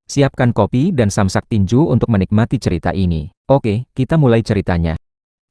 Siapkan kopi dan samsak tinju untuk menikmati cerita ini. Oke, kita mulai ceritanya.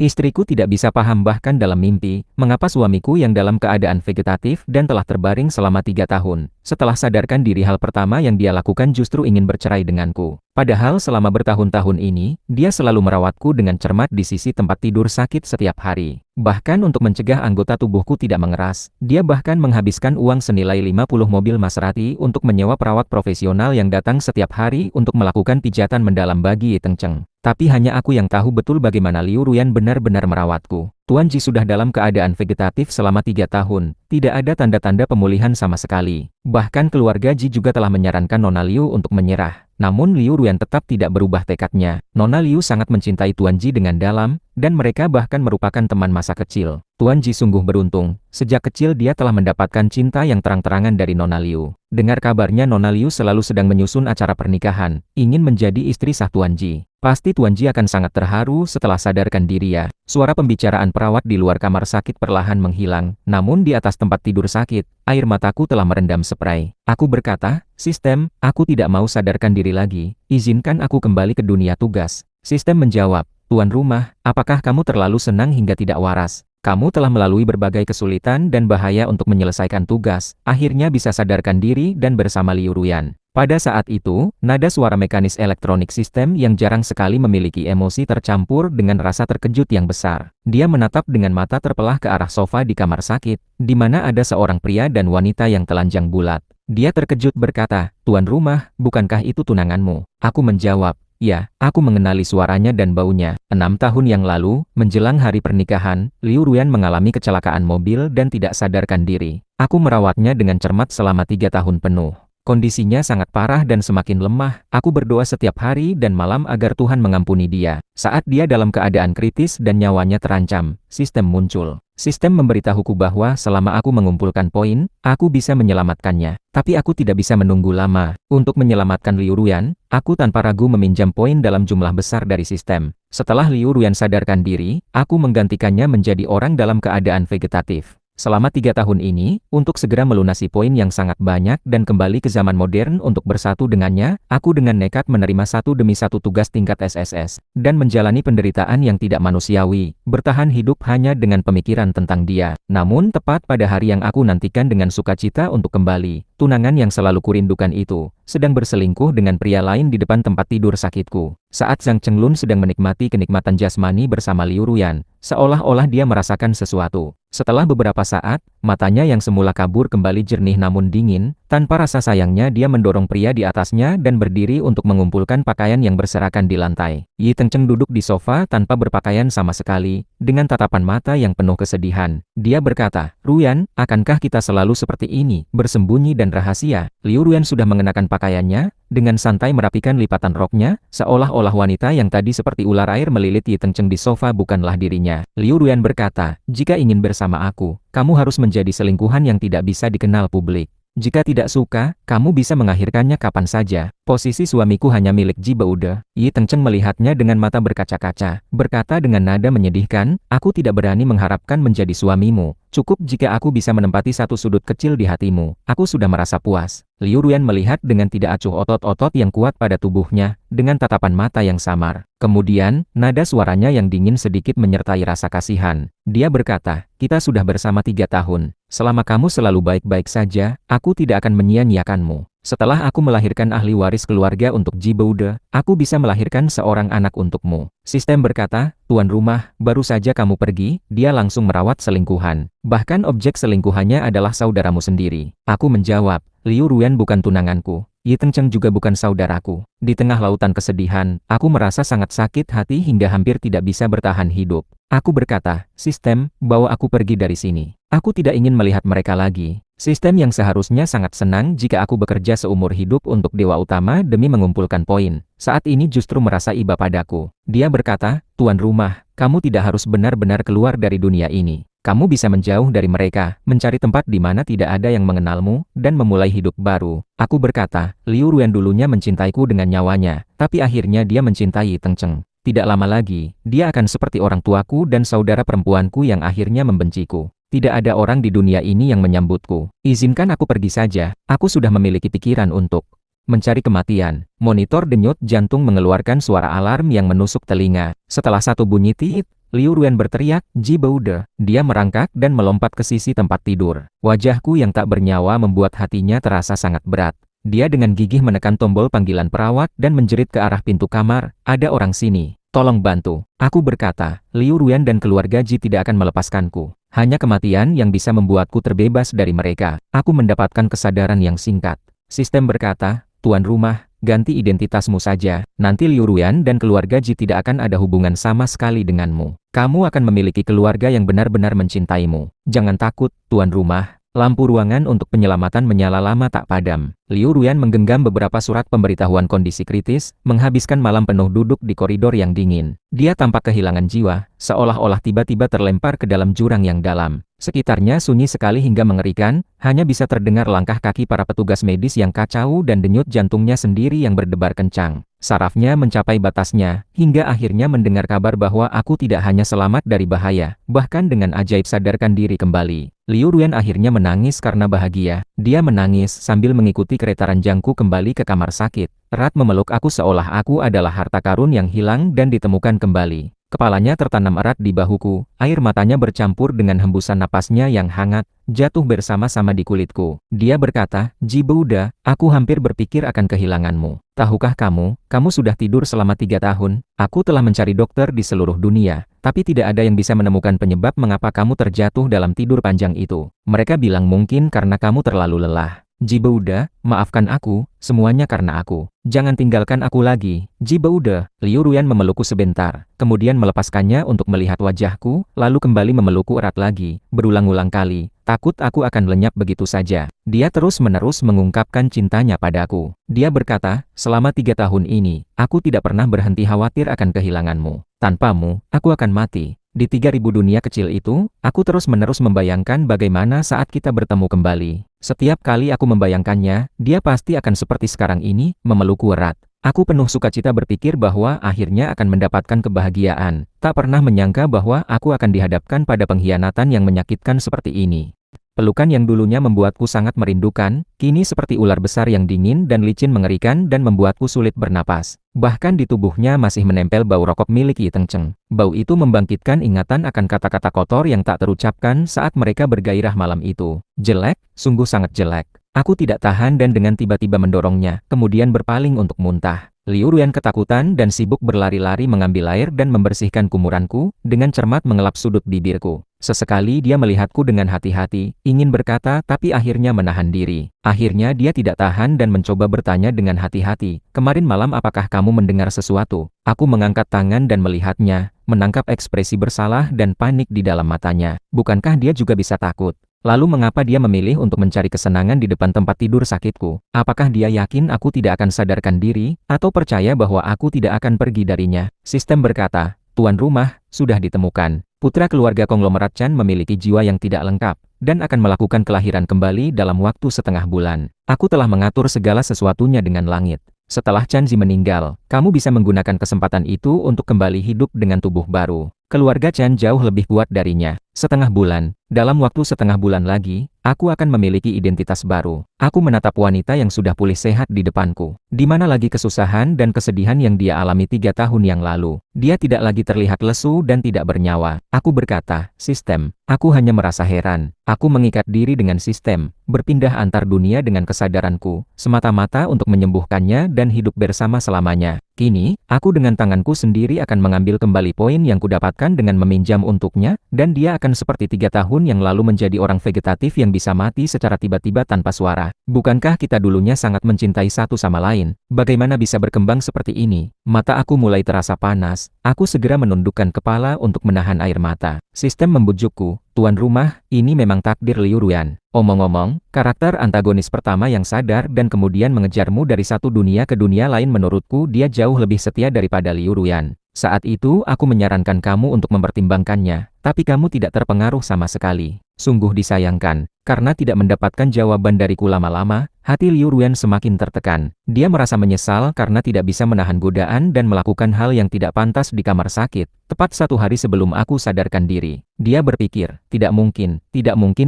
Istriku tidak bisa paham bahkan dalam mimpi, mengapa suamiku yang dalam keadaan vegetatif dan telah terbaring selama 3 tahun, setelah sadarkan diri hal pertama yang dia lakukan justru ingin bercerai denganku. Padahal selama bertahun-tahun ini, dia selalu merawatku dengan cermat di sisi tempat tidur sakit setiap hari. Bahkan untuk mencegah anggota tubuhku tidak mengeras, dia bahkan menghabiskan uang senilai 50 mobil Maserati untuk menyewa perawat profesional yang datang setiap hari untuk melakukan pijatan mendalam bagi Ye Tengcheng. Tapi hanya aku yang tahu betul bagaimana Liu Ruyan benar-benar merawatku. Tuan Ji sudah dalam keadaan vegetatif selama 3 tahun, tidak ada tanda-tanda pemulihan sama sekali. Bahkan keluarga Ji juga telah menyarankan Nona Liu untuk menyerah. Namun Liu Ruyan tetap tidak berubah tekadnya. Nona Liu sangat mencintai Tuan Ji dengan dalam, dan mereka bahkan merupakan teman masa kecil. Tuan Ji sungguh beruntung, sejak kecil dia telah mendapatkan cinta yang terang-terangan dari Nona Liu. Dengar kabarnya Nona Liu selalu sedang menyusun acara pernikahan, ingin menjadi istri sah Tuan Ji. Pasti Tuan Ji akan sangat terharu setelah sadarkan diri ya. Suara pembicaraan perawat di luar kamar sakit perlahan menghilang, namun di atas tempat tidur sakit, air mataku telah merendam spray. Aku berkata, "Sistem, aku tidak mau sadarkan diri lagi, izinkan aku kembali ke dunia tugas." Sistem menjawab, "Tuan rumah, apakah kamu terlalu senang hingga tidak waras? Kamu telah melalui berbagai kesulitan dan bahaya untuk menyelesaikan tugas, akhirnya bisa sadarkan diri dan bersama Liu Ruyan." Pada saat itu, nada suara mekanis elektronik sistem yang jarang sekali memiliki emosi tercampur dengan rasa terkejut yang besar. Dia menatap dengan mata terpelah ke arah sofa di kamar sakit, di mana ada seorang pria dan wanita yang telanjang bulat. Dia terkejut berkata, "Tuan rumah, bukankah itu tunanganmu?" Aku menjawab, "Ya, aku mengenali suaranya dan baunya." 6 tahun yang lalu, menjelang hari pernikahan, Liu Ruyan mengalami kecelakaan mobil dan tidak sadarkan diri. Aku merawatnya dengan cermat selama 3 tahun penuh. Kondisinya sangat parah dan semakin lemah. Aku berdoa setiap hari dan malam agar Tuhan mengampuni dia. Saat dia dalam keadaan kritis dan nyawanya terancam, sistem muncul. Sistem memberitahuku bahwa selama aku mengumpulkan poin, aku bisa menyelamatkannya. Tapi aku tidak bisa menunggu lama. Untuk menyelamatkan Liu Ruyan, aku tanpa ragu meminjam poin dalam jumlah besar dari sistem. Setelah Liu Ruyan sadarkan diri, aku menggantikannya menjadi orang dalam keadaan vegetatif. Selama 3 tahun ini, untuk segera melunasi poin yang sangat banyak dan kembali ke zaman modern untuk bersatu dengannya, aku dengan nekat menerima satu demi satu tugas tingkat SSS, dan menjalani penderitaan yang tidak manusiawi, bertahan hidup hanya dengan pemikiran tentang dia. Namun tepat pada hari yang aku nantikan dengan sukacita untuk kembali, tunangan yang selalu kurindukan itu, sedang berselingkuh dengan pria lain di depan tempat tidur sakitku. Saat Zhang Chenglun sedang menikmati kenikmatan jasmani bersama Liu Ruyan, seolah-olah dia merasakan sesuatu. Setelah beberapa saat, matanya yang semula kabur kembali jernih namun dingin, tanpa rasa sayangnya dia mendorong pria di atasnya dan berdiri untuk mengumpulkan pakaian yang berserakan di lantai. Ye Tengcheng duduk di sofa tanpa berpakaian sama sekali, dengan tatapan mata yang penuh kesedihan. Dia berkata, "Ruyan, akankah kita selalu seperti ini, bersembunyi dan rahasia?" Liu Ruyan sudah mengenakan pakaiannya, dengan santai merapikan lipatan roknya, seolah-olah wanita yang tadi seperti ular air melilit Ye Tengcheng di sofa bukanlah dirinya. Liu Ruyan berkata, "Jika ingin bersama aku, kamu harus menjadi selingkuhan yang tidak bisa dikenal publik. Jika tidak suka, kamu bisa mengakhirkannya kapan saja. Posisi suamiku hanya milik Ji Beude." Ye Tengcheng melihatnya dengan mata berkaca-kaca, berkata dengan nada menyedihkan, "Aku tidak berani mengharapkan menjadi suamimu. Cukup jika aku bisa menempati satu sudut kecil di hatimu. Aku sudah merasa puas." Liu Ruyan melihat dengan tidak acuh otot-otot yang kuat pada tubuhnya, dengan tatapan mata yang samar. Kemudian, nada suaranya yang dingin sedikit menyertai rasa kasihan. Dia berkata, "Kita sudah bersama 3 tahun. Selama kamu selalu baik-baik saja, aku tidak akan menyia-nyiakanmu. Setelah aku melahirkan ahli waris keluarga untuk Ji Beude, aku bisa melahirkan seorang anak untukmu." Sistem berkata, "Tuan rumah, baru saja kamu pergi, dia langsung merawat selingkuhan. Bahkan objek selingkuhannya adalah saudaramu sendiri." Aku menjawab, "Liu Ruyan bukan tunanganku. Ye Tengcheng juga bukan saudaraku." Di tengah lautan kesedihan, aku merasa sangat sakit hati hingga hampir tidak bisa bertahan hidup. Aku berkata, "Sistem, bawa aku pergi dari sini. Aku tidak ingin melihat mereka lagi." Sistem yang seharusnya sangat senang jika aku bekerja seumur hidup untuk Dewa Utama demi mengumpulkan poin, saat ini justru merasa iba padaku. Dia berkata, "Tuan rumah, kamu tidak harus benar-benar keluar dari dunia ini. Kamu bisa menjauh dari mereka, mencari tempat di mana tidak ada yang mengenalmu, dan memulai hidup baru." Aku berkata, "Liu Ruyan dulunya mencintaiku dengan nyawanya, tapi akhirnya dia mencintai Tengcheng. Tidak lama lagi, dia akan seperti orang tuaku dan saudara perempuanku yang akhirnya membenciku. Tidak ada orang di dunia ini yang menyambutku. Izinkan aku pergi saja, aku sudah memiliki pikiran untuk..." Mencari kematian. Monitor denyut jantung mengeluarkan suara alarm yang menusuk telinga. Setelah satu bunyi tiit, Liu Ruyan berteriak, "Ji Boude." Dia merangkak dan melompat ke sisi tempat tidur. Wajahku yang tak bernyawa membuat hatinya terasa sangat berat. Dia dengan gigih menekan tombol panggilan perawat dan menjerit ke arah pintu kamar, "Ada orang sini. Tolong bantu." Aku berkata, Liu Ruyan dan keluarga Ji tidak akan melepaskanku. Hanya kematian yang bisa membuatku terbebas dari mereka. Aku mendapatkan kesadaran yang singkat. Sistem berkata, "Tuan rumah, ganti identitasmu saja. Nanti Liu Ruyan dan keluarga Ji tidak akan ada hubungan sama sekali denganmu. Kamu akan memiliki keluarga yang benar-benar mencintaimu. Jangan takut, tuan rumah." Lampu ruangan untuk penyelamatan menyala lama tak padam. Liu Ruyan menggenggam beberapa surat pemberitahuan kondisi kritis, menghabiskan malam penuh duduk di koridor yang dingin. Dia tampak kehilangan jiwa, seolah-olah tiba-tiba terlempar ke dalam jurang yang dalam. Sekitarnya sunyi sekali hingga mengerikan, hanya bisa terdengar langkah kaki para petugas medis yang kacau dan denyut jantungnya sendiri yang berdebar kencang. Sarafnya mencapai batasnya, hingga akhirnya mendengar kabar bahwa aku tidak hanya selamat dari bahaya, bahkan dengan ajaib sadarkan diri kembali. Liu Ruyan akhirnya menangis karena bahagia. Dia menangis sambil mengikuti kereta ranjangku kembali ke kamar sakit. Erat memeluk aku seolah aku adalah harta karun yang hilang dan ditemukan kembali. Kepalanya tertanam erat di bahuku, air matanya bercampur dengan hembusan napasnya yang hangat, jatuh bersama-sama di kulitku. Dia berkata, "Ji Boude, aku hampir berpikir akan kehilanganmu. Tahukah kamu sudah tidur selama 3 tahun. Aku telah mencari dokter di seluruh dunia, tapi tidak ada yang bisa menemukan penyebab mengapa kamu terjatuh dalam tidur panjang itu. Mereka bilang mungkin karena kamu terlalu lelah. Ji Boude, maafkan aku, semuanya karena aku. Jangan tinggalkan aku lagi, Ji Boude." Liu Ruyan memelukku sebentar, kemudian melepaskannya untuk melihat wajahku, lalu kembali memelukku erat lagi, berulang-ulang kali. Takut aku akan lenyap begitu saja. Dia terus-menerus mengungkapkan cintanya padaku. Dia berkata, "Selama 3 tahun ini, aku tidak pernah berhenti khawatir akan kehilanganmu. Tanpamu, aku akan mati." Di 3000 dunia kecil itu, aku terus-menerus membayangkan bagaimana saat kita bertemu kembali. Setiap kali aku membayangkannya, dia pasti akan seperti sekarang ini, memelukku erat. Aku penuh sukacita berpikir bahwa akhirnya akan mendapatkan kebahagiaan. Tak pernah menyangka bahwa aku akan dihadapkan pada pengkhianatan yang menyakitkan seperti ini. Pelukan yang dulunya membuatku sangat merindukan, kini seperti ular besar yang dingin dan licin mengerikan dan membuatku sulit bernapas. Bahkan di tubuhnya masih menempel bau rokok milik Yi Tengcheng. Bau itu membangkitkan ingatan akan kata-kata kotor yang tak terucapkan saat mereka bergairah malam itu. Jelek, sungguh sangat jelek. Aku tidak tahan dan dengan tiba-tiba mendorongnya, kemudian berpaling untuk muntah. Liu Ruyan ketakutan dan sibuk berlari-lari mengambil air dan membersihkan kumuranku, dengan cermat mengelap sudut bibirku. Sesekali dia melihatku dengan hati-hati, ingin berkata tapi akhirnya menahan diri. Akhirnya dia tidak tahan dan mencoba bertanya dengan hati-hati, "Kemarin malam apakah kamu mendengar sesuatu?" Aku mengangkat tangan dan melihatnya, menangkap ekspresi bersalah dan panik di dalam matanya. Bukankah dia juga bisa takut? Lalu mengapa dia memilih untuk mencari kesenangan di depan tempat tidur sakitku? Apakah dia yakin aku tidak akan sadarkan diri, atau percaya bahwa aku tidak akan pergi darinya? Sistem berkata, "Tuan rumah, sudah ditemukan. Putra keluarga konglomerat Chan memiliki jiwa yang tidak lengkap, dan akan melakukan kelahiran kembali dalam waktu setengah bulan. Aku telah mengatur segala sesuatunya dengan langit. Setelah Chan Zi meninggal, kamu bisa menggunakan kesempatan itu untuk kembali hidup dengan tubuh baru. Keluarga Chan jauh lebih kuat darinya. Setengah bulan. Dalam waktu setengah bulan lagi, aku akan memiliki identitas baru. Aku menatap wanita yang sudah pulih sehat di depanku. Di mana lagi kesusahan dan kesedihan yang dia alami 3 tahun yang lalu. Dia tidak lagi terlihat lesu dan tidak bernyawa. Aku berkata, "Sistem." Aku hanya merasa heran. Aku mengikat diri dengan sistem, berpindah antar dunia dengan kesadaranku, semata-mata untuk menyembuhkannya dan hidup bersama selamanya. Kini, aku dengan tanganku sendiri akan mengambil kembali poin yang kudapatkan dengan meminjam untuknya, dan dia akan seperti 3 tahun yang lalu menjadi orang vegetatif yang bisa mati secara tiba-tiba tanpa suara. Bukankah kita dulunya sangat mencintai satu sama lain? Bagaimana bisa berkembang seperti ini? Mata aku mulai terasa panas. Aku segera menundukkan kepala untuk menahan air mata. Sistem membujukku, "Tuan rumah, ini memang takdir Liu Ruyan. Omong-omong, karakter antagonis pertama yang sadar dan kemudian mengejarmu dari satu dunia ke dunia lain menurutku dia jauh lebih setia daripada Liu Ruyan. Saat itu aku menyarankan kamu untuk mempertimbangkannya, tapi kamu tidak terpengaruh sama sekali. Sungguh disayangkan. Karena tidak mendapatkan jawaban dariku lama-lama, hati Liu Ruyan semakin tertekan. Dia merasa menyesal karena tidak bisa menahan godaan dan melakukan hal yang tidak pantas di kamar sakit, tepat 1 hari sebelum aku sadarkan diri. Dia berpikir, tidak mungkin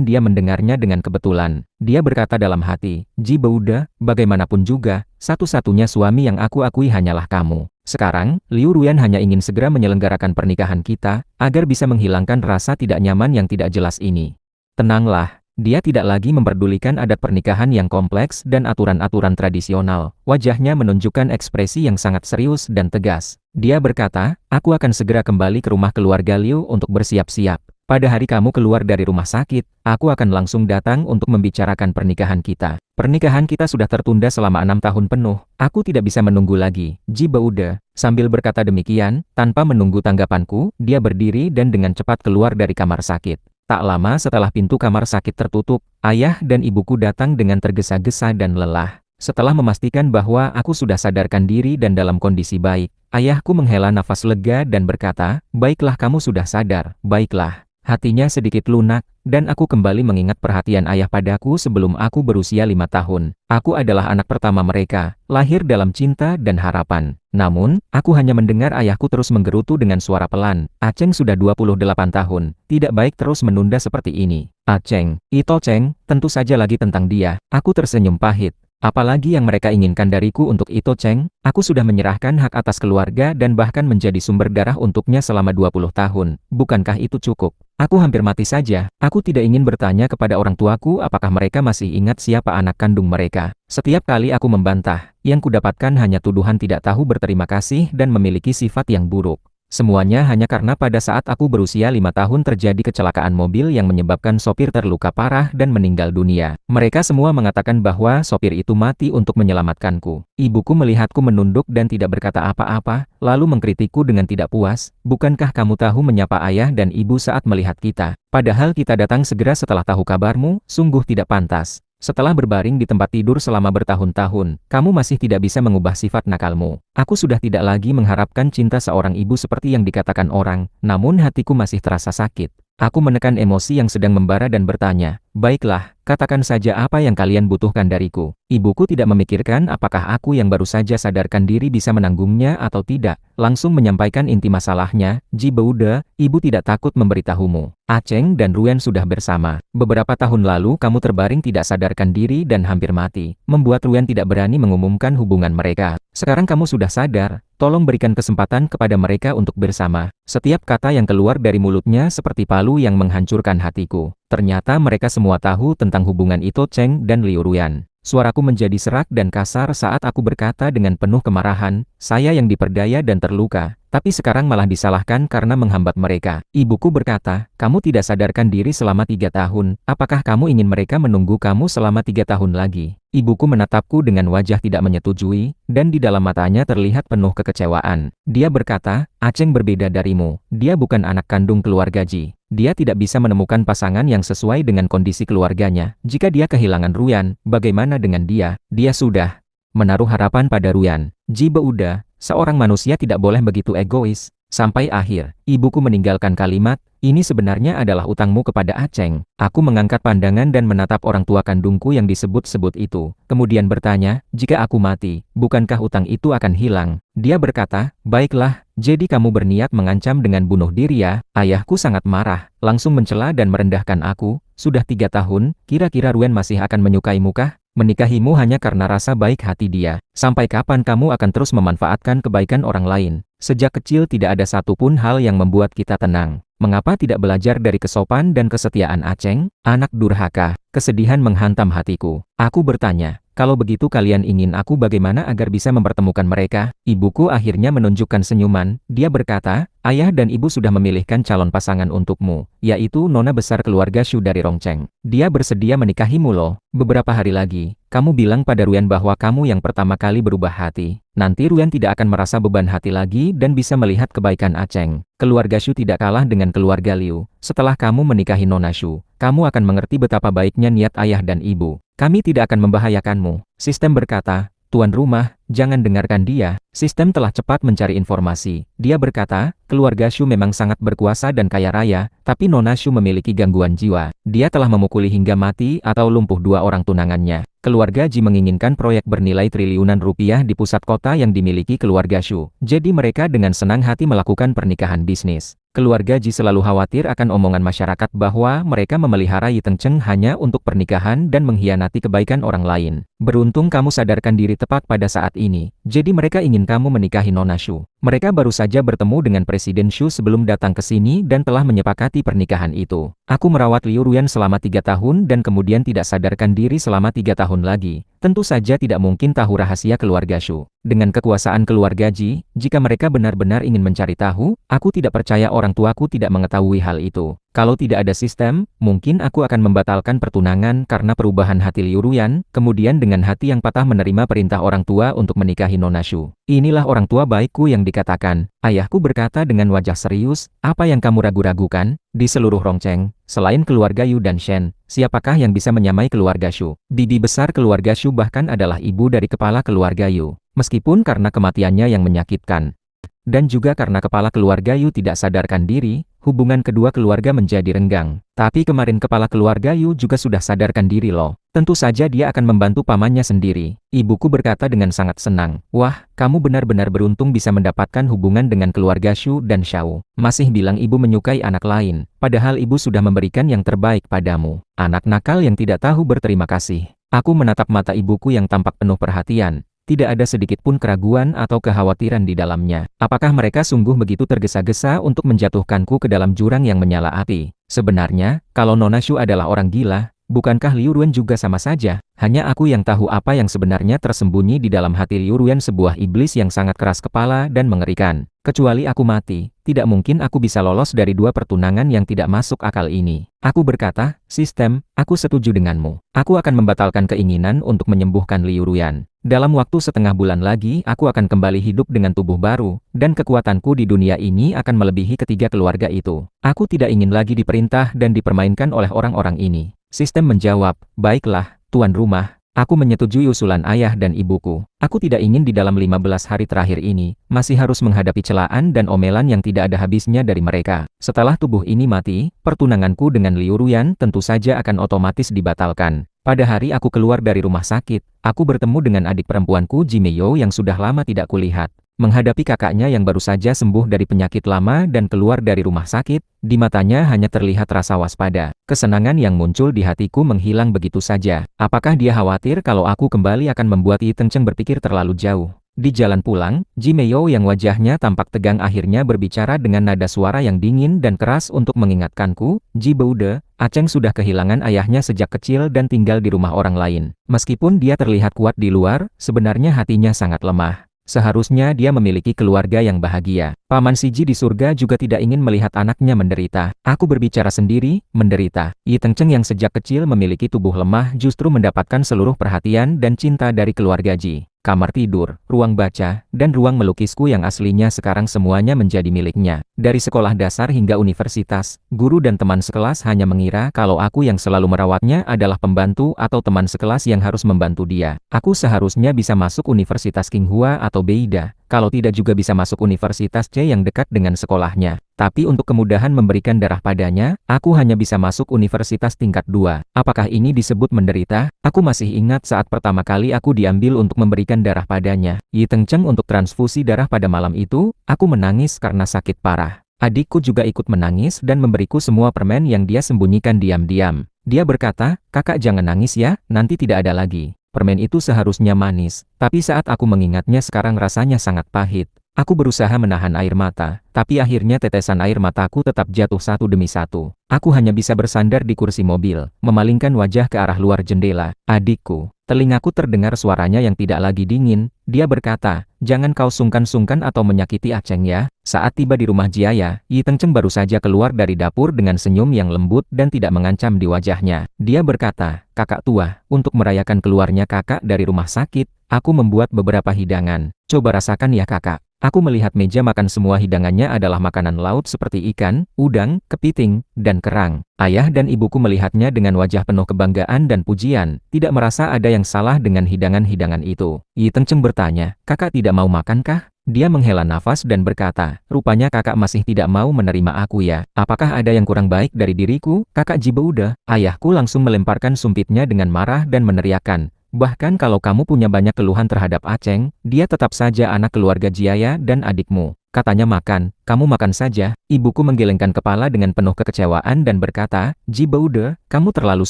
dia mendengarnya dengan kebetulan. Dia berkata dalam hati, Ji Boude, bagaimanapun juga, satu-satunya suami yang aku akui hanyalah kamu. Sekarang, Liu Ruyan hanya ingin segera menyelenggarakan pernikahan kita, agar bisa menghilangkan rasa tidak nyaman yang tidak jelas ini. Tenanglah. Dia tidak lagi memperdulikan adat pernikahan yang kompleks dan aturan-aturan tradisional. Wajahnya menunjukkan ekspresi yang sangat serius dan tegas. Dia berkata, aku akan segera kembali ke rumah keluarga Liu untuk bersiap-siap. Pada hari kamu keluar dari rumah sakit, aku akan langsung datang untuk membicarakan pernikahan kita. Pernikahan kita sudah tertunda selama 6 tahun penuh. Aku tidak bisa menunggu lagi. Ji Boude, sambil berkata demikian, tanpa menunggu tanggapanku, dia berdiri dan dengan cepat keluar dari kamar sakit. Tak lama setelah pintu kamar sakit tertutup, ayah dan ibuku datang dengan tergesa-gesa dan lelah. Setelah memastikan bahwa aku sudah sadarkan diri dan dalam kondisi baik, ayahku menghela nafas lega dan berkata, baiklah kamu sudah sadar, baiklah. Hatinya sedikit lunak, dan aku kembali mengingat perhatian ayah padaku sebelum aku berusia 5 tahun. Aku adalah anak pertama mereka, lahir dalam cinta dan harapan. Namun, aku hanya mendengar ayahku terus menggerutu dengan suara pelan. Aceng sudah 28 tahun, tidak baik terus menunda seperti ini. Aceng, Ito Cheng, tentu saja lagi tentang dia. Aku tersenyum pahit. Apalagi yang mereka inginkan dariku untuk Ito Cheng, aku sudah menyerahkan hak atas keluarga dan bahkan menjadi sumber darah untuknya selama 20 tahun. Bukankah itu cukup? Aku hampir mati saja. Aku tidak ingin bertanya kepada orang tuaku apakah mereka masih ingat siapa anak kandung mereka. Setiap kali aku membantah, yang kudapatkan hanya tuduhan tidak tahu berterima kasih dan memiliki sifat yang buruk. Semuanya hanya karena pada saat aku berusia 5 tahun terjadi kecelakaan mobil yang menyebabkan sopir terluka parah dan meninggal dunia. Mereka semua mengatakan bahwa sopir itu mati untuk menyelamatkanku. Ibuku melihatku menunduk dan tidak berkata apa-apa, lalu mengkritikku dengan tidak puas. Bukankah kamu tahu menyapa ayah dan ibu saat melihat kita? Padahal kita datang segera setelah tahu kabarmu, sungguh tidak pantas. Setelah berbaring di tempat tidur selama bertahun-tahun, kamu masih tidak bisa mengubah sifat nakalmu. Aku sudah tidak lagi mengharapkan cinta seorang ibu seperti yang dikatakan orang, namun hatiku masih terasa sakit. Aku menekan emosi yang sedang membara dan bertanya, baiklah, katakan saja apa yang kalian butuhkan dariku. Ibuku tidak memikirkan apakah aku yang baru saja sadarkan diri bisa menanggungnya atau tidak, langsung menyampaikan inti masalahnya, Ji Boude, ibu tidak takut memberitahumu. Aceng dan Ruyan sudah bersama. Beberapa tahun lalu kamu terbaring tidak sadarkan diri dan hampir mati, membuat Ruyan tidak berani mengumumkan hubungan mereka. Sekarang kamu sudah sadar, tolong berikan kesempatan kepada mereka untuk bersama. Setiap kata yang keluar dari mulutnya seperti palu yang menghancurkan hatiku. Ternyata mereka semua tahu tentang hubungan Ito Cheng dan Liu Ruyan. Suaraku menjadi serak dan kasar saat aku berkata dengan penuh kemarahan, saya yang diperdaya dan terluka, tapi sekarang malah disalahkan karena menghambat mereka. Ibuku berkata, kamu tidak sadarkan diri selama 3 tahun, apakah kamu ingin mereka menunggu kamu selama 3 tahun lagi? Ibuku menatapku dengan wajah tidak menyetujui, dan di dalam matanya terlihat penuh kekecewaan. Dia berkata, Aceng berbeda darimu, dia bukan anak kandung keluarga Ji. Dia tidak bisa menemukan pasangan yang sesuai dengan kondisi keluarganya. Jika dia kehilangan Ruyan, bagaimana dengan dia? Dia sudah menaruh harapan pada Ruyan. Ji Boude, seorang manusia tidak boleh begitu egois. Sampai akhir, ibuku meninggalkan kalimat, ini sebenarnya adalah utangmu kepada Aceng. Aku mengangkat pandangan dan menatap orang tua kandungku yang disebut-sebut itu. Kemudian bertanya, jika aku mati, bukankah utang itu akan hilang? Dia berkata, baiklah, jadi kamu berniat mengancam dengan bunuh diri ya? Ayahku sangat marah, langsung mencela dan merendahkan aku. Sudah 3 tahun, kira-kira Ruyan masih akan menyukaimu kah? Menikahimu hanya karena rasa baik hati dia. Sampai kapan kamu akan terus memanfaatkan kebaikan orang lain? Sejak kecil tidak ada satupun hal yang membuat kita tenang. Mengapa tidak belajar dari kesopan dan kesetiaan Aceng? Anak durhaka. Kesedihan menghantam hatiku. Aku bertanya, kalau begitu kalian ingin aku bagaimana agar bisa mempertemukan mereka? Ibuku akhirnya menunjukkan senyuman. Dia berkata, ayah dan ibu sudah memilihkan calon pasangan untukmu, yaitu nona besar keluarga Shu dari Rongcheng. Dia bersedia menikahimu loh. Beberapa hari lagi, kamu bilang pada Ruyan bahwa kamu yang pertama kali berubah hati. Nanti Ruyan tidak akan merasa beban hati lagi dan bisa melihat kebaikan Aceng. Keluarga Shu tidak kalah dengan keluarga Liu. Setelah kamu menikahi Nona Shu, kamu akan mengerti betapa baiknya niat ayah dan ibu. Kami tidak akan membahayakanmu. Sistem berkata, Tuan rumah, jangan dengarkan dia. Sistem telah cepat mencari informasi. Dia berkata, keluarga Shu memang sangat berkuasa dan kaya raya, tapi Nona Shu memiliki gangguan jiwa. Dia telah memukuli hingga mati atau lumpuh 2 orang tunangannya. Keluarga Ji menginginkan proyek bernilai triliunan rupiah di pusat kota yang dimiliki keluarga Shu. Jadi mereka dengan senang hati melakukan pernikahan bisnis. Keluarga Ji selalu khawatir akan omongan masyarakat bahwa mereka memelihara Yi Tengcheng hanya untuk pernikahan dan mengkhianati kebaikan orang lain. Beruntung kamu sadarkan diri tepat pada saat ini. Jadi mereka ingin kamu menikahi Nona Shu. Mereka baru saja bertemu dengan Presiden Shu sebelum datang ke sini dan telah menyepakati pernikahan itu. Aku merawat Liu Ruyan selama 3 tahun dan kemudian tidak sadarkan diri selama 3 tahun lagi. Tentu saja tidak mungkin tahu rahasia keluarga Shu. Dengan kekuasaan keluarga Ji, jika mereka benar-benar ingin mencari tahu, aku tidak percaya orang tuaku tidak mengetahui hal itu. Kalau tidak ada sistem, mungkin aku akan membatalkan pertunangan karena perubahan hati Liu Ruyan, kemudian dengan hati yang patah menerima perintah orang tua untuk menikahi Nona Shu. Inilah orang tua baikku yang dikatakan. Ayahku berkata dengan wajah serius, apa yang kamu ragu-ragukan? Di seluruh Rongcheng, selain keluarga Yu dan Shen, siapakah yang bisa menyamai keluarga Shu? Bibi besar keluarga Shu bahkan adalah ibu dari kepala keluarga Yu. Meskipun karena kematiannya yang menyakitkan, dan juga karena kepala keluarga Yu tidak sadarkan diri, hubungan kedua keluarga menjadi renggang. Tapi kemarin kepala keluarga Yu juga sudah sadarkan diri loh. Tentu saja dia akan membantu pamannya sendiri. Ibuku berkata dengan sangat senang, wah, kamu benar-benar beruntung bisa mendapatkan hubungan dengan keluarga Shu dan Xiao. Masih bilang ibu menyukai anak lain, padahal ibu sudah memberikan yang terbaik padamu. Anak nakal yang tidak tahu berterima kasih. Aku menatap mata ibuku yang tampak penuh perhatian. Tidak ada sedikit pun keraguan atau kekhawatiran di dalamnya. Apakah mereka sungguh begitu tergesa-gesa untuk menjatuhkanku ke dalam jurang yang menyala api? Sebenarnya, kalau Nona Shu adalah orang gila, bukankah Liu Ruyan juga sama saja? Hanya aku yang tahu apa yang sebenarnya tersembunyi di dalam hati Liu Ruyan, sebuah iblis yang sangat keras kepala dan mengerikan. Kecuali aku mati, tidak mungkin aku bisa lolos dari 2 pertunangan yang tidak masuk akal ini. Aku berkata, sistem, aku setuju denganmu. Aku akan membatalkan keinginan untuk menyembuhkan Liu Ruyan. Dalam waktu setengah bulan lagi, aku akan kembali hidup dengan tubuh baru, dan kekuatanku di dunia ini akan melebihi ketiga keluarga itu. Aku tidak ingin lagi diperintah dan dipermainkan oleh orang-orang ini. Sistem menjawab, baiklah, tuan rumah. Aku menyetujui usulan ayah dan ibuku. Aku tidak ingin di dalam 15 hari terakhir ini, masih harus menghadapi celaan dan omelan yang tidak ada habisnya dari mereka. Setelah tubuh ini mati, pertunanganku dengan Liu Ruyan tentu saja akan otomatis dibatalkan. Pada hari aku keluar dari rumah sakit, aku bertemu dengan adik perempuanku Ji Meiyou yang sudah lama tidak kulihat. Menghadapi kakaknya yang baru saja sembuh dari penyakit lama dan keluar dari rumah sakit, di matanya hanya terlihat rasa waspada. Kesenangan yang muncul di hatiku menghilang begitu saja. Apakah dia khawatir kalau aku kembali akan membuat Yi Tengcheng berpikir terlalu jauh? Di jalan pulang, Ji Meiyou yang wajahnya tampak tegang akhirnya berbicara dengan nada suara yang dingin dan keras untuk mengingatkanku, Ji Boude, Aceng sudah kehilangan ayahnya sejak kecil dan tinggal di rumah orang lain. Meskipun dia terlihat kuat di luar, sebenarnya hatinya sangat lemah. Seharusnya dia memiliki keluarga yang bahagia. Paman Siji di surga juga tidak ingin melihat anaknya menderita. Aku berbicara sendiri, menderita. Yi Tengcheng yang sejak kecil memiliki tubuh lemah justru mendapatkan seluruh perhatian dan cinta dari keluarga Ji. Kamar tidur, ruang baca, dan ruang melukisku yang aslinya sekarang semuanya menjadi miliknya. Dari sekolah dasar hingga universitas, guru dan teman sekelas hanya mengira kalau aku yang selalu merawatnya adalah pembantu atau teman sekelas yang harus membantu dia. Aku seharusnya bisa masuk Universitas Qinghua atau Beida, kalau tidak juga bisa masuk Universitas C yang dekat dengan sekolahnya. Tapi untuk kemudahan memberikan darah padanya, aku hanya bisa masuk universitas tingkat 2. Apakah ini disebut menderita? Aku masih ingat saat pertama kali aku diambil untuk memberikan darah padanya, Yi Tengcheng untuk transfusi darah pada malam itu, aku menangis karena sakit parah. Adikku juga ikut menangis dan memberiku semua permen yang dia sembunyikan diam-diam. Dia berkata, kakak jangan nangis ya, nanti tidak ada lagi. Permen itu seharusnya manis, tapi saat aku mengingatnya sekarang rasanya sangat pahit. Aku berusaha menahan air mata, tapi akhirnya tetesan air mataku tetap jatuh satu demi satu. Aku hanya bisa bersandar di kursi mobil, memalingkan wajah ke arah luar jendela. Adikku, telingaku terdengar suaranya yang tidak lagi dingin. Dia berkata, jangan kau sungkan-sungkan atau menyakiti Aceng ya. Saat tiba di rumah Jiaya, Yi Tengcheng baru saja keluar dari dapur dengan senyum yang lembut dan tidak mengancam di wajahnya. Dia berkata, kakak tua, untuk merayakan keluarnya kakak dari rumah sakit, aku membuat beberapa hidangan. Coba rasakan ya kakak. Aku melihat meja makan semua hidangannya adalah makanan laut seperti ikan, udang, kepiting, dan kerang. Ayah dan ibuku melihatnya dengan wajah penuh kebanggaan dan pujian, tidak merasa ada yang salah dengan hidangan-hidangan itu. Yi Tengcheng bertanya, "Kakak tidak mau makan kah?" Dia menghela nafas dan berkata, "Rupanya kakak masih tidak mau menerima aku ya. Apakah ada yang kurang baik dari diriku, kakak Jibeude?" Ayahku langsung melemparkan sumpitnya dengan marah dan meneriakkan, "Bahkan kalau kamu punya banyak keluhan terhadap Aceng, dia tetap saja anak keluarga Jiaya dan adikmu. Katanya makan, kamu makan saja." Ibuku menggelengkan kepala dengan penuh kekecewaan dan berkata, "Jibeude, kamu terlalu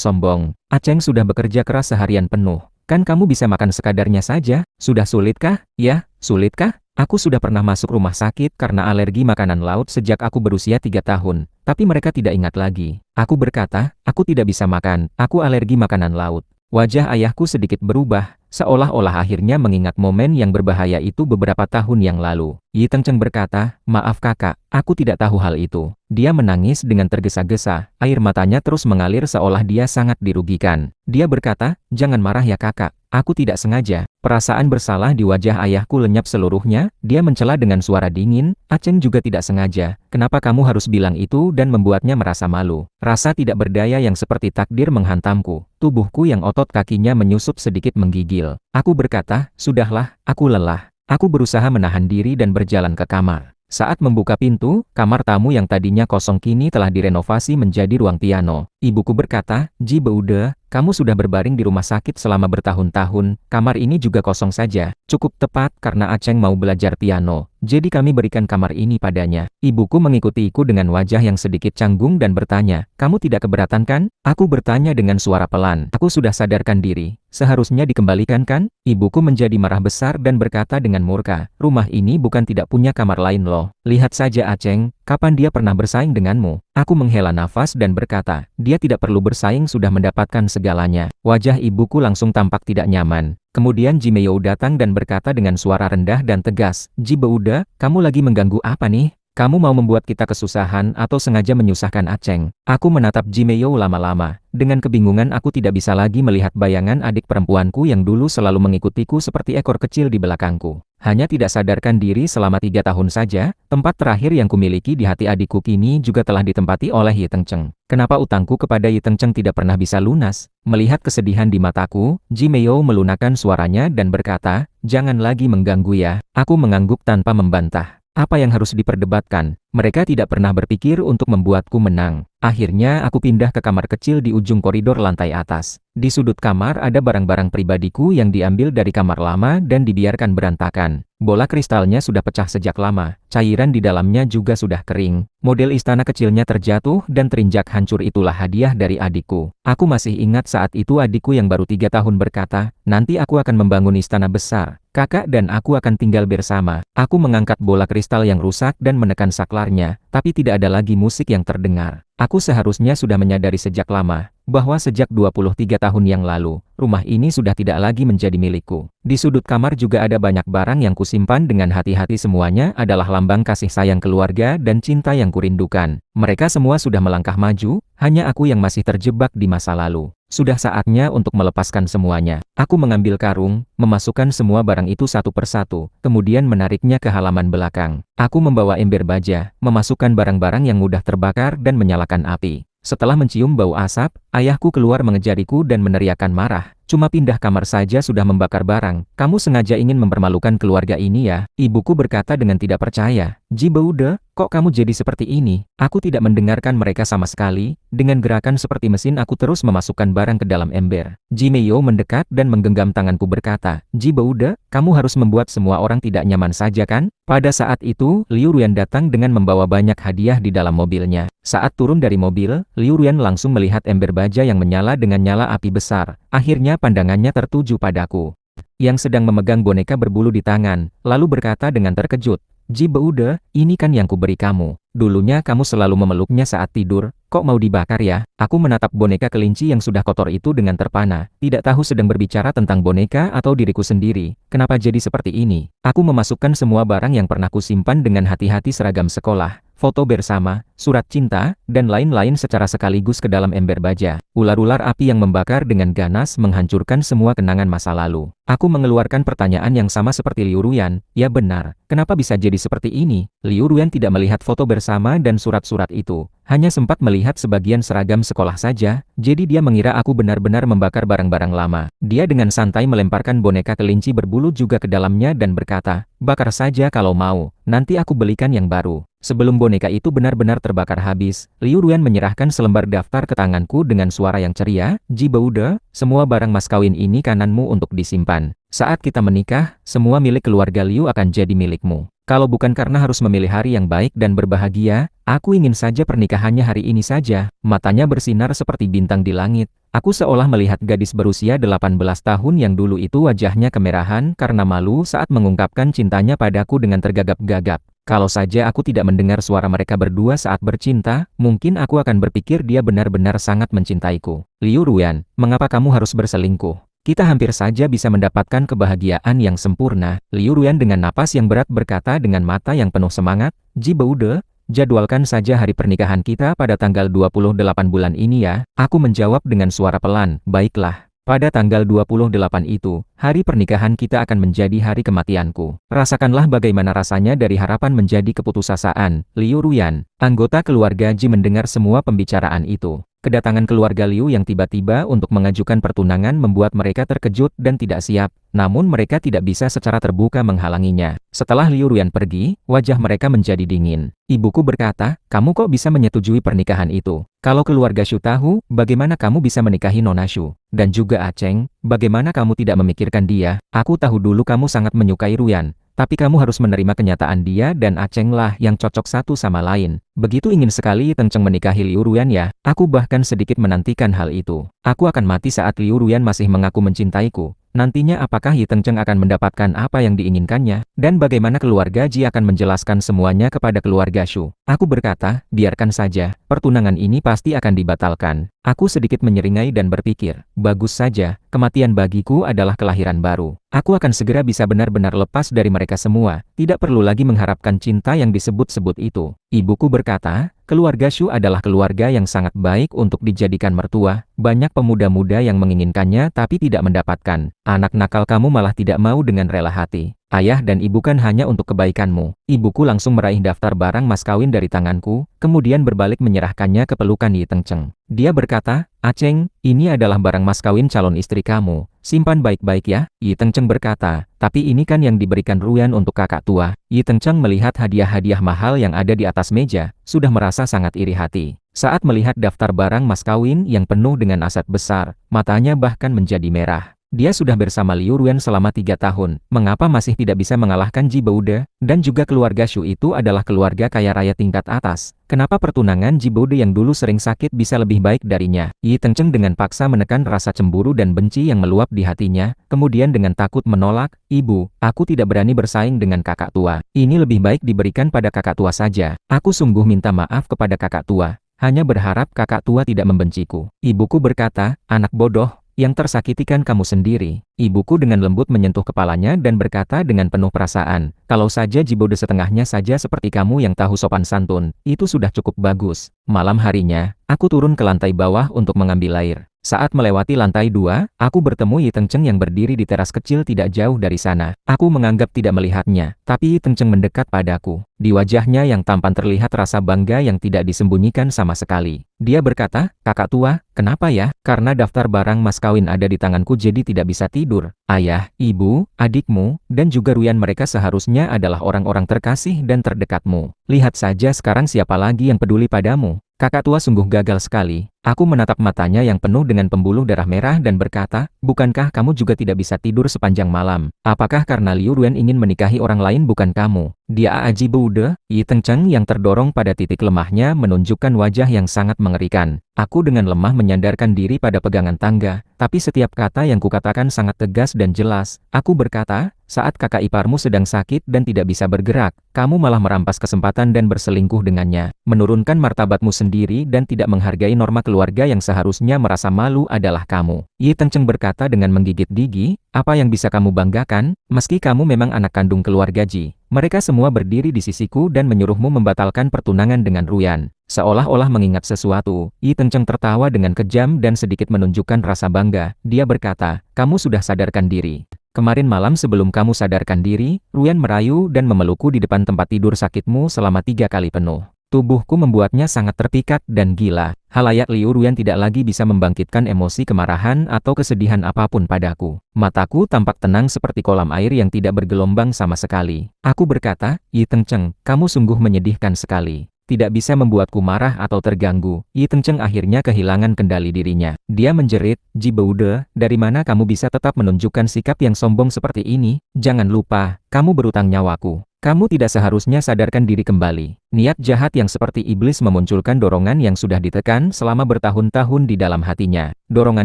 sombong. Aceng sudah bekerja keras seharian penuh. Kan kamu bisa makan sekadarnya saja? Sudah sulitkah? Ya, sulitkah? Aku sudah pernah masuk rumah sakit karena alergi makanan laut sejak aku berusia 3 tahun, tapi mereka tidak ingat lagi." Aku berkata, "Aku tidak bisa makan, aku alergi makanan laut." Wajah ayahku sedikit berubah, seolah-olah akhirnya mengingat momen yang berbahaya itu beberapa tahun yang lalu. Yi Tengcheng berkata, "Maaf kakak, aku tidak tahu hal itu." Dia menangis dengan tergesa-gesa, air matanya terus mengalir seolah dia sangat dirugikan. Dia berkata, "Jangan marah ya kakak, aku tidak sengaja." Perasaan bersalah di wajah ayahku lenyap seluruhnya, dia mencela dengan suara dingin, "Aceng juga tidak sengaja, kenapa kamu harus bilang itu dan membuatnya merasa malu?" Rasa tidak berdaya yang seperti takdir menghantamku, tubuhku yang otot kakinya menyusup sedikit menggigil. Aku berkata, "Sudahlah, aku lelah." Aku berusaha menahan diri dan berjalan ke kamar. Saat membuka pintu, kamar tamu yang tadinya kosong kini telah direnovasi menjadi ruang piano. Ibuku berkata, "Jibeude, kamu sudah berbaring di rumah sakit selama bertahun-tahun, kamar ini juga kosong saja. Cukup tepat karena Aceng mau belajar piano, jadi kami berikan kamar ini padanya." Ibuku mengikutiku dengan wajah yang sedikit canggung dan bertanya, "Kamu tidak keberatan kan?" Aku bertanya dengan suara pelan. Aku sudah sadarkan diri, seharusnya dikembalikan kan? Ibuku menjadi marah besar dan berkata dengan murka, "Rumah ini bukan tidak punya kamar lain loh. Lihat saja Aceng, kapan dia pernah bersaing denganmu?" Aku menghela nafas dan berkata, "Dia tidak perlu bersaing, sudah mendapatkan segalanya." Wajah ibuku langsung tampak tidak nyaman. Kemudian Jimeo datang dan berkata dengan suara rendah dan tegas, "Jibeude, kamu lagi mengganggu apa nih? Kamu mau membuat kita kesusahan atau sengaja menyusahkan Aceng?" Aku menatap Jimeo lama-lama. Dengan kebingungan aku tidak bisa lagi melihat bayangan adik perempuanku yang dulu selalu mengikutiku seperti ekor kecil di belakangku. Hanya tidak sadarkan diri selama 3 tahun saja, tempat terakhir yang kumiliki di hati adikku kini juga telah ditempati oleh Yi Tengcheng. Kenapa utangku kepada Yi Tengcheng tidak pernah bisa lunas? Melihat kesedihan di mataku, Jimeo melunakkan suaranya dan berkata, "Jangan lagi mengganggu ya." Aku mengangguk tanpa membantah. Apa yang harus diperdebatkan? Mereka tidak pernah berpikir untuk membuatku menang. Akhirnya aku pindah ke kamar kecil di ujung koridor lantai atas. Di sudut kamar ada barang-barang pribadiku yang diambil dari kamar lama dan dibiarkan berantakan. Bola kristalnya sudah pecah sejak lama, cairan di dalamnya juga sudah kering. Model istana kecilnya terjatuh dan terinjak hancur. Itulah hadiah dari adikku. Aku masih ingat saat itu adikku yang baru 3 tahun berkata, "Nanti aku akan membangun istana besar. Kakak dan aku akan tinggal bersama." Aku mengangkat bola kristal yang rusak dan menekan saklarnya, tapi tidak ada lagi musik yang terdengar. Aku seharusnya sudah menyadari sejak lama, bahwa sejak 23 tahun yang lalu, rumah ini sudah tidak lagi menjadi milikku. Di sudut kamar juga ada banyak barang yang kusimpan dengan hati-hati, semuanya adalah lambang kasih sayang keluarga dan cinta yang kurindukan. Mereka semua sudah melangkah maju, hanya aku yang masih terjebak di masa lalu. Sudah saatnya untuk melepaskan semuanya. Aku mengambil karung, memasukkan semua barang itu satu persatu, kemudian menariknya ke halaman belakang. Aku membawa ember baja, memasukkan barang-barang yang mudah terbakar dan menyalakan api. Setelah mencium bau asap, ayahku keluar mengejariku dan meneriakkan marah. "Cuma pindah kamar saja sudah membakar barang. Kamu sengaja ingin mempermalukan keluarga ini ya?" Ibuku berkata dengan tidak percaya. "Jibeude, kok kamu jadi seperti ini?" Aku tidak mendengarkan mereka sama sekali. Dengan gerakan seperti mesin aku terus memasukkan barang ke dalam ember. Jimeo mendekat dan menggenggam tanganku berkata, "Jibeude, kamu harus membuat semua orang tidak nyaman saja kan?" Pada saat itu, Liu Ruyan datang dengan membawa banyak hadiah di dalam mobilnya. Saat turun dari mobil, Liu Ruyan langsung melihat ember baja yang menyala dengan nyala api besar. Akhirnya pandangannya tertuju padaku, yang sedang memegang boneka berbulu di tangan, lalu berkata dengan terkejut, "Jibeude, ini kan yang kuberi kamu. Dulunya kamu selalu memeluknya saat tidur, kok mau dibakar ya?" Aku menatap boneka kelinci yang sudah kotor itu dengan terpana, tidak tahu sedang berbicara tentang boneka atau diriku sendiri. Kenapa jadi seperti ini? Aku memasukkan semua barang yang pernah kusimpan dengan hati-hati, seragam sekolah, foto bersama, surat cinta, dan lain-lain secara sekaligus ke dalam ember baja. Ular-ular api yang membakar dengan ganas menghancurkan semua kenangan masa lalu. Aku mengeluarkan pertanyaan yang sama seperti Liu Ruyan. Ya benar, kenapa bisa jadi seperti ini? Liu Ruyan tidak melihat foto bersama dan surat-surat itu. Hanya sempat melihat sebagian seragam sekolah saja, jadi dia mengira aku benar-benar membakar barang-barang lama. Dia dengan santai melemparkan boneka kelinci berbulu juga ke dalamnya dan berkata, bakar saja kalau mau, nanti aku belikan yang baru. Sebelum boneka itu benar-benar terbakar habis, Liu Ruyan menyerahkan selembar daftar ke tanganku dengan suara yang ceria, Ji Boude, semua barang mas kawin ini kananmu untuk disimpan. Saat kita menikah, semua milik keluarga Liu akan jadi milikmu. Kalau bukan karena harus memilih hari yang baik dan berbahagia, aku ingin saja pernikahannya hari ini saja. Matanya bersinar seperti bintang di langit. Aku seolah melihat gadis berusia 18 tahun yang dulu itu wajahnya kemerahan karena malu saat mengungkapkan cintanya padaku dengan tergagap-gagap. Kalau saja aku tidak mendengar suara mereka berdua saat bercinta, mungkin aku akan berpikir dia benar-benar sangat mencintaiku. Liu Ruyan, mengapa kamu harus berselingkuh? Kita hampir saja bisa mendapatkan kebahagiaan yang sempurna. Liu Ruyan dengan napas yang berat berkata dengan mata yang penuh semangat, Ji Boude, jadwalkan saja hari pernikahan kita pada tanggal 28 bulan ini ya. Aku menjawab dengan suara pelan, baiklah. Pada tanggal 28 itu, hari pernikahan kita akan menjadi hari kematianku. Rasakanlah bagaimana rasanya dari harapan menjadi keputusasaan. Liu Ruyan, anggota keluarga Ji mendengar semua pembicaraan itu. Kedatangan keluarga Liu yang tiba-tiba untuk mengajukan pertunangan membuat mereka terkejut dan tidak siap, namun mereka tidak bisa secara terbuka menghalanginya. Setelah Liu Ruyan pergi, wajah mereka menjadi dingin. Ibuku berkata, kamu kok bisa menyetujui pernikahan itu? Kalau keluarga Shu tahu, bagaimana kamu bisa menikahi Nona Shu? Dan juga Aceng, bagaimana kamu tidak memikirkan dia? Aku tahu dulu kamu sangat menyukai Ruyan. Tapi kamu harus menerima kenyataan dia dan Aceng lah yang cocok satu sama lain. Begitu ingin sekali Tengcheng menikahi Liu Ruyan ya, aku bahkan sedikit menantikan hal itu. Aku akan mati saat Liu Ruyan masih mengaku mencintaiku. Nantinya apakah Yi Tengcheng akan mendapatkan apa yang diinginkannya? Dan bagaimana keluarga Ji akan menjelaskan semuanya kepada keluarga Shu? Aku berkata, biarkan saja, pertunangan ini pasti akan dibatalkan. Aku sedikit menyeringai dan berpikir, bagus saja, kematian bagiku adalah kelahiran baru. Aku akan segera bisa benar-benar lepas dari mereka semua, tidak perlu lagi mengharapkan cinta yang disebut-sebut itu. Ibuku berkata, keluarga Shu adalah keluarga yang sangat baik untuk dijadikan mertua. Banyak pemuda-muda yang menginginkannya tapi tidak mendapatkan. Anak nakal kamu malah tidak mau dengan rela hati. Ayah dan ibu kan hanya untuk kebaikanmu. Ibuku langsung meraih daftar barang mas kawin dari tanganku, kemudian berbalik menyerahkannya ke pelukan Yi Tengcheng. Dia berkata, Aceng, ini adalah barang mas kawin calon istri kamu. Simpan baik-baik ya. Yi Tengcheng berkata, tapi ini kan yang diberikan Ruyan untuk kakak tua. Yi Tengcheng melihat hadiah-hadiah mahal yang ada di atas meja, sudah merasa sangat iri hati. Saat melihat daftar barang mas kawin yang penuh dengan aset besar, matanya bahkan menjadi merah. Dia sudah bersama Liu Ruyan selama 3 tahun, mengapa masih tidak bisa mengalahkan Ji Boude? Dan juga keluarga Shu itu adalah keluarga kaya raya tingkat atas. Kenapa pertunangan Ji Boude yang dulu sering sakit bisa lebih baik darinya? Yi Tengcheng dengan paksa menekan rasa cemburu dan benci yang meluap di hatinya, kemudian dengan takut menolak, Ibu, aku tidak berani bersaing dengan kakak tua. Ini lebih baik diberikan pada kakak tua saja. Aku sungguh minta maaf kepada kakak tua. Hanya berharap kakak tua tidak membenciku. Ibuku berkata, anak bodoh. Yang tersakiti kan kamu sendiri. Ibuku dengan lembut menyentuh kepalanya dan berkata dengan penuh perasaan, kalau saja Ji Boude setengahnya saja seperti kamu yang tahu sopan santun, itu sudah cukup bagus. Malam harinya, aku turun ke lantai bawah untuk mengambil air. Saat melewati lantai 2, aku bertemu Yi Tengcheng yang berdiri di teras kecil tidak jauh dari sana. Aku menganggap tidak melihatnya, tapi Yi Tengcheng mendekat padaku. Di wajahnya yang tampan terlihat rasa bangga yang tidak disembunyikan sama sekali. Dia berkata, kakak tua, kenapa ya? Karena daftar barang mas kawin ada di tanganku jadi tidak bisa tidur. Ayah, ibu, adikmu, dan juga Ruyan mereka seharusnya adalah orang-orang terkasih dan terdekatmu. Lihat saja sekarang siapa lagi yang peduli padamu. Kakak tua sungguh gagal sekali. Aku menatap matanya yang penuh dengan pembuluh darah merah dan berkata, bukankah kamu juga tidak bisa tidur sepanjang malam? Apakah karena Liu Ruyan ingin menikahi orang lain bukan kamu? Dia Ji Boude? Yi Tengcheng yang terdorong pada titik lemahnya menunjukkan wajah yang sangat mengerikan. Aku dengan lemah menyandarkan diri pada pegangan tangga, tapi setiap kata yang kukatakan sangat tegas dan jelas. Aku berkata, Saat kakak iparmu sedang sakit dan tidak bisa bergerak, kamu malah merampas kesempatan dan berselingkuh dengannya, menurunkan martabatmu sendiri dan tidak menghargai norma keluarga yang seharusnya merasa malu adalah kamu. Yi Tengcheng berkata dengan menggigit gigi, apa yang bisa kamu banggakan, meski kamu memang anak kandung keluarga Ji. Mereka semua berdiri di sisiku dan menyuruhmu membatalkan pertunangan dengan Ruyan. Seolah-olah mengingat sesuatu, Yi Tengcheng tertawa dengan kejam dan sedikit menunjukkan rasa bangga. Dia berkata, kamu sudah sadarkan diri. Kemarin malam sebelum kamu sadarkan diri, Ruyan merayu dan memelukku di depan tempat tidur sakitmu selama 3 kali penuh. Tubuhku membuatnya sangat terpikat dan gila. Halayak Liu Ruyan tidak lagi bisa membangkitkan emosi kemarahan atau kesedihan apapun padaku. Mataku tampak tenang seperti kolam air yang tidak bergelombang sama sekali. Aku berkata, Yi Tengcheng, kamu sungguh menyedihkan sekali. Tidak bisa membuatku marah atau terganggu. Yi Tengcheng akhirnya kehilangan kendali dirinya. Dia menjerit, Ji Beude, dari mana kamu bisa tetap menunjukkan sikap yang sombong seperti ini? Jangan lupa, kamu berutang nyawaku. Kamu tidak seharusnya sadarkan diri kembali. Niat jahat yang seperti iblis memunculkan dorongan yang sudah ditekan selama bertahun-tahun di dalam hatinya. Dorongan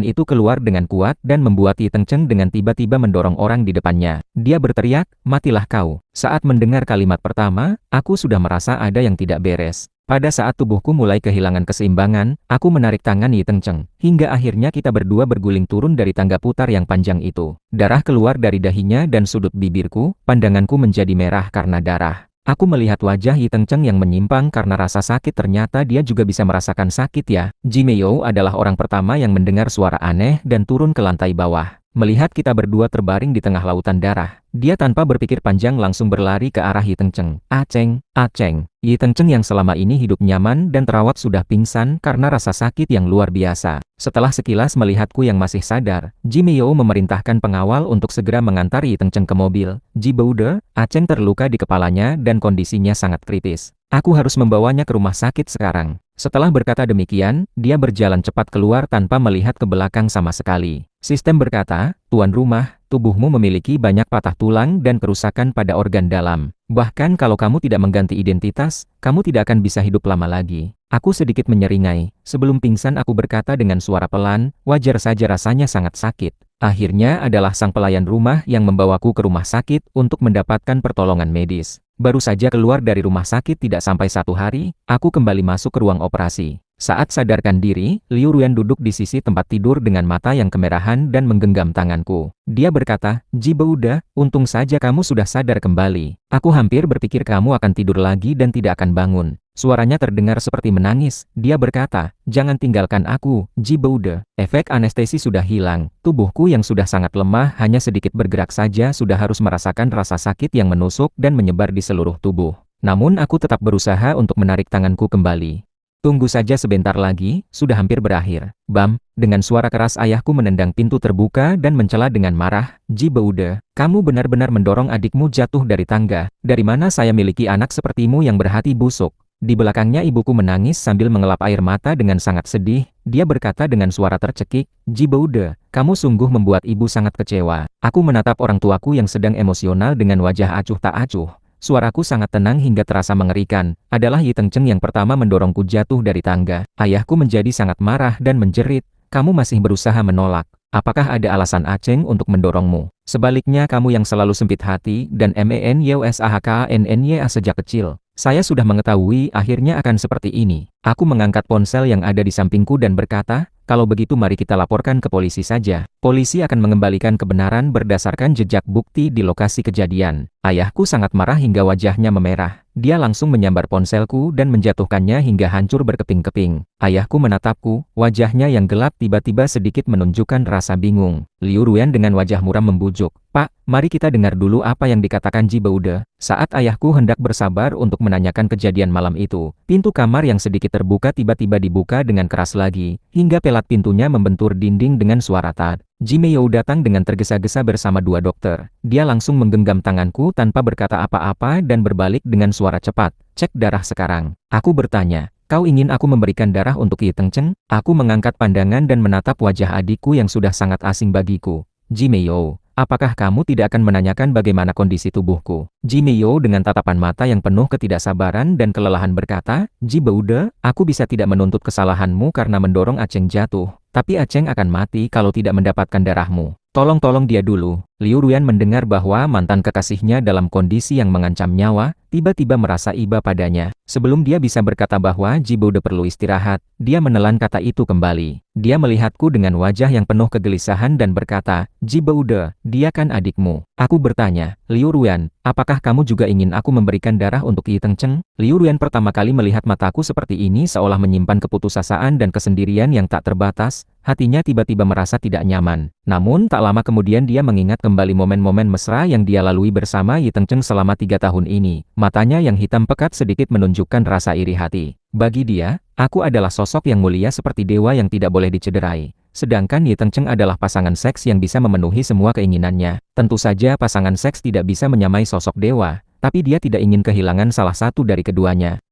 itu keluar dengan kuat dan membuat Yi Tengcheng dengan tiba-tiba mendorong orang di depannya. Dia berteriak, matilah kau. Saat mendengar kalimat pertama, aku sudah merasa ada yang tidak beres. Pada saat tubuhku mulai kehilangan keseimbangan, aku menarik tangan Yi Tengcheng, hingga akhirnya kita berdua berguling turun dari tangga putar yang panjang itu. Darah keluar dari dahinya dan sudut bibirku, pandanganku menjadi merah karena darah. Aku melihat wajah Yi Tengcheng yang menyimpang karena rasa sakit. Ternyata dia juga bisa merasakan sakit ya. Ji Meiyou adalah orang pertama yang mendengar suara aneh dan turun ke lantai bawah. Melihat kita berdua terbaring di tengah lautan darah, dia tanpa berpikir panjang langsung berlari ke arah Yi Tengcheng. Aceng, Aceng. Yi Tengcheng yang selama ini hidup nyaman dan terawat sudah pingsan karena rasa sakit yang luar biasa. Setelah sekilas melihatku yang masih sadar, Ji Meiyou memerintahkan pengawal untuk segera mengantar Yi Tengcheng ke mobil. Ji Beude, Aceng terluka di kepalanya dan kondisinya sangat kritis. Aku harus membawanya ke rumah sakit sekarang. Setelah berkata demikian, dia berjalan cepat keluar tanpa melihat ke belakang sama sekali. Sistem berkata, tuan rumah, tubuhmu memiliki banyak patah tulang dan kerusakan pada organ dalam. Bahkan kalau kamu tidak mengganti identitas, kamu tidak akan bisa hidup lama lagi. Aku sedikit menyeringai. Sebelum pingsan aku berkata dengan suara pelan, wajar saja rasanya sangat sakit. Akhirnya adalah sang pelayan rumah yang membawaku ke rumah sakit untuk mendapatkan pertolongan medis. Baru saja keluar dari rumah sakit tidak sampai 1 hari, aku kembali masuk ke ruang operasi. Saat sadarkan diri, Liu Ruyan duduk di sisi tempat tidur dengan mata yang kemerahan dan menggenggam tanganku. Dia berkata, Ji Beude, untung saja kamu sudah sadar kembali. Aku hampir berpikir kamu akan tidur lagi dan tidak akan bangun. Suaranya terdengar seperti menangis. Dia berkata, jangan tinggalkan aku, Ji Beude. Efek anestesi sudah hilang. Tubuhku yang sudah sangat lemah hanya sedikit bergerak saja sudah harus merasakan rasa sakit yang menusuk dan menyebar di seluruh tubuh. Namun aku tetap berusaha untuk menarik tanganku kembali. Tunggu saja sebentar lagi, sudah hampir berakhir. Bam, dengan suara keras ayahku menendang pintu terbuka dan mencela dengan marah, Ji Beude, kamu benar-benar mendorong adikmu jatuh dari tangga. Dari mana saya miliki anak sepertimu yang berhati busuk? Di belakangnya ibuku menangis sambil mengelap air mata dengan sangat sedih. Dia berkata dengan suara tercekik, Ji Beude, kamu sungguh membuat ibu sangat kecewa. Aku menatap orang tuaku yang sedang emosional dengan wajah acuh tak acuh. Suaraku sangat tenang hingga terasa mengerikan. Adalah Yi Tengcheng yang pertama mendorongku jatuh dari tangga. Ayahku menjadi sangat marah dan menjerit, kamu masih berusaha menolak. Apakah ada alasan Aceng untuk mendorongmu? Sebaliknya kamu yang selalu sempit hati dan menyusahkanya sejak kecil. Saya sudah mengetahui akhirnya akan seperti ini. Aku mengangkat ponsel yang ada di sampingku dan berkata, kalau begitu mari kita laporkan ke polisi saja. Polisi akan mengembalikan kebenaran berdasarkan jejak bukti di lokasi kejadian. Ayahku sangat marah hingga wajahnya memerah. Dia langsung menyambar ponselku dan menjatuhkannya hingga hancur berkeping-keping. Ayahku menatapku, wajahnya yang gelap tiba-tiba sedikit menunjukkan rasa bingung. Liu Ruyan dengan wajah muram membujuk, Pak, mari kita dengar dulu apa yang dikatakan Ji Beude. Saat ayahku hendak bersabar untuk menanyakan kejadian malam itu, pintu kamar yang sedikit terbuka tiba-tiba dibuka dengan keras lagi, hingga pelat pintunya membentur dinding dengan suara tat. Ji Meiyou datang dengan tergesa-gesa bersama 2 dokter. Dia langsung menggenggam tanganku tanpa berkata apa-apa dan berbalik dengan suara cepat. Cek darah sekarang. Aku bertanya, kau ingin aku memberikan darah untuk Yi Tengcheng? Aku mengangkat pandangan dan menatap wajah adikku yang sudah sangat asing bagiku. Ji Meiyou, apakah kamu tidak akan menanyakan bagaimana kondisi tubuhku? Ji Meiyou dengan tatapan mata yang penuh ketidaksabaran dan kelelahan berkata, Ji Beude, aku bisa tidak menuntut kesalahanmu karena mendorong Aceng jatuh. Tapi Aceng akan mati kalau tidak mendapatkan darahmu. Tolong dia dulu. Liu Ruyan mendengar bahwa mantan kekasihnya dalam kondisi yang mengancam nyawa, tiba-tiba merasa iba padanya. Sebelum dia bisa berkata bahwa Ji Boude perlu istirahat, dia menelan kata itu kembali. Dia melihatku dengan wajah yang penuh kegelisahan dan berkata, Ji Boude, dia kan adikmu. Aku bertanya, Liu Ruyan, apakah kamu juga ingin aku memberikan darah untuk Yi Tengcheng? Liu Ruyan pertama kali melihat mataku seperti ini seolah menyimpan keputusasaan dan kesendirian yang tak terbatas. Hatinya tiba-tiba merasa tidak nyaman. Namun tak lama kemudian dia mengingat kembali momen-momen mesra yang dia lalui bersama Yi Tengcheng selama 3 tahun ini. Matanya yang hitam pekat sedikit menunjukkan rasa iri hati. Bagi dia, aku adalah sosok yang mulia seperti dewa yang tidak boleh dicederai. Sedangkan Yi Tengcheng adalah pasangan seks yang bisa memenuhi semua keinginannya. Tentu saja pasangan seks tidak bisa menyamai sosok dewa, tapi dia tidak ingin kehilangan salah satu dari keduanya.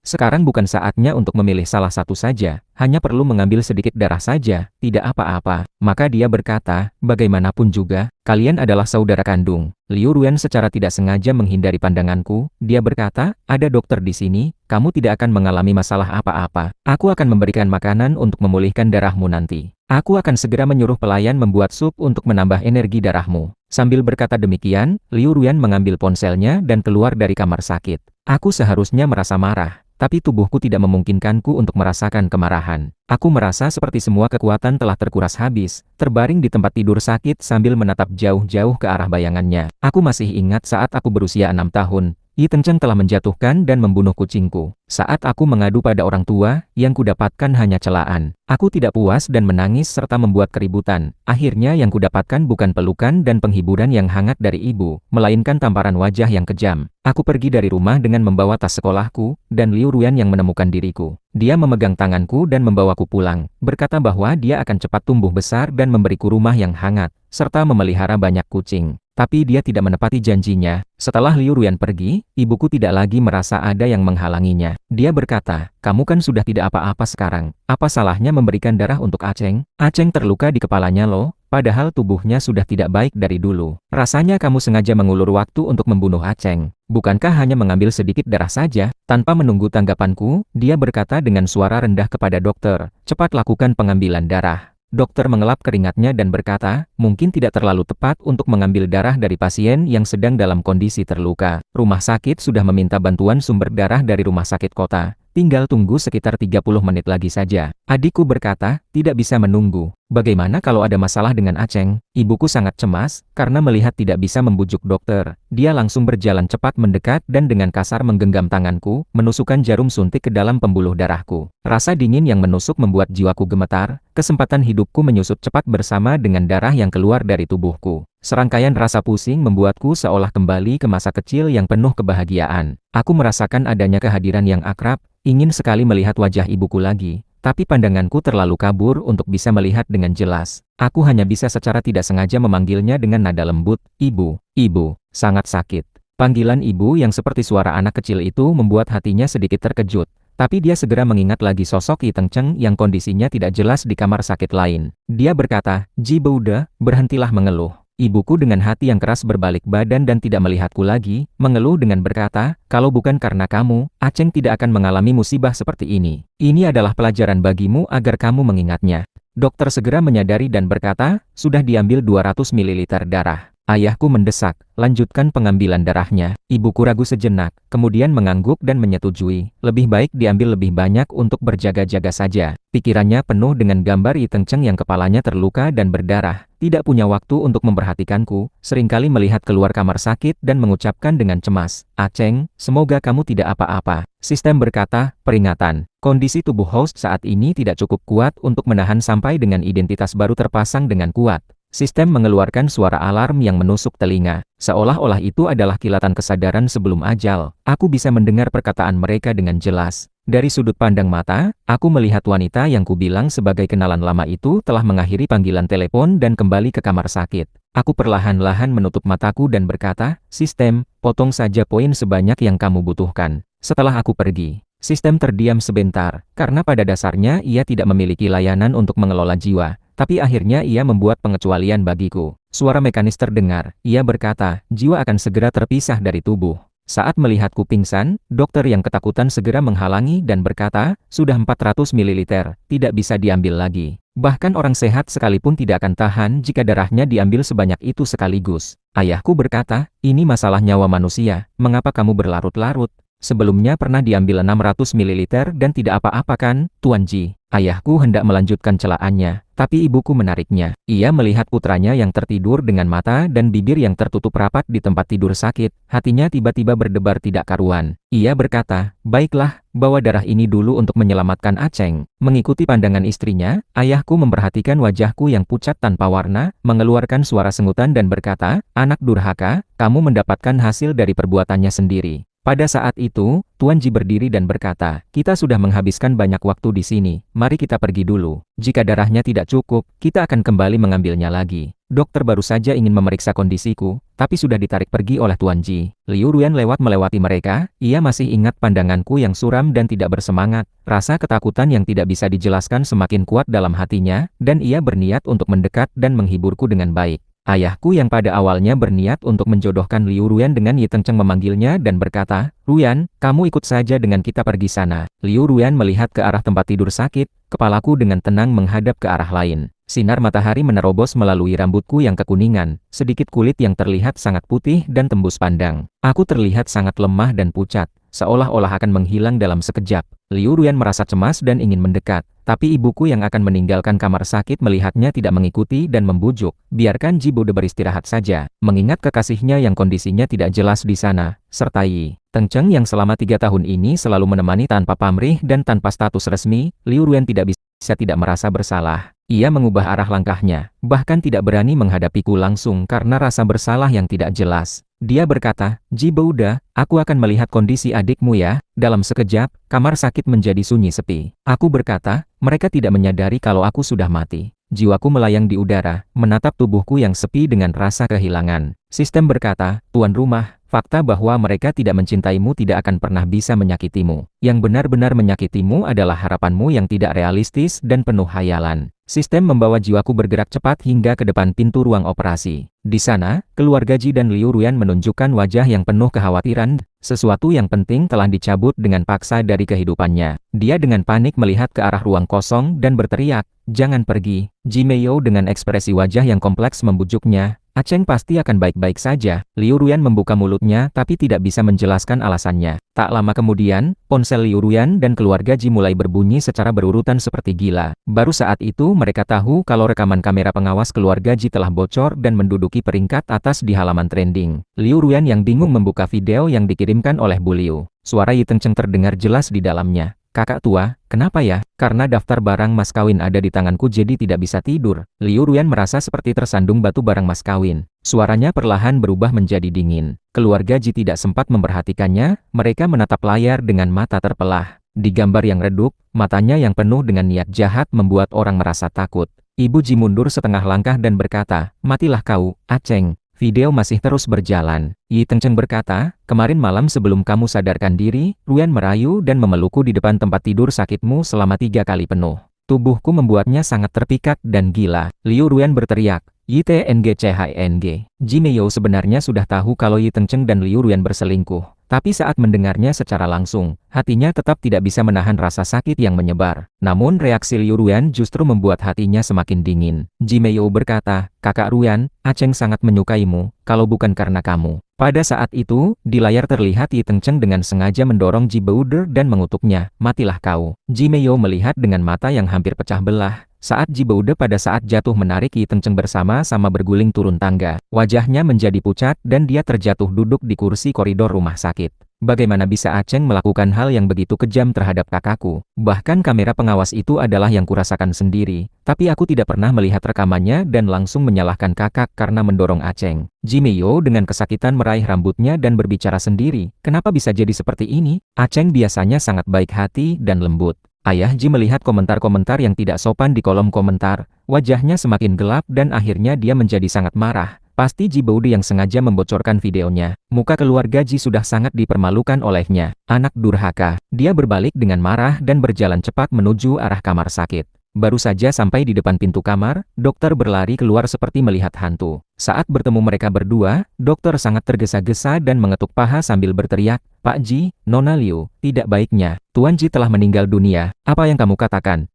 Sekarang bukan saatnya untuk memilih salah satu saja, hanya perlu mengambil sedikit darah saja, tidak apa-apa. Maka dia berkata, bagaimanapun juga, kalian adalah saudara kandung. Liu Ruyan secara tidak sengaja menghindari pandanganku, dia berkata, ada dokter di sini, kamu tidak akan mengalami masalah apa-apa. Aku akan memberikan makanan untuk memulihkan darahmu nanti. Aku akan segera menyuruh pelayan membuat sup untuk menambah energi darahmu. Sambil berkata demikian, Liu Ruyan mengambil ponselnya dan keluar dari kamar sakit. Aku seharusnya merasa marah. Tapi tubuhku tidak memungkinkanku untuk merasakan kemarahan. Aku merasa seperti semua kekuatan telah terkuras habis, terbaring di tempat tidur sakit sambil menatap jauh-jauh ke arah bayangannya. Aku masih ingat saat aku berusia 6 tahun, Yi Tengcheng telah menjatuhkan dan membunuh kucingku. Saat aku mengadu pada orang tua, yang kudapatkan hanya celaan. Aku tidak puas dan menangis serta membuat keributan. Akhirnya yang kudapatkan bukan pelukan dan penghiburan yang hangat dari ibu, melainkan tamparan wajah yang kejam. Aku pergi dari rumah dengan membawa tas sekolahku, dan Liu Ruyan yang menemukan diriku. Dia memegang tanganku dan membawaku pulang, berkata bahwa dia akan cepat tumbuh besar dan memberiku rumah yang hangat, serta memelihara banyak kucing. Tapi dia tidak menepati janjinya. Setelah Liu Ruyan pergi, ibuku tidak lagi merasa ada yang menghalanginya. Dia berkata, kamu kan sudah tidak apa-apa sekarang. Apa salahnya memberikan darah untuk Aceng? Aceng terluka di kepalanya loh, padahal tubuhnya sudah tidak baik dari dulu. Rasanya kamu sengaja mengulur waktu untuk membunuh Aceng. Bukankah hanya mengambil sedikit darah saja? Tanpa menunggu tanggapanku, dia berkata dengan suara rendah kepada dokter, cepat lakukan pengambilan darah. Dokter mengelap keringatnya dan berkata, mungkin tidak terlalu tepat untuk mengambil darah dari pasien yang sedang dalam kondisi terluka. Rumah sakit sudah meminta bantuan sumber darah dari rumah sakit kota. Tinggal tunggu sekitar 30 menit lagi saja. Adikku berkata, tidak bisa menunggu. Bagaimana kalau ada masalah dengan Aceng? Ibuku sangat cemas, karena melihat tidak bisa membujuk dokter. Dia langsung berjalan cepat mendekat dan dengan kasar menggenggam tanganku, menusukkan jarum suntik ke dalam pembuluh darahku. Rasa dingin yang menusuk membuat jiwaku gemetar, kesempatan hidupku menyusut cepat bersama dengan darah yang keluar dari tubuhku. Serangkaian rasa pusing membuatku seolah kembali ke masa kecil yang penuh kebahagiaan. Aku merasakan adanya kehadiran yang akrab, ingin sekali melihat wajah ibuku lagi. Tapi pandanganku terlalu kabur untuk bisa melihat dengan jelas. Aku hanya bisa secara tidak sengaja memanggilnya dengan nada lembut, Ibu, Ibu, sangat sakit. Panggilan ibu yang seperti suara anak kecil itu membuat hatinya sedikit terkejut. Tapi dia segera mengingat lagi sosok Yi Tengcheng yang kondisinya tidak jelas di kamar sakit lain. Dia berkata, Ji Boude, berhentilah mengeluh. Ibuku dengan hati yang keras berbalik badan dan tidak melihatku lagi, mengeluh dengan berkata, kalau bukan karena kamu, Aceng tidak akan mengalami musibah seperti ini. Ini adalah pelajaran bagimu agar kamu mengingatnya. Dokter segera menyadari dan berkata, sudah diambil 200 ml darah. Ayahku mendesak, lanjutkan pengambilan darahnya. Ibuku ragu sejenak, kemudian mengangguk dan menyetujui. Lebih baik diambil lebih banyak untuk berjaga-jaga saja. Pikirannya penuh dengan gambar Yi Tengcheng yang kepalanya terluka dan berdarah. Tidak punya waktu untuk memperhatikanku, seringkali melihat keluar kamar sakit dan mengucapkan dengan cemas, Aceng, semoga kamu tidak apa-apa. Sistem berkata, peringatan. Kondisi tubuh host saat ini tidak cukup kuat untuk menahan sampai dengan identitas baru terpasang dengan kuat. Sistem mengeluarkan suara alarm yang menusuk telinga. Seolah-olah itu adalah kilatan kesadaran sebelum ajal. Aku bisa mendengar perkataan mereka dengan jelas. Dari sudut pandang mata, aku melihat wanita yang kubilang sebagai kenalan lama itu telah mengakhiri panggilan telepon dan kembali ke kamar sakit. Aku perlahan-lahan menutup mataku dan berkata, Sistem, potong saja poin sebanyak yang kamu butuhkan. Setelah aku pergi, sistem terdiam sebentar, karena pada dasarnya ia tidak memiliki layanan untuk mengelola jiwa. Tapi akhirnya ia membuat pengecualian bagiku. Suara mekanis terdengar, ia berkata, jiwa akan segera terpisah dari tubuh. Saat melihatku pingsan, dokter yang ketakutan segera menghalangi dan berkata, sudah 400 ml, tidak bisa diambil lagi. Bahkan orang sehat sekalipun tidak akan tahan jika darahnya diambil sebanyak itu sekaligus. Ayahku berkata, ini masalah nyawa manusia, mengapa kamu berlarut-larut? Sebelumnya pernah diambil 600 ml dan tidak apa-apa kan, Tuan Ji? Ayahku hendak melanjutkan celaannya, tapi ibuku menariknya. Ia melihat putranya yang tertidur dengan mata dan bibir yang tertutup rapat di tempat tidur sakit. Hatinya tiba-tiba berdebar tidak karuan. Ia berkata, baiklah, bawa darah ini dulu untuk menyelamatkan Aceng. Mengikuti pandangan istrinya, ayahku memperhatikan wajahku yang pucat tanpa warna, mengeluarkan suara sengutan dan berkata, anak durhaka, kamu mendapatkan hasil dari perbuatannya sendiri. Pada saat itu, Tuan Ji berdiri dan berkata, kita sudah menghabiskan banyak waktu di sini, mari kita pergi dulu. Jika darahnya tidak cukup, kita akan kembali mengambilnya lagi. Dokter baru saja ingin memeriksa kondisiku, tapi sudah ditarik pergi oleh Tuan Ji. Liu Ruyan melewati mereka, ia masih ingat pandanganku yang suram dan tidak bersemangat. Rasa ketakutan yang tidak bisa dijelaskan semakin kuat dalam hatinya, dan ia berniat untuk mendekat dan menghiburku dengan baik. Ayahku yang pada awalnya berniat untuk menjodohkan Liu Ruyan dengan Yi Tengcheng memanggilnya dan berkata, Ruyan, kamu ikut saja dengan kita pergi sana. Liu Ruyan melihat ke arah tempat tidur sakit, kepalaku dengan tenang menghadap ke arah lain. Sinar matahari menerobos melalui rambutku yang kekuningan, sedikit kulit yang terlihat sangat putih dan tembus pandang. Aku terlihat sangat lemah dan pucat, seolah-olah akan menghilang dalam sekejap. Liu Ruyan merasa cemas dan ingin mendekat, tapi ibuku yang akan meninggalkan kamar sakit melihatnya tidak mengikuti dan membujuk, biarkan Ji Bode beristirahat saja. Mengingat kekasihnya yang kondisinya tidak jelas di sana, serta Yi Tengcheng yang selama 3 tahun ini selalu menemani tanpa pamrih dan tanpa status resmi, Liu Ruyan tidak bisa tidak merasa bersalah. Ia mengubah arah langkahnya, bahkan tidak berani menghadapiku langsung karena rasa bersalah yang tidak jelas. Dia berkata, Ji Bode, aku akan melihat kondisi adikmu ya. Dalam sekejap, kamar sakit menjadi sunyi sepi. Aku berkata, mereka tidak menyadari kalau aku sudah mati. Jiwaku melayang di udara, menatap tubuhku yang sepi dengan rasa kehilangan. Sistem berkata, Tuan rumah, fakta bahwa mereka tidak mencintaimu tidak akan pernah bisa menyakitimu. Yang benar-benar menyakitimu adalah harapanmu yang tidak realistis dan penuh hayalan. Sistem membawa jiwaku bergerak cepat hingga ke depan pintu ruang operasi. Di sana, keluarga Ji dan Liu Ruyan menunjukkan wajah yang penuh kekhawatiran. Sesuatu yang penting telah dicabut dengan paksa dari kehidupannya. Dia dengan panik melihat ke arah ruang kosong dan berteriak, jangan pergi. Ji Meiyou dengan ekspresi wajah yang kompleks membujuknya. Aceng pasti akan baik-baik saja. Liu Ruyan membuka mulutnya tapi tidak bisa menjelaskan alasannya. Tak lama kemudian, ponsel Liu Ruyan dan keluarga Ji mulai berbunyi secara berurutan seperti gila. Baru saat itu mereka tahu kalau rekaman kamera pengawas keluarga Ji telah bocor dan menduduki peringkat atas di halaman trending. Liu Ruyan yang bingung membuka video yang dikirimkan oleh Bu Liu. Suara Yi Tengcheng terdengar jelas di dalamnya. Kakak tua, kenapa ya? Karena daftar barang mas kawin ada di tanganku jadi tidak bisa tidur. Liu Ruyan merasa seperti tersandung batu barang mas kawin. Suaranya perlahan berubah menjadi dingin. Keluarga Ji tidak sempat memperhatikannya, mereka menatap layar dengan mata terpelah. Di gambar yang redup, matanya yang penuh dengan niat jahat membuat orang merasa takut. Ibu Ji mundur setengah langkah dan berkata, matilah kau, Aceng. Video masih terus berjalan. Yi Tengcheng berkata, kemarin malam sebelum kamu sadarkan diri, Ruyan merayu dan memelukku di depan tempat tidur sakitmu selama 3 kali penuh. Tubuhku membuatnya sangat terpikat dan gila. Liu Ruyan berteriak, YTNGCHNG. Ji Meiyou sebenarnya sudah tahu kalau Yi Tengcheng dan Liu Ruyan berselingkuh. Tapi saat mendengarnya secara langsung, hatinya tetap tidak bisa menahan rasa sakit yang menyebar. Namun reaksi Liu Ruyan justru membuat hatinya semakin dingin. Ji Meiyou berkata, kakak Ruyan, Aceng sangat menyukaimu, kalau bukan karena kamu. Pada saat itu, di layar terlihat Yi Tengcheng dengan sengaja mendorong Ji Bode dan mengutuknya, matilah kau. Ji Meiyou melihat dengan mata yang hampir pecah belah. Saat Ji Bode pada saat jatuh menarik Yi Tengcheng bersama-sama berguling turun tangga. Wajahnya menjadi pucat dan dia terjatuh duduk di kursi koridor rumah sakit. Bagaimana bisa Aceng melakukan hal yang begitu kejam terhadap kakakku? Bahkan kamera pengawas itu adalah yang kurasakan sendiri. Tapi aku tidak pernah melihat rekamannya dan langsung menyalahkan kakak karena mendorong Aceng. Ji Meiyou dengan kesakitan meraih rambutnya dan berbicara sendiri. Kenapa bisa jadi seperti ini? Aceng biasanya sangat baik hati dan lembut. Ayah Ji melihat komentar-komentar yang tidak sopan di kolom komentar. Wajahnya semakin gelap dan akhirnya dia menjadi sangat marah. Pasti Ji Bode yang sengaja membocorkan videonya. Muka keluarga Ji sudah sangat dipermalukan olehnya. Anak durhaka. Dia berbalik dengan marah dan berjalan cepat menuju arah kamar sakit. Baru saja sampai di depan pintu kamar, dokter berlari keluar seperti melihat hantu. Saat bertemu mereka berdua, dokter sangat tergesa-gesa dan mengetuk paha sambil berteriak, Pak Ji, Nona Liu, tidak baiknya. Tuan Ji telah meninggal dunia. Apa yang kamu katakan?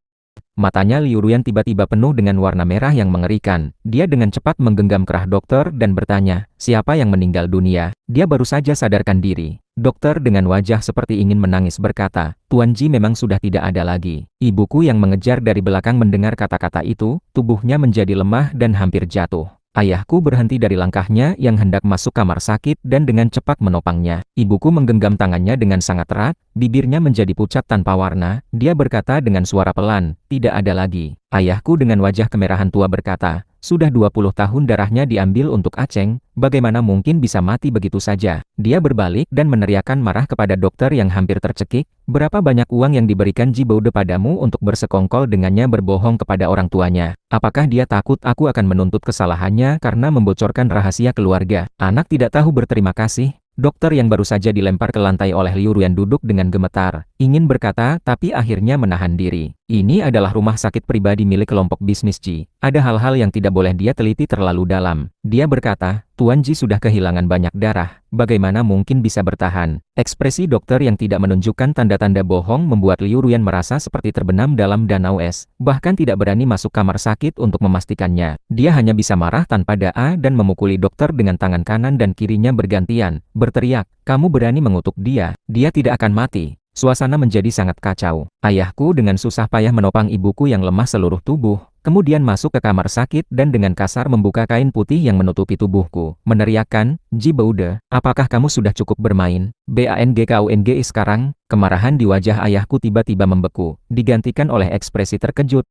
Matanya Liu Ruyan tiba-tiba penuh dengan warna merah yang mengerikan. Dia dengan cepat menggenggam kerah dokter dan bertanya, siapa yang meninggal dunia? Dia baru saja sadarkan diri. Dokter dengan wajah seperti ingin menangis berkata, Tuan Ji memang sudah tidak ada lagi. Ibuku yang mengejar dari belakang mendengar kata-kata itu, tubuhnya menjadi lemah dan hampir jatuh. Ayahku berhenti dari langkahnya yang hendak masuk kamar sakit dan dengan cepat menopangnya. Ibuku menggenggam tangannya dengan sangat erat, bibirnya menjadi pucat tanpa warna. Dia berkata dengan suara pelan, tidak ada lagi. Ayahku dengan wajah kemerahan tua berkata, sudah 20 tahun darahnya diambil untuk Aceng, bagaimana mungkin bisa mati begitu saja? Dia berbalik dan meneriakkan marah kepada dokter yang hampir tercekik, berapa banyak uang yang diberikan Ji Baude padamu untuk bersekongkol dengannya berbohong kepada orang tuanya? Apakah dia takut aku akan menuntut kesalahannya karena membocorkan rahasia keluarga? Anak tidak tahu berterima kasih. Dokter yang baru saja dilempar ke lantai oleh Liu Ruyan duduk dengan gemetar, ingin berkata tapi akhirnya menahan diri. Ini adalah rumah sakit pribadi milik kelompok bisnis Ji. Ada hal-hal yang tidak boleh dia teliti terlalu dalam. Dia berkata, Tuan Ji sudah kehilangan banyak darah, bagaimana mungkin bisa bertahan? Ekspresi dokter yang tidak menunjukkan tanda-tanda bohong membuat Liu Ruyan merasa seperti terbenam dalam danau es, bahkan tidak berani masuk kamar sakit untuk memastikannya. Dia hanya bisa marah tanpa daya dan memukuli dokter dengan tangan kanan dan kirinya bergantian, berteriak, kamu berani mengutuk dia, dia tidak akan mati. Suasana menjadi sangat kacau. Ayahku dengan susah payah menopang ibuku yang lemah seluruh tubuh, kemudian masuk ke kamar sakit dan dengan kasar membuka kain putih yang menutupi tubuhku, meneriakkan, Ji Baude, apakah kamu sudah cukup bermain? BANGKUNGI sekarang, kemarahan di wajah ayahku tiba-tiba membeku, digantikan oleh ekspresi terkejut.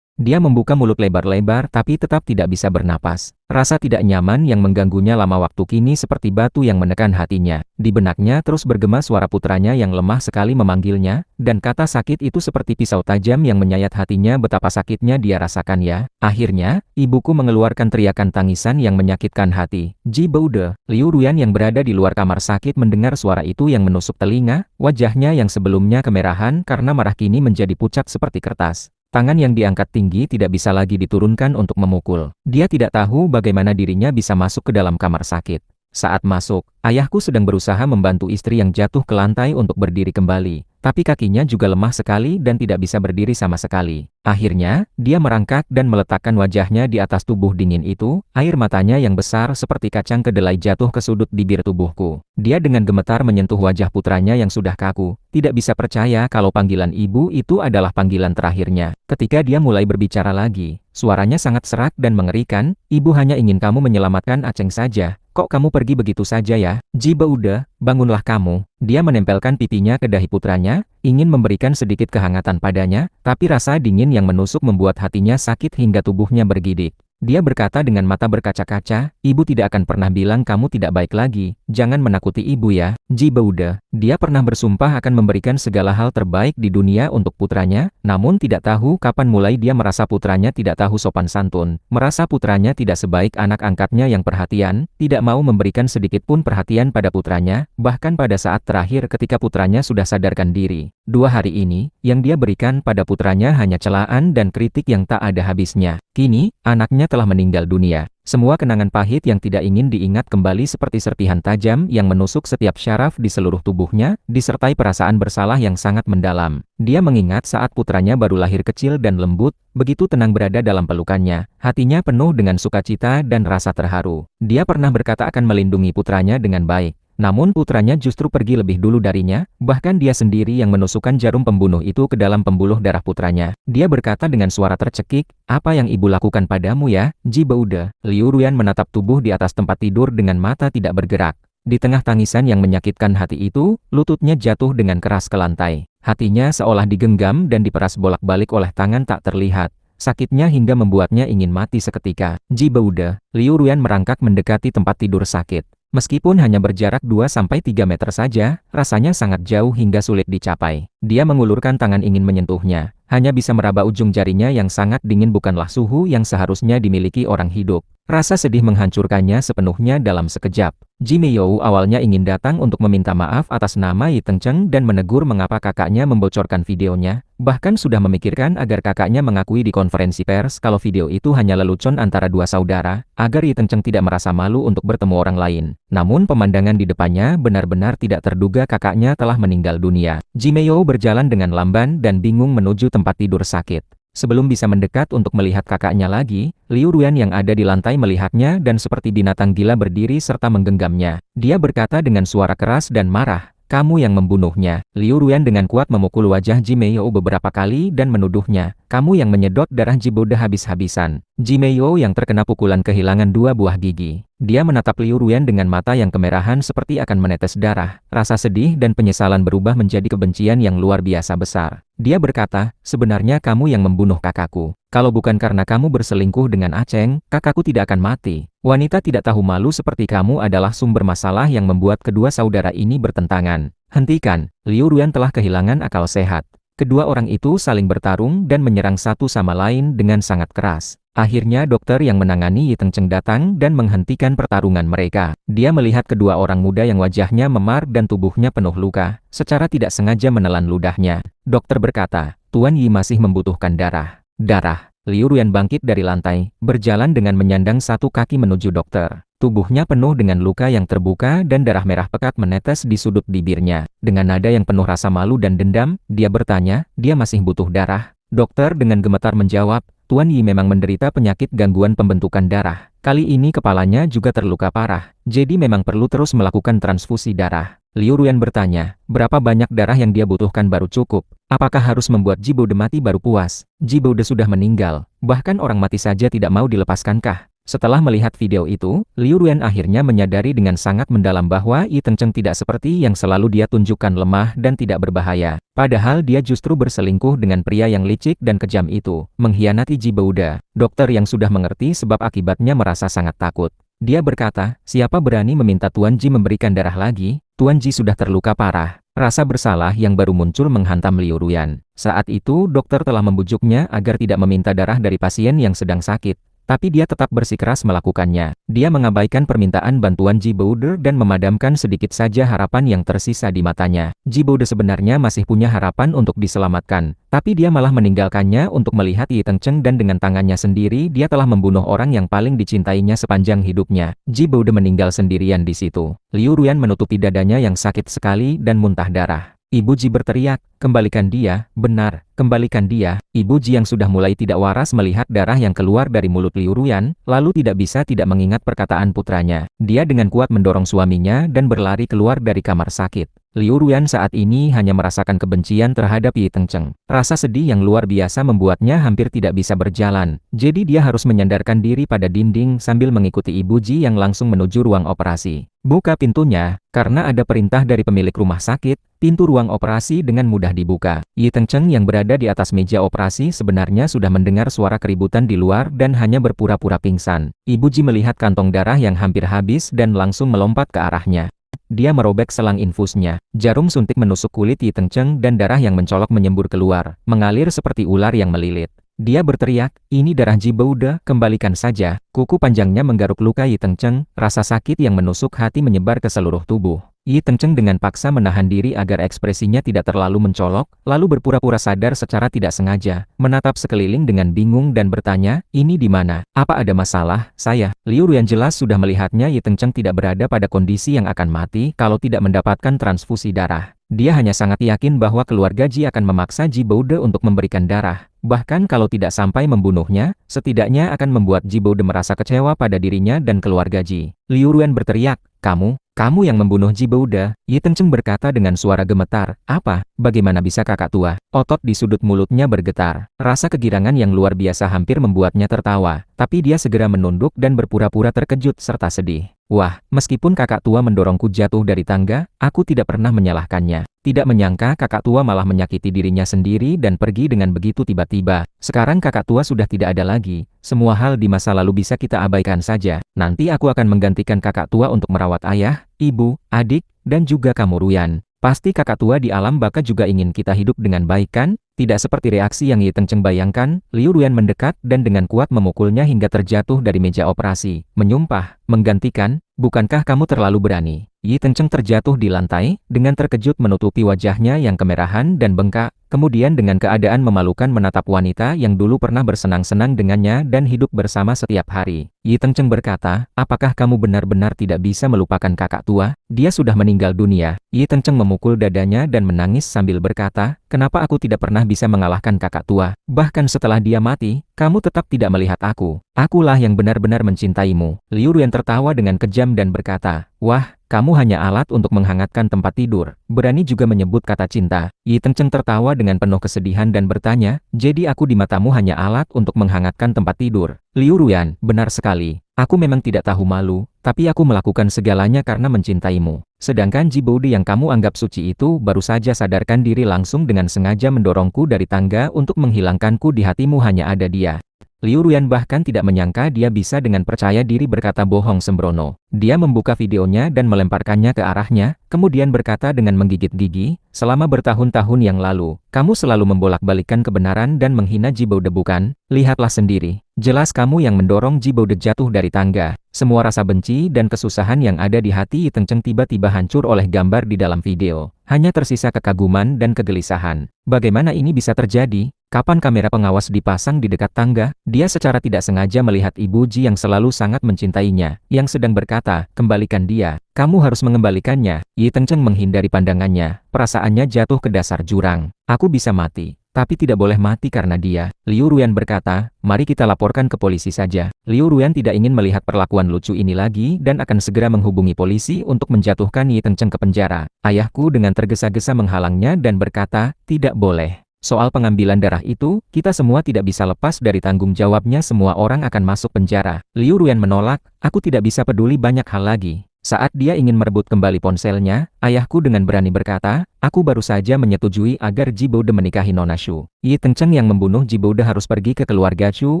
Dia membuka mulut lebar-lebar tapi tetap tidak bisa bernapas. Rasa tidak nyaman yang mengganggunya lama waktu kini seperti batu yang menekan hatinya. Di benaknya terus bergema suara putranya yang lemah sekali memanggilnya, dan kata sakit itu seperti pisau tajam yang menyayat hatinya betapa sakitnya dia rasakan ya. Akhirnya, ibuku mengeluarkan teriakan tangisan yang menyakitkan hati. Ji Baude, Liu Ruyan yang berada di luar kamar sakit mendengar suara itu yang menusuk telinga, wajahnya yang sebelumnya kemerahan karena marah kini menjadi pucat seperti kertas. Tangan yang diangkat tinggi tidak bisa lagi diturunkan untuk memukul. Dia tidak tahu bagaimana dirinya bisa masuk ke dalam kamar sakit. Saat masuk, ayahku sedang berusaha membantu istri yang jatuh ke lantai untuk berdiri kembali. Tapi kakinya juga lemah sekali dan tidak bisa berdiri sama sekali. Akhirnya, dia merangkak dan meletakkan wajahnya di atas tubuh dingin itu, air matanya yang besar seperti kacang kedelai jatuh ke sudut bibir tubuhku. Dia dengan gemetar menyentuh wajah putranya yang sudah kaku, tidak bisa percaya kalau panggilan ibu itu adalah panggilan terakhirnya. Ketika dia mulai berbicara lagi, suaranya sangat serak dan mengerikan, ibu hanya ingin kamu menyelamatkan Aceng saja. Kok kamu pergi begitu saja ya? Ji Baude, bangunlah kamu. Dia menempelkan pipinya ke dahi putranya, ingin memberikan sedikit kehangatan padanya, tapi rasa dingin yang menusuk membuat hatinya sakit hingga tubuhnya bergidik. Dia berkata dengan mata berkaca-kaca, ibu tidak akan pernah bilang kamu tidak baik lagi, jangan menakuti ibu ya. Ji Baude, dia pernah bersumpah akan memberikan segala hal terbaik di dunia untuk putranya, namun tidak tahu kapan mulai dia merasa putranya tidak tahu sopan santun, merasa putranya tidak sebaik anak angkatnya yang perhatian, tidak mau memberikan sedikit pun perhatian pada putranya, bahkan pada saat terakhir ketika putranya sudah sadarkan diri. 2 hari ini, yang dia berikan pada putranya hanya celaan dan kritik yang tak ada habisnya. Kini, anaknya telah meninggal dunia. Semua kenangan pahit yang tidak ingin diingat kembali seperti serpihan tajam yang menusuk setiap syaraf di seluruh tubuhnya, disertai perasaan bersalah yang sangat mendalam. Dia mengingat saat putranya baru lahir kecil dan lembut, begitu tenang berada dalam pelukannya, hatinya penuh dengan sukacita dan rasa terharu. Dia pernah berkata akan melindungi putranya dengan baik. Namun putranya justru pergi lebih dulu darinya, bahkan dia sendiri yang menusukkan jarum pembunuh itu ke dalam pembuluh darah putranya. Dia berkata dengan suara tercekik, apa yang ibu lakukan padamu ya, Ji Baude? Liu Ruyan menatap tubuh di atas tempat tidur dengan mata tidak bergerak. Di tengah tangisan yang menyakitkan hati itu, lututnya jatuh dengan keras ke lantai. Hatinya seolah digenggam dan diperas bolak-balik oleh tangan tak terlihat. Sakitnya hingga membuatnya ingin mati seketika. Ji Baude, Liu Ruyan merangkak mendekati tempat tidur sakit. Meskipun hanya berjarak 2-3 meter saja, rasanya sangat jauh hingga sulit dicapai. Dia mengulurkan tangan ingin menyentuhnya, hanya bisa meraba ujung jarinya yang sangat dingin bukanlah suhu yang seharusnya dimiliki orang hidup. Rasa sedih menghancurkannya sepenuhnya dalam sekejap. Ji Meiyou awalnya ingin datang untuk meminta maaf atas nama Yi Tengcheng dan menegur mengapa kakaknya membocorkan videonya, bahkan sudah memikirkan agar kakaknya mengakui di konferensi pers kalau video itu hanya lelucon antara dua saudara, agar Yi Tengcheng tidak merasa malu untuk bertemu orang lain. Namun pemandangan di depannya benar-benar tidak terduga kakaknya telah meninggal dunia. Ji Meiyou berjalan dengan lamban dan bingung menuju tempat tidur sakit. Sebelum bisa mendekat untuk melihat kakaknya lagi, Liu Ruyan yang ada di lantai melihatnya dan seperti binatang gila berdiri serta menggenggamnya. Dia berkata dengan suara keras dan marah, "Kamu yang membunuhnya." Liu Ruyan dengan kuat memukul wajah Ji Meiyou beberapa kali dan menuduhnya, "Kamu yang menyedot darah Ji Boude habis-habisan." Ji Meiyou yang terkena pukulan kehilangan 2 buah gigi. Dia menatap Liu Ruyan dengan mata yang kemerahan seperti akan menetes darah. Rasa sedih dan penyesalan berubah menjadi kebencian yang luar biasa besar. Dia berkata, "Sebenarnya kamu yang membunuh kakakku. Kalau bukan karena kamu berselingkuh dengan Aceng, kakakku tidak akan mati." Wanita tidak tahu malu seperti kamu adalah sumber masalah yang membuat kedua saudara ini bertentangan. Hentikan, Liu Ruyan telah kehilangan akal sehat. Kedua orang itu saling bertarung dan menyerang satu sama lain dengan sangat keras. Akhirnya dokter yang menangani Yi Tengcheng datang dan menghentikan pertarungan mereka. Dia melihat kedua orang muda yang wajahnya memar dan tubuhnya penuh luka, secara tidak sengaja menelan ludahnya. Dokter berkata, "Tuan Yi masih membutuhkan darah." Darah. Liu Ruyan bangkit dari lantai, berjalan dengan menyandang satu kaki menuju dokter. Tubuhnya penuh dengan luka yang terbuka dan darah merah pekat menetes di sudut bibirnya. Dengan nada yang penuh rasa malu dan dendam, dia bertanya, "Dia masih butuh darah?" Dokter dengan gemetar menjawab, "Tuan Yi memang menderita penyakit gangguan pembentukan darah. Kali ini kepalanya juga terluka parah, jadi memang perlu terus melakukan transfusi darah." Liu Ruyan bertanya, "Berapa banyak darah yang dia butuhkan baru cukup? Apakah harus membuat Ji Boude mati baru puas?" Ji Boude sudah meninggal, bahkan orang mati saja tidak mau dilepaskankah? Setelah melihat video itu, Liu Ruyan akhirnya menyadari dengan sangat mendalam bahwa Yi Tengcheng tidak seperti yang selalu dia tunjukkan lemah dan tidak berbahaya. Padahal dia justru berselingkuh dengan pria yang licik dan kejam itu, mengkhianati Ji Boude. Dokter yang sudah mengerti sebab akibatnya merasa sangat takut. Dia berkata, "Siapa berani meminta Tuan Ji memberikan darah lagi? Tuan Ji sudah terluka parah." Rasa bersalah yang baru muncul menghantam Liu Ruyan. Saat itu dokter telah membujuknya agar tidak meminta darah dari pasien yang sedang sakit. Tapi dia tetap bersikeras melakukannya. Dia mengabaikan permintaan bantuan Ji Boude dan memadamkan sedikit saja harapan yang tersisa di matanya. Ji Boude sebenarnya masih punya harapan untuk diselamatkan, tapi dia malah meninggalkannya untuk melihat Yi Tengcheng dan dengan tangannya sendiri dia telah membunuh orang yang paling dicintainya sepanjang hidupnya. Ji Boude meninggal sendirian di situ. Liu Ruyan menutupi dadanya yang sakit sekali dan muntah darah. Ibu Ji berteriak, "Kembalikan dia, benar, kembalikan dia." Ibu Ji yang sudah mulai tidak waras melihat darah yang keluar dari mulut Liu Ruyan, lalu tidak bisa tidak mengingat perkataan putranya. Dia dengan kuat mendorong suaminya dan berlari keluar dari kamar sakit. Liu Ruyan saat ini hanya merasakan kebencian terhadap Yi Tengcheng. Rasa sedih yang luar biasa membuatnya hampir tidak bisa berjalan, jadi dia harus menyandarkan diri pada dinding sambil mengikuti Ibu Ji yang langsung menuju ruang operasi. "Buka pintunya," karena ada perintah dari pemilik rumah sakit, pintu ruang operasi dengan mudah dibuka. Yi Tengcheng yang berada di atas meja operasi sebenarnya sudah mendengar suara keributan di luar dan hanya berpura-pura pingsan. Ibu Ji melihat kantong darah yang hampir habis dan langsung melompat ke arahnya. Dia merobek selang infusnya. Jarum suntik menusuk kulit Yi Tengcheng dan darah yang mencolok menyembur keluar, mengalir seperti ular yang melilit. Dia berteriak, "Ini darah Ji Boude, kembalikan saja." Kuku panjangnya menggaruk luka Yi Tengcheng, rasa sakit yang menusuk hati menyebar ke seluruh tubuh. Yi Tengcheng dengan paksa menahan diri agar ekspresinya tidak terlalu mencolok, lalu berpura-pura sadar secara tidak sengaja, menatap sekeliling dengan bingung dan bertanya, "Ini di mana? Apa ada masalah, saya?" Liu Ruyan jelas sudah melihatnya Yi Tengcheng tidak berada pada kondisi yang akan mati kalau tidak mendapatkan transfusi darah. Dia hanya sangat yakin bahwa keluarga Ji akan memaksa Ji Boude untuk memberikan darah. Bahkan kalau tidak sampai membunuhnya, setidaknya akan membuat Ji Boude merasa kecewa pada dirinya dan keluarga Ji. Liu Ruyan berteriak, Kamu yang membunuh Ji Boude." Yi Tengcheng berkata dengan suara gemetar, "Apa? Bagaimana bisa kakak tua?" Otot di sudut mulutnya bergetar. Rasa kegirangan yang luar biasa hampir membuatnya tertawa, tapi dia segera menunduk dan berpura-pura terkejut serta sedih. "Wah, meskipun kakak tua mendorongku jatuh dari tangga, aku tidak pernah menyalahkannya. Tidak menyangka kakak tua malah menyakiti dirinya sendiri dan pergi dengan begitu tiba-tiba. Sekarang kakak tua sudah tidak ada lagi. Semua hal di masa lalu bisa kita abaikan saja. Nanti aku akan menggantikan kakak tua untuk merawat ayah, ibu, adik, dan juga kamu Ruyan. Pasti kakak tua di alam baka juga ingin kita hidup dengan baik kan?" Tidak seperti reaksi yang Yi Tengcheng bayangkan, Liu Ruyan mendekat dan dengan kuat memukulnya hingga terjatuh dari meja operasi. Menyumpah, "Menggantikan? Bukankah kamu terlalu berani? Yi Tencheng terjatuh di lantai, dengan terkejut menutupi wajahnya yang kemerahan dan bengkak, kemudian dengan keadaan memalukan menatap wanita yang dulu pernah bersenang-senang dengannya dan hidup bersama setiap hari. Yi Tencheng berkata, apakah kamu benar-benar tidak bisa melupakan kakak tua? Dia sudah meninggal dunia. Yi Tencheng memukul dadanya dan menangis sambil berkata, kenapa aku tidak pernah bisa mengalahkan kakak tua? Bahkan setelah dia mati, kamu tetap tidak melihat aku. Akulah yang benar-benar mencintaimu. Liu Ruyan tertawa dengan kejam dan berkata, wah, kamu hanya alat untuk menghangatkan tempat tidur. Berani juga menyebut kata cinta. Yi Tencheng tertawa dengan penuh kesedihan dan bertanya, jadi aku di matamu hanya alat untuk menghangatkan tempat tidur. Liu Ruyan, benar sekali. Aku memang tidak tahu malu, tapi aku melakukan segalanya karena mencintaimu. Sedangkan Ji Boude yang kamu anggap suci itu baru saja sadarkan diri langsung dengan sengaja mendorongku dari tangga untuk menghilangkanku. Di hatimu hanya ada dia. Liu Ruyan bahkan tidak menyangka dia bisa dengan percaya diri berkata bohong sembrono. Dia membuka videonya dan melemparkannya ke arahnya, kemudian berkata dengan menggigit gigi, selama bertahun-tahun yang lalu, kamu selalu membolak-balikan kebenaran dan menghina Ji Boude bukan? Lihatlah sendiri. Jelas kamu yang mendorong Ji Boude jatuh dari tangga. Semua rasa benci dan kesusahan yang ada di hati Yi Tencheng tiba-tiba hancur oleh gambar di dalam video. Hanya tersisa kekaguman dan kegelisahan. Bagaimana ini bisa terjadi? Kapan kamera pengawas dipasang di dekat tangga? Dia secara tidak sengaja melihat Ibu Ji yang selalu sangat mencintainya, yang sedang berkata, kembalikan dia. Kamu harus mengembalikannya. Yi Tencheng menghindari pandangannya. Perasaannya jatuh ke dasar jurang. Aku bisa mati, tapi tidak boleh mati karena dia. Liu Ruyan berkata, mari kita laporkan ke polisi saja. Liu Ruyan tidak ingin melihat perlakuan lucu ini lagi dan akan segera menghubungi polisi untuk menjatuhkan Yi Tencheng ke penjara. Ayahku dengan tergesa-gesa menghalangnya dan berkata, tidak boleh. Soal pengambilan darah itu, kita semua tidak bisa lepas dari tanggung jawabnya. Semua orang akan masuk penjara. Liu Ruyan menolak, aku tidak bisa peduli banyak hal lagi. Saat dia ingin merebut kembali ponselnya, ayahku dengan berani berkata, aku baru saja menyetujui agar Ji Boude menikahi Nona Shu. Yi Tencheng yang membunuh Ji Boude harus pergi ke keluarga Shu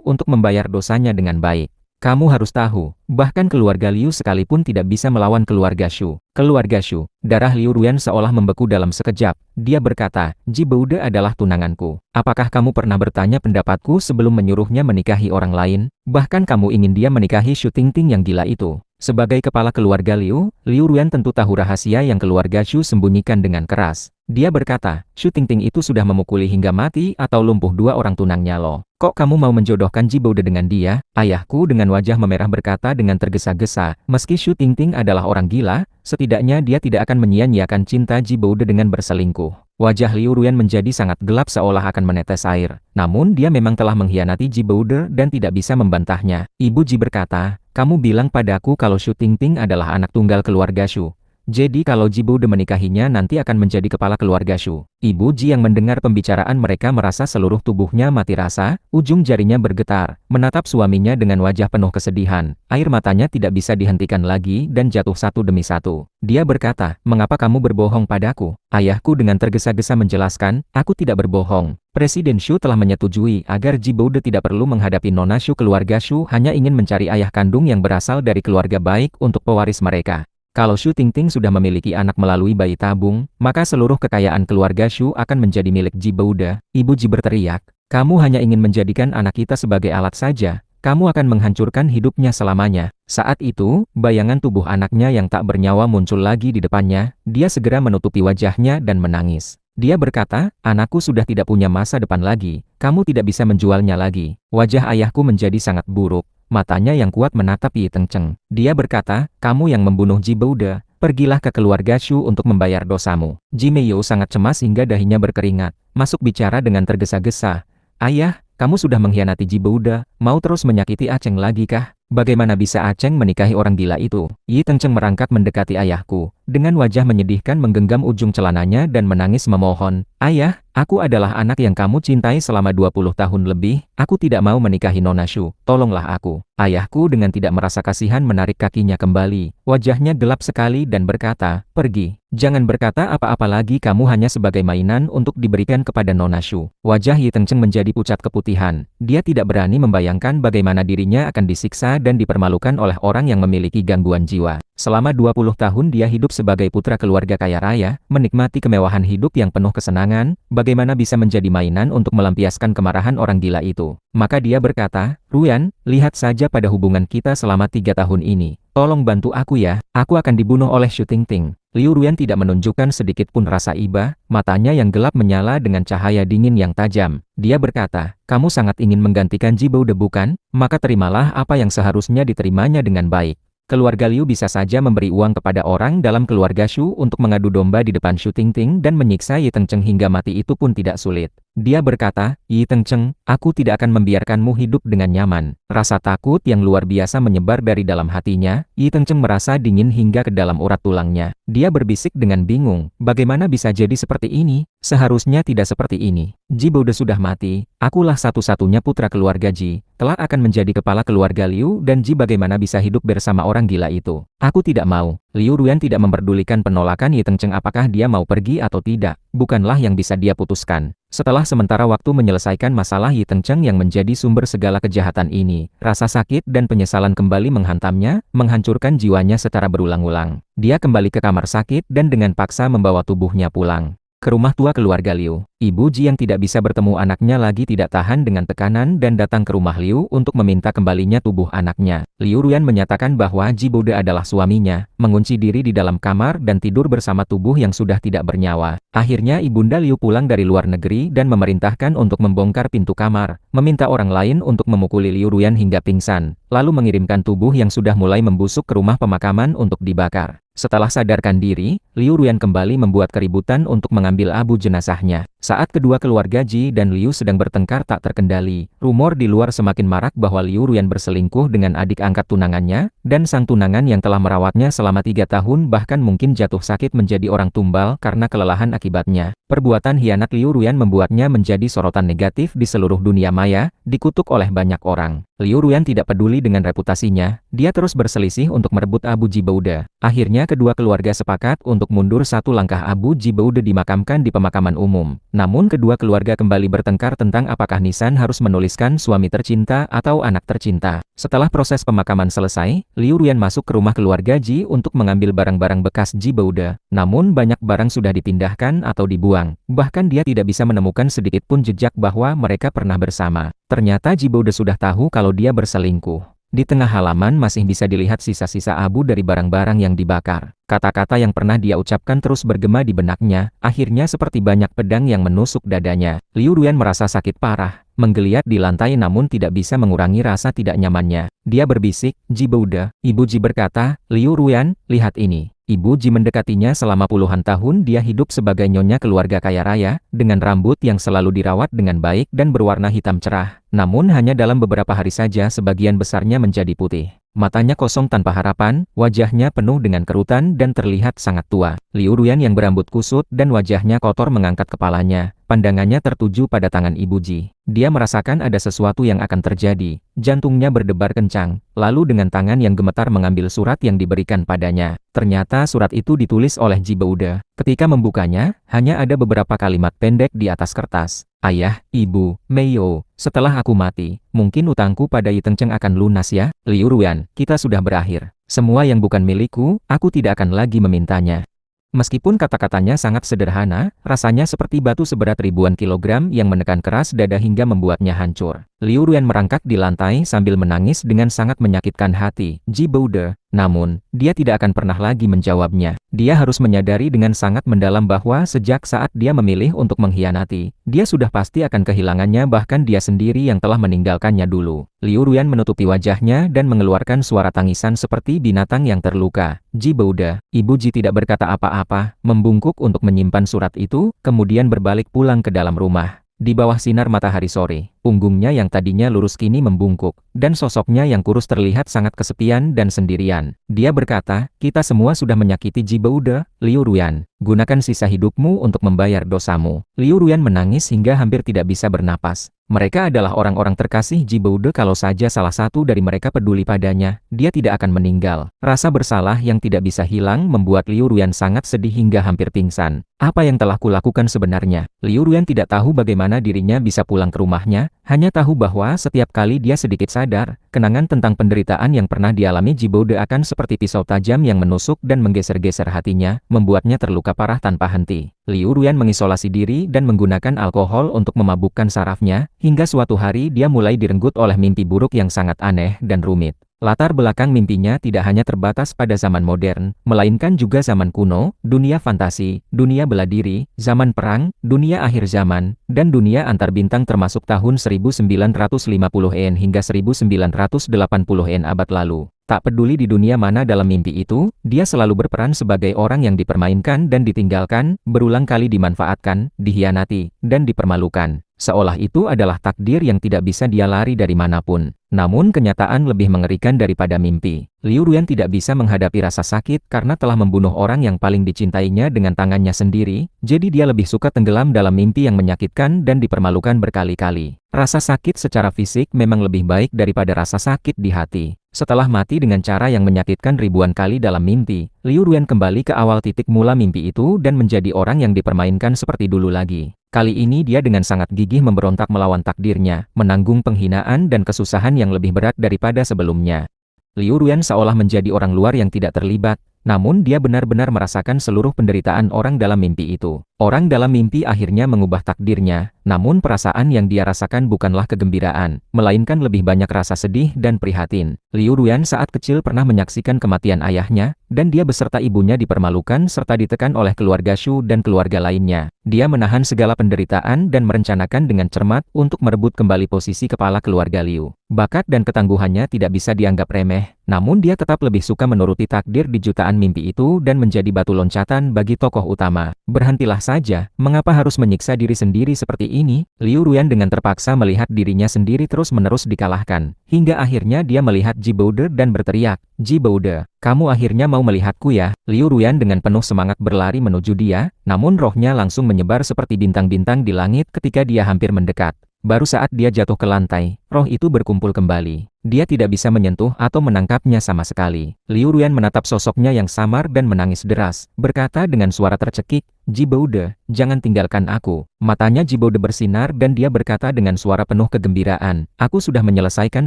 untuk membayar dosanya dengan baik. Kamu harus tahu, bahkan keluarga Liu sekalipun tidak bisa melawan keluarga Shu. Keluarga Shu. Darah Liu Ruyan seolah membeku dalam sekejap. Dia berkata, Ji Boude adalah tunanganku. Apakah kamu pernah bertanya pendapatku sebelum menyuruhnya menikahi orang lain? Bahkan kamu ingin dia menikahi Shu Tingting yang gila itu. Sebagai kepala keluarga Liu, Liu Ruyan tentu tahu rahasia yang keluarga Shu sembunyikan dengan keras. Dia berkata, Shu Tingting itu sudah memukuli hingga mati atau lumpuh dua orang tunangnya loh. Kok kamu mau menjodohkan Ji Boude dengan dia? Ayahku dengan wajah memerah berkata dengan tergesa-gesa, meski Shu Tingting adalah orang gila, setidaknya dia tidak akan menyia-nyiakan cinta Ji Boude dengan berselingkuh. Wajah Liu Ruyan menjadi sangat gelap seolah akan menetes air. Namun dia memang telah mengkhianati Ji Boude dan tidak bisa membantahnya. Ibu Ji berkata, kamu bilang padaku kalau Shu Tingting adalah anak tunggal keluarga Shu. Jadi kalau Ji Boude menikahinya nanti akan menjadi kepala keluarga Shu. Ibu Ji yang mendengar pembicaraan mereka merasa seluruh tubuhnya mati rasa, ujung jarinya bergetar, menatap suaminya dengan wajah penuh kesedihan. Air matanya tidak bisa dihentikan lagi dan jatuh satu demi satu. Dia berkata, mengapa kamu berbohong padaku? Ayahku dengan tergesa-gesa menjelaskan, aku tidak berbohong. Presiden Shu telah menyetujui agar Ji Boude tidak perlu menghadapi Nona Shu. Keluarga Shu hanya ingin mencari ayah kandung yang berasal dari keluarga baik untuk pewaris mereka. Kalau Shu Tingting sudah memiliki anak melalui bayi tabung, maka seluruh kekayaan keluarga Shu akan menjadi milik Ji Boude. Ibu Ji berteriak, kamu hanya ingin menjadikan anak kita sebagai alat saja. Kamu akan menghancurkan hidupnya selamanya. Saat itu, bayangan tubuh anaknya yang tak bernyawa muncul lagi di depannya. Dia segera menutupi wajahnya dan menangis. Dia berkata, anakku sudah tidak punya masa depan lagi. Kamu tidak bisa menjualnya lagi. Wajah ayahku menjadi sangat buruk. Matanya yang kuat menatap Yi Tencheng. Dia berkata, kamu yang membunuh Ji Boude, pergilah ke keluarga Shu untuk membayar dosamu. Ji Meiyu sangat cemas hingga dahinya berkeringat. Masuk bicara dengan tergesa-gesa. Ayah, kamu sudah mengkhianati Ji Boude, mau terus menyakiti Aceng lagi kah? Bagaimana bisa Aceng menikahi orang gila itu? Yi Tencheng merangkak mendekati ayahku. Dengan wajah menyedihkan menggenggam ujung celananya dan menangis memohon. Ayah, aku adalah anak yang kamu cintai selama 20 tahun lebih. Aku tidak mau menikahi Nona Shu. Tolonglah aku. Ayahku dengan tidak merasa kasihan menarik kakinya kembali. Wajahnya gelap sekali dan berkata, pergi. Jangan berkata apa-apa lagi, kamu hanya sebagai mainan untuk diberikan kepada Nona Shu. Wajah Yi Tencheng menjadi pucat keputihan. Dia tidak berani membayangkan bagaimana dirinya akan disiksa tersiksa dan dipermalukan oleh orang yang memiliki gangguan jiwa. Selama 20 tahun dia hidup sebagai putra keluarga kaya raya, menikmati kemewahan hidup yang penuh kesenangan, bagaimana bisa menjadi mainan untuk melampiaskan kemarahan orang gila itu. Maka dia berkata, "Ruyan, lihat saja pada hubungan kita selama 3 tahun ini. Tolong bantu aku ya, aku akan dibunuh oleh Shu Tingting." Liu Ruyan tidak menunjukkan sedikit pun rasa iba, matanya yang gelap menyala dengan cahaya dingin yang tajam. Dia berkata, "Kamu sangat ingin menggantikan Ji Boude bukan? Maka terimalah apa yang seharusnya diterimanya dengan baik." Keluarga Liu bisa saja memberi uang kepada orang dalam keluarga Shu untuk mengadu domba di depan Shu Tingting dan menyiksa Yi Tengcheng hingga mati itu pun tidak sulit. Dia berkata, "Yi Tengcheng, aku tidak akan membiarkanmu hidup dengan nyaman." Rasa takut yang luar biasa menyebar dari dalam hatinya. Yi Tengcheng merasa dingin hingga ke dalam urat tulangnya. Dia berbisik dengan bingung, bagaimana bisa jadi seperti ini? Seharusnya tidak seperti ini. Ji Boude sudah mati, akulah satu-satunya putra keluarga Ji, kelak akan menjadi kepala keluarga Liu dan Ji bagaimana bisa hidup bersama orang gila itu. Aku tidak mau. Liu Ruyan tidak memperdulikan penolakan Yi Tengcheng apakah dia mau pergi atau tidak, bukanlah yang bisa dia putuskan. Setelah sementara waktu menyelesaikan masalah Yi Tengcheng yang menjadi sumber segala kejahatan ini, rasa sakit dan penyesalan kembali menghantamnya, menghancurkan jiwanya secara berulang-ulang. Dia kembali ke kamar sakit dan dengan paksa membawa tubuhnya pulang ke rumah tua keluarga Liu. Ibu Ji yang tidak bisa bertemu anaknya lagi tidak tahan dengan tekanan dan datang ke rumah Liu untuk meminta kembalinya tubuh anaknya. Liu Ruyan menyatakan bahwa Ji Boude adalah suaminya, mengunci diri di dalam kamar dan tidur bersama tubuh yang sudah tidak bernyawa. Akhirnya ibunda Liu pulang dari luar negeri dan memerintahkan untuk membongkar pintu kamar, meminta orang lain untuk memukuli Liu Ruyan hingga pingsan, lalu mengirimkan tubuh yang sudah mulai membusuk ke rumah pemakaman untuk dibakar. Setelah sadarkan diri, Liu Ruyan kembali membuat keributan untuk mengambil abu jenazahnya. Saat kedua keluarga Ji dan Liu sedang bertengkar tak terkendali, rumor di luar semakin marak bahwa Liu Ruyan berselingkuh dengan adik angkat tunangannya, dan sang tunangan yang telah merawatnya selama 3 tahun bahkan mungkin jatuh sakit menjadi orang tumbal karena kelelahan akibatnya. Perbuatan hianat Liu Ruyan membuatnya menjadi sorotan negatif di seluruh dunia maya, dikutuk oleh banyak orang. Liu Ruyan tidak peduli dengan reputasinya, dia terus berselisih untuk merebut Abu Ji Boude. Akhirnya kedua keluarga sepakat untuk mundur satu langkah. Abu Ji Boude dimakamkan di pemakaman umum. Namun kedua keluarga kembali bertengkar tentang apakah nisan harus menuliskan suami tercinta atau anak tercinta. Setelah proses pemakaman selesai, Liu Ruyan masuk ke rumah keluarga Ji untuk mengambil barang-barang bekas Ji Boude. Namun banyak barang sudah dipindahkan atau dibuang. Bahkan dia tidak bisa menemukan sedikit pun jejak bahwa mereka pernah bersama. Ternyata Ji Boude sudah tahu kalau dia berselingkuh. Di tengah halaman masih bisa dilihat sisa-sisa abu dari barang-barang yang dibakar. Kata-kata yang pernah dia ucapkan terus bergema di benaknya, akhirnya seperti banyak pedang yang menusuk dadanya. Liu Ruyan merasa sakit parah, menggeliat di lantai namun tidak bisa mengurangi rasa tidak nyamannya. Dia berbisik, "Ji Boude." Ibu Ji berkata, "Liu Ruyan, lihat ini." Ibu Ji mendekatinya selama puluhan tahun. Dia hidup sebagai nyonya keluarga kaya raya, dengan rambut yang selalu dirawat dengan baik dan berwarna hitam cerah. Namun hanya dalam beberapa hari saja sebagian besarnya menjadi putih. Matanya kosong tanpa harapan, wajahnya penuh dengan kerutan dan terlihat sangat tua. Liu Ruyan yang berambut kusut dan wajahnya kotor mengangkat kepalanya. Pandangannya tertuju pada tangan Ibu Ji. Dia merasakan ada sesuatu yang akan terjadi. Jantungnya berdebar kencang, lalu dengan tangan yang gemetar mengambil surat yang diberikan padanya. Ternyata surat itu ditulis oleh Ji Boude. Ketika membukanya, hanya ada beberapa kalimat pendek di atas kertas. "Ayah, Ibu, Meiyo, setelah aku mati, mungkin utangku pada Yi Tengcheng akan lunas ya. Liu Ruyan, kita sudah berakhir. Semua yang bukan milikku, aku tidak akan lagi memintanya." Meskipun kata-katanya sangat sederhana, rasanya seperti batu seberat ribuan kilogram yang menekan keras dada hingga membuatnya hancur. Liu Ruyan merangkak di lantai sambil menangis dengan sangat menyakitkan hati. Ji Boude. Namun, dia tidak akan pernah lagi menjawabnya. Dia harus menyadari dengan sangat mendalam bahwa sejak saat dia memilih untuk mengkhianati, dia sudah pasti akan kehilangannya bahkan dia sendiri yang telah meninggalkannya dulu. Liu Ruyan menutupi wajahnya dan mengeluarkan suara tangisan seperti binatang yang terluka. Ji Boude. Ibu Ji tidak berkata apa-apa, membungkuk untuk menyimpan surat itu, kemudian berbalik pulang ke dalam rumah. Di bawah sinar matahari sore, punggungnya yang tadinya lurus kini membungkuk, dan sosoknya yang kurus terlihat sangat kesepian dan sendirian. Dia berkata, "Kita semua sudah menyakiti Ji Boude, Liu Ruyan. Gunakan sisa hidupmu untuk membayar dosamu." Liu Ruyan menangis hingga hampir tidak bisa bernapas. Mereka adalah orang-orang terkasih Ji Boude. Kalau saja salah satu dari mereka peduli padanya, dia tidak akan meninggal. Rasa bersalah yang tidak bisa hilang membuat Liu Ruyan sangat sedih hingga hampir pingsan. Apa yang telah kulakukan sebenarnya? Liu Ruyan tidak tahu bagaimana dirinya bisa pulang ke rumahnya, hanya tahu bahwa setiap kali dia sedikit sadar, kenangan tentang penderitaan yang pernah dialami Jiboude akan seperti pisau tajam yang menusuk dan menggeser-geser hatinya, membuatnya terluka parah tanpa henti. Liu Ruyan mengisolasi diri dan menggunakan alkohol untuk memabukkan sarafnya, hingga suatu hari dia mulai direnggut oleh mimpi buruk yang sangat aneh dan rumit. Latar belakang mimpinya tidak hanya terbatas pada zaman modern, melainkan juga zaman kuno, dunia fantasi, dunia bela diri, zaman perang, dunia akhir zaman, dan dunia antar bintang termasuk tahun 1950-an hingga 1980-an abad lalu. Tak peduli di dunia mana dalam mimpi itu, dia selalu berperan sebagai orang yang dipermainkan dan ditinggalkan, berulang kali dimanfaatkan, dikhianati, dan dipermalukan. Seolah itu adalah takdir yang tidak bisa dia lari dari manapun. Namun kenyataan lebih mengerikan daripada mimpi. Liu Ruyan tidak bisa menghadapi rasa sakit karena telah membunuh orang yang paling dicintainya dengan tangannya sendiri, jadi dia lebih suka tenggelam dalam mimpi yang menyakitkan dan dipermalukan berkali-kali. Rasa sakit secara fisik memang lebih baik daripada rasa sakit di hati. Setelah mati dengan cara yang menyakitkan ribuan kali dalam mimpi, Liu Ruyan kembali ke awal titik mula mimpi itu dan menjadi orang yang dipermainkan seperti dulu lagi. Kali ini dia dengan sangat gigih memberontak melawan takdirnya, menanggung penghinaan dan kesusahan yang lebih berat daripada sebelumnya. Liu Ruyan seolah menjadi orang luar yang tidak terlibat, namun dia benar-benar merasakan seluruh penderitaan orang dalam mimpi itu. Orang dalam mimpi akhirnya mengubah takdirnya, namun perasaan yang dia rasakan bukanlah kegembiraan, melainkan lebih banyak rasa sedih dan prihatin. Liu Ruyan saat kecil pernah menyaksikan kematian ayahnya, dan dia beserta ibunya dipermalukan serta ditekan oleh keluarga Shu dan keluarga lainnya. Dia menahan segala penderitaan dan merencanakan dengan cermat untuk merebut kembali posisi kepala keluarga Liu. Bakat dan ketangguhannya tidak bisa dianggap remeh, namun dia tetap lebih suka menuruti takdir di jutaan mimpi itu dan menjadi batu loncatan bagi tokoh utama. Berhentilah saja, mengapa harus menyiksa diri sendiri seperti ini? Liu Ruyan dengan terpaksa melihat dirinya sendiri terus-menerus dikalahkan, hingga akhirnya dia melihat Jiboude dan berteriak, "Jiboude, kamu akhirnya mau melihatku ya?" Liu Ruyan dengan penuh semangat berlari menuju dia, namun rohnya langsung menyebar seperti bintang-bintang di langit ketika dia hampir mendekat. Baru saat dia jatuh ke lantai, roh itu berkumpul kembali. Dia tidak bisa menyentuh atau menangkapnya sama sekali. Liu Ruyan menatap sosoknya yang samar dan menangis deras, berkata dengan suara tercekik, "Jiboude, jangan tinggalkan aku." Matanya Jiboude bersinar dan dia berkata dengan suara penuh kegembiraan, "Aku sudah menyelesaikan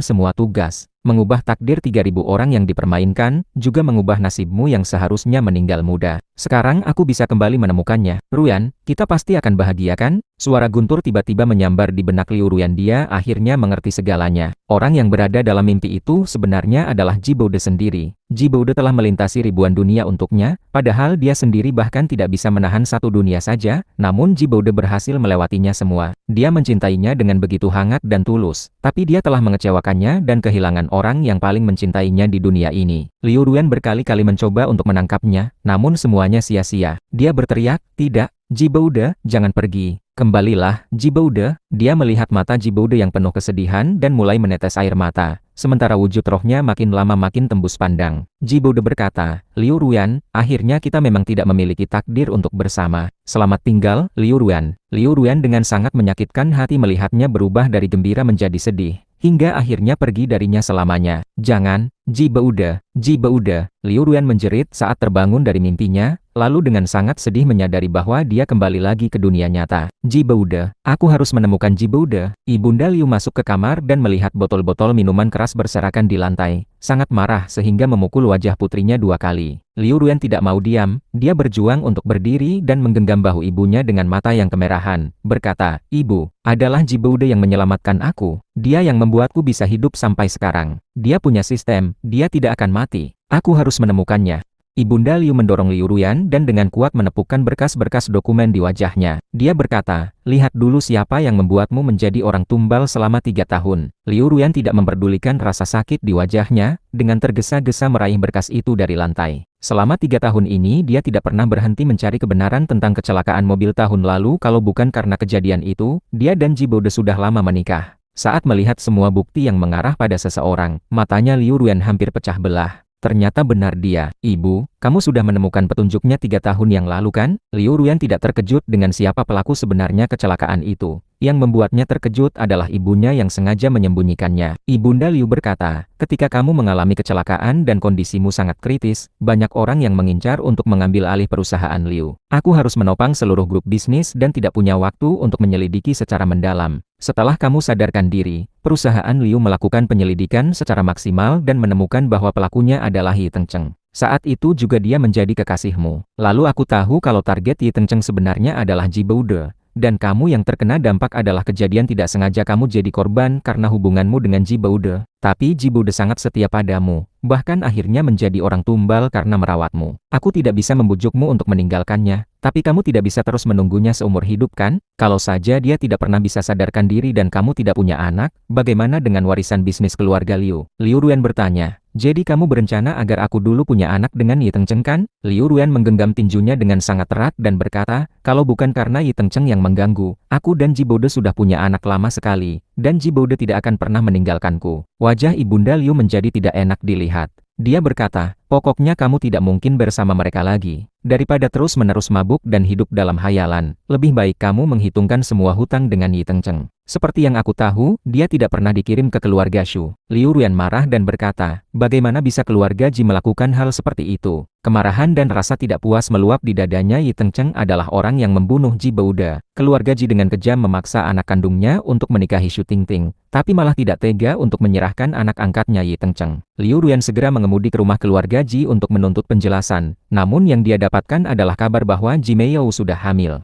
semua tugas. Mengubah takdir 3.000 orang yang dipermainkan, juga mengubah nasibmu yang seharusnya meninggal muda. Sekarang aku bisa kembali menemukannya. Ruyan, kita pasti akan bahagia kan?" Suara guntur tiba-tiba menyambar di benak Liu Ruyan. Dia akhirnya mengerti segalanya. Orang yang berada dalam mimpi itu sebenarnya adalah Jiboude sendiri. Jiboude telah melintasi ribuan dunia untuknya, padahal dia sendiri bahkan tidak bisa menahan satu dunia saja, namun Jiboude berhasil melewatinya semua. Dia mencintainya dengan begitu hangat dan tulus, tapi dia telah mengecewakannya dan kehilangan orang yang paling mencintainya di dunia ini. Liu Ruyan berkali-kali mencoba untuk menangkapnya, namun semuanya sia-sia. Dia berteriak, "Tidak, Jiboude, jangan pergi. Kembalilah, Jiboude." Dia melihat mata Jiboude yang penuh kesedihan dan mulai menetes air mata. Sementara wujud rohnya makin lama makin tembus pandang. Jiboude berkata, "Liu Ruyan, akhirnya kita memang tidak memiliki takdir untuk bersama. Selamat tinggal, Liu Ruyan." Liu Ruyan dengan sangat menyakitkan hati melihatnya berubah dari gembira menjadi sedih, hingga akhirnya pergi darinya selamanya. "Jangan, Jiboude, Jiboude." Liu Ruyan menjerit saat terbangun dari mimpinya, lalu dengan sangat sedih menyadari bahwa dia kembali lagi ke dunia nyata. "Jiboude, aku harus menemukan Jiboude." Ibunda Liu masuk ke kamar dan melihat botol-botol minuman keras berserakan di lantai, sangat marah sehingga memukul wajah putrinya 2 kali. Liu Ruyan tidak mau diam, dia berjuang untuk berdiri dan menggenggam bahu ibunya dengan mata yang kemerahan, berkata, "Ibu, adalah Jiboude yang menyelamatkan aku. Dia yang membuatku bisa hidup sampai sekarang. Dia punya sistem, dia tidak akan mati. Aku harus menemukannya." Ibunda Liu mendorong Liu Ruyan dan dengan kuat menepukkan berkas-berkas dokumen di wajahnya. Dia berkata, "Lihat dulu siapa yang membuatmu menjadi orang tumbal selama 3 tahun. Liu Ruyan tidak memperdulikan rasa sakit di wajahnya, dengan tergesa-gesa meraih berkas itu dari lantai. Selama 3 tahun ini dia tidak pernah berhenti mencari kebenaran tentang kecelakaan mobil tahun lalu. Kalau bukan karena kejadian itu, dia dan Jiboude sudah lama menikah. Saat melihat semua bukti yang mengarah pada seseorang, matanya Liu Ruyan hampir pecah belah. Ternyata benar dia. "Ibu, kamu sudah menemukan petunjuknya 3 tahun yang lalu kan?" Liu Ruyan tidak terkejut dengan siapa pelaku sebenarnya kecelakaan itu. Yang membuatnya terkejut adalah ibunya yang sengaja menyembunyikannya. Ibunda Liu berkata, ketika kamu mengalami kecelakaan dan kondisimu sangat kritis, banyak orang yang mengincar untuk mengambil alih perusahaan Liu. Aku harus menopang seluruh grup bisnis dan tidak punya waktu untuk menyelidiki secara mendalam. Setelah kamu sadarkan diri, perusahaan Liu melakukan penyelidikan secara maksimal dan menemukan bahwa pelakunya adalah Yi Tengcheng. Saat itu juga dia menjadi kekasihmu. Lalu aku tahu kalau target Yi Tengcheng sebenarnya adalah Ji Boude. Dan kamu yang terkena dampak adalah kejadian tidak sengaja kamu jadi korban karena hubunganmu dengan Ji Boude. Tapi Ji Boude sangat setia padamu, bahkan akhirnya menjadi orang tumbal karena merawatmu. Aku tidak bisa membujukmu untuk meninggalkannya, tapi kamu tidak bisa terus menunggunya seumur hidup kan? Kalau saja dia tidak pernah bisa sadarkan diri dan kamu tidak punya anak, bagaimana dengan warisan bisnis keluarga Liu? Liu Ruan bertanya. Jadi kamu berencana agar aku dulu punya anak dengan Yi Tengcheng kan? Liu Ruan menggenggam tinjunya dengan sangat erat dan berkata, kalau bukan karena Yi Tengcheng yang mengganggu, aku dan Ji Boude sudah punya anak lama sekali, dan Ji Boude tidak akan pernah meninggalkanku. Wajah Ibunda Liu menjadi tidak enak dilihat. Dia berkata, pokoknya kamu tidak mungkin bersama mereka lagi. Daripada terus-menerus mabuk dan hidup dalam hayalan, lebih baik kamu menghitungkan semua hutang dengan Yi Tengcheng. Seperti yang aku tahu, dia tidak pernah dikirim ke keluarga Shu. Liu Ruan marah dan berkata, bagaimana bisa keluarga Ji melakukan hal seperti itu? Kemarahan dan rasa tidak puas meluap di dadanya. Yi Tengcheng adalah orang yang membunuh Ji Boude. Keluarga Ji dengan kejam memaksa anak kandungnya untuk menikahi Shu Tingting, tapi malah tidak tega untuk menyerahkan anak angkatnya Yi Tengcheng. Liu Ruan segera mengemudi ke rumah keluarga Ji untuk menuntut penjelasan, namun yang dia dapatkan adalah kabar bahwa Ji Meiyou sudah hamil.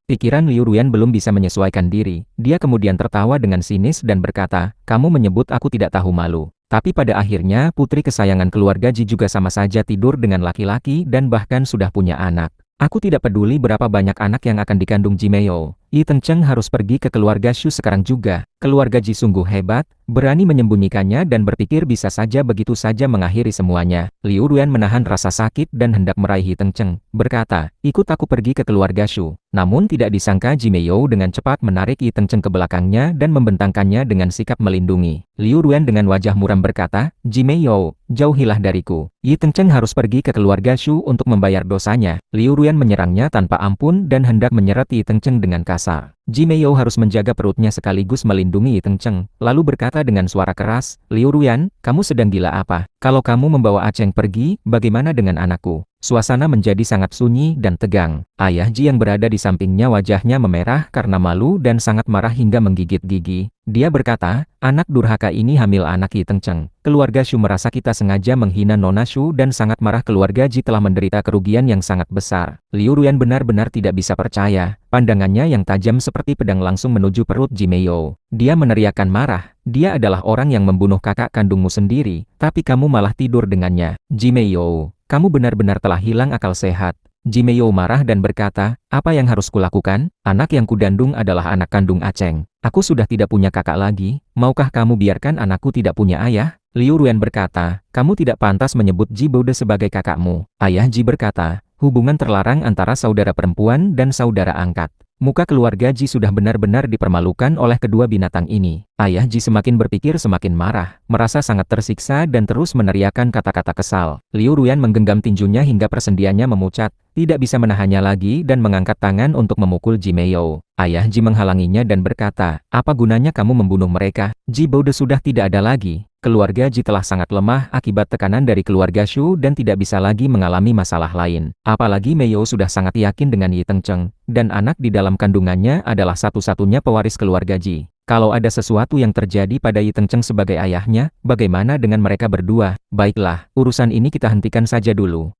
Pikiran Liu Ruan belum bisa menyesuaikan diri. Dia kemudian tertawa dengan sinis dan berkata, kamu menyebut aku tidak tahu malu. Tapi pada akhirnya putri kesayangan keluarga Ji juga sama saja tidur dengan laki-laki dan bahkan sudah punya anak. Aku tidak peduli berapa banyak anak yang akan dikandung Ji Meiyou. Yi Tengcheng harus pergi ke keluarga Shu sekarang juga. Keluarga Ji sungguh hebat, berani menyembunyikannya dan berpikir bisa saja begitu saja mengakhiri semuanya. Liu Ruan menahan rasa sakit dan hendak meraih Yi Tengcheng, berkata, ikut aku pergi ke keluarga Shu. Namun tidak disangka Ji Meiyou dengan cepat menarik Yi Tengcheng ke belakangnya dan membentangkannya dengan sikap melindungi. Liu Ruan dengan wajah muram berkata, Ji Meiyou, jauhilah dariku. Yi Tengcheng harus pergi ke keluarga Shu untuk membayar dosanya. Liu Ruan menyerangnya tanpa ampun dan hendak menyeret Yi Tengcheng dengan kasar. Ji Meiyou harus menjaga perutnya sekaligus melindungi Yi Tengcheng, lalu berkata dengan suara keras, Liu Ruan, kamu sedang gila apa? Kalau kamu membawa Aceng pergi, bagaimana dengan anakku? Suasana menjadi sangat sunyi dan tegang. Ayah Ji yang berada di sampingnya wajahnya memerah karena malu dan sangat marah hingga menggigit gigi. Dia berkata, anak durhaka ini hamil anak Yi Tengcheng. Keluarga Shu merasa kita sengaja menghina Nona Shu dan sangat marah. Keluarga Ji telah menderita kerugian yang sangat besar. Liu Ruan benar-benar tidak bisa percaya. Pandangannya yang tajam seperti pedang langsung menuju perut Ji Meiyou. Dia meneriakkan marah. Dia adalah orang yang membunuh kakak kandungmu sendiri, tapi kamu malah tidur dengannya. Ji Meiyou, kamu benar-benar telah hilang akal sehat. Ji Meiyou marah dan berkata, apa yang harus kulakukan? Anak yang kudandung adalah anak kandung Aceng. Aku sudah tidak punya kakak lagi, maukah kamu biarkan anakku tidak punya ayah? Liu Ruan berkata, kamu tidak pantas menyebut Ji Boude sebagai kakakmu. Ayah Ji berkata, hubungan terlarang antara saudara perempuan dan saudara angkat. Muka keluarga Ji sudah benar-benar dipermalukan oleh kedua binatang ini. Ayah Ji semakin berpikir semakin marah, merasa sangat tersiksa dan terus meneriakkan kata-kata kesal. Liu Ruan menggenggam tinjunya hingga persendiannya memucat, tidak bisa menahannya lagi dan mengangkat tangan untuk memukul Ji Meiyou. Ayah Ji menghalanginya dan berkata, apa gunanya kamu membunuh mereka? Ji Boude sudah tidak ada lagi. Keluarga Ji telah sangat lemah akibat tekanan dari keluarga Shu dan tidak bisa lagi mengalami masalah lain. Apalagi Meiyou sudah sangat yakin dengan Yi Tengcheng, dan anak di dalam kandungannya adalah satu-satunya pewaris keluarga Ji. Kalau ada sesuatu yang terjadi pada Yi Tengcheng sebagai ayahnya, bagaimana dengan mereka berdua? Baiklah, urusan ini kita hentikan saja dulu.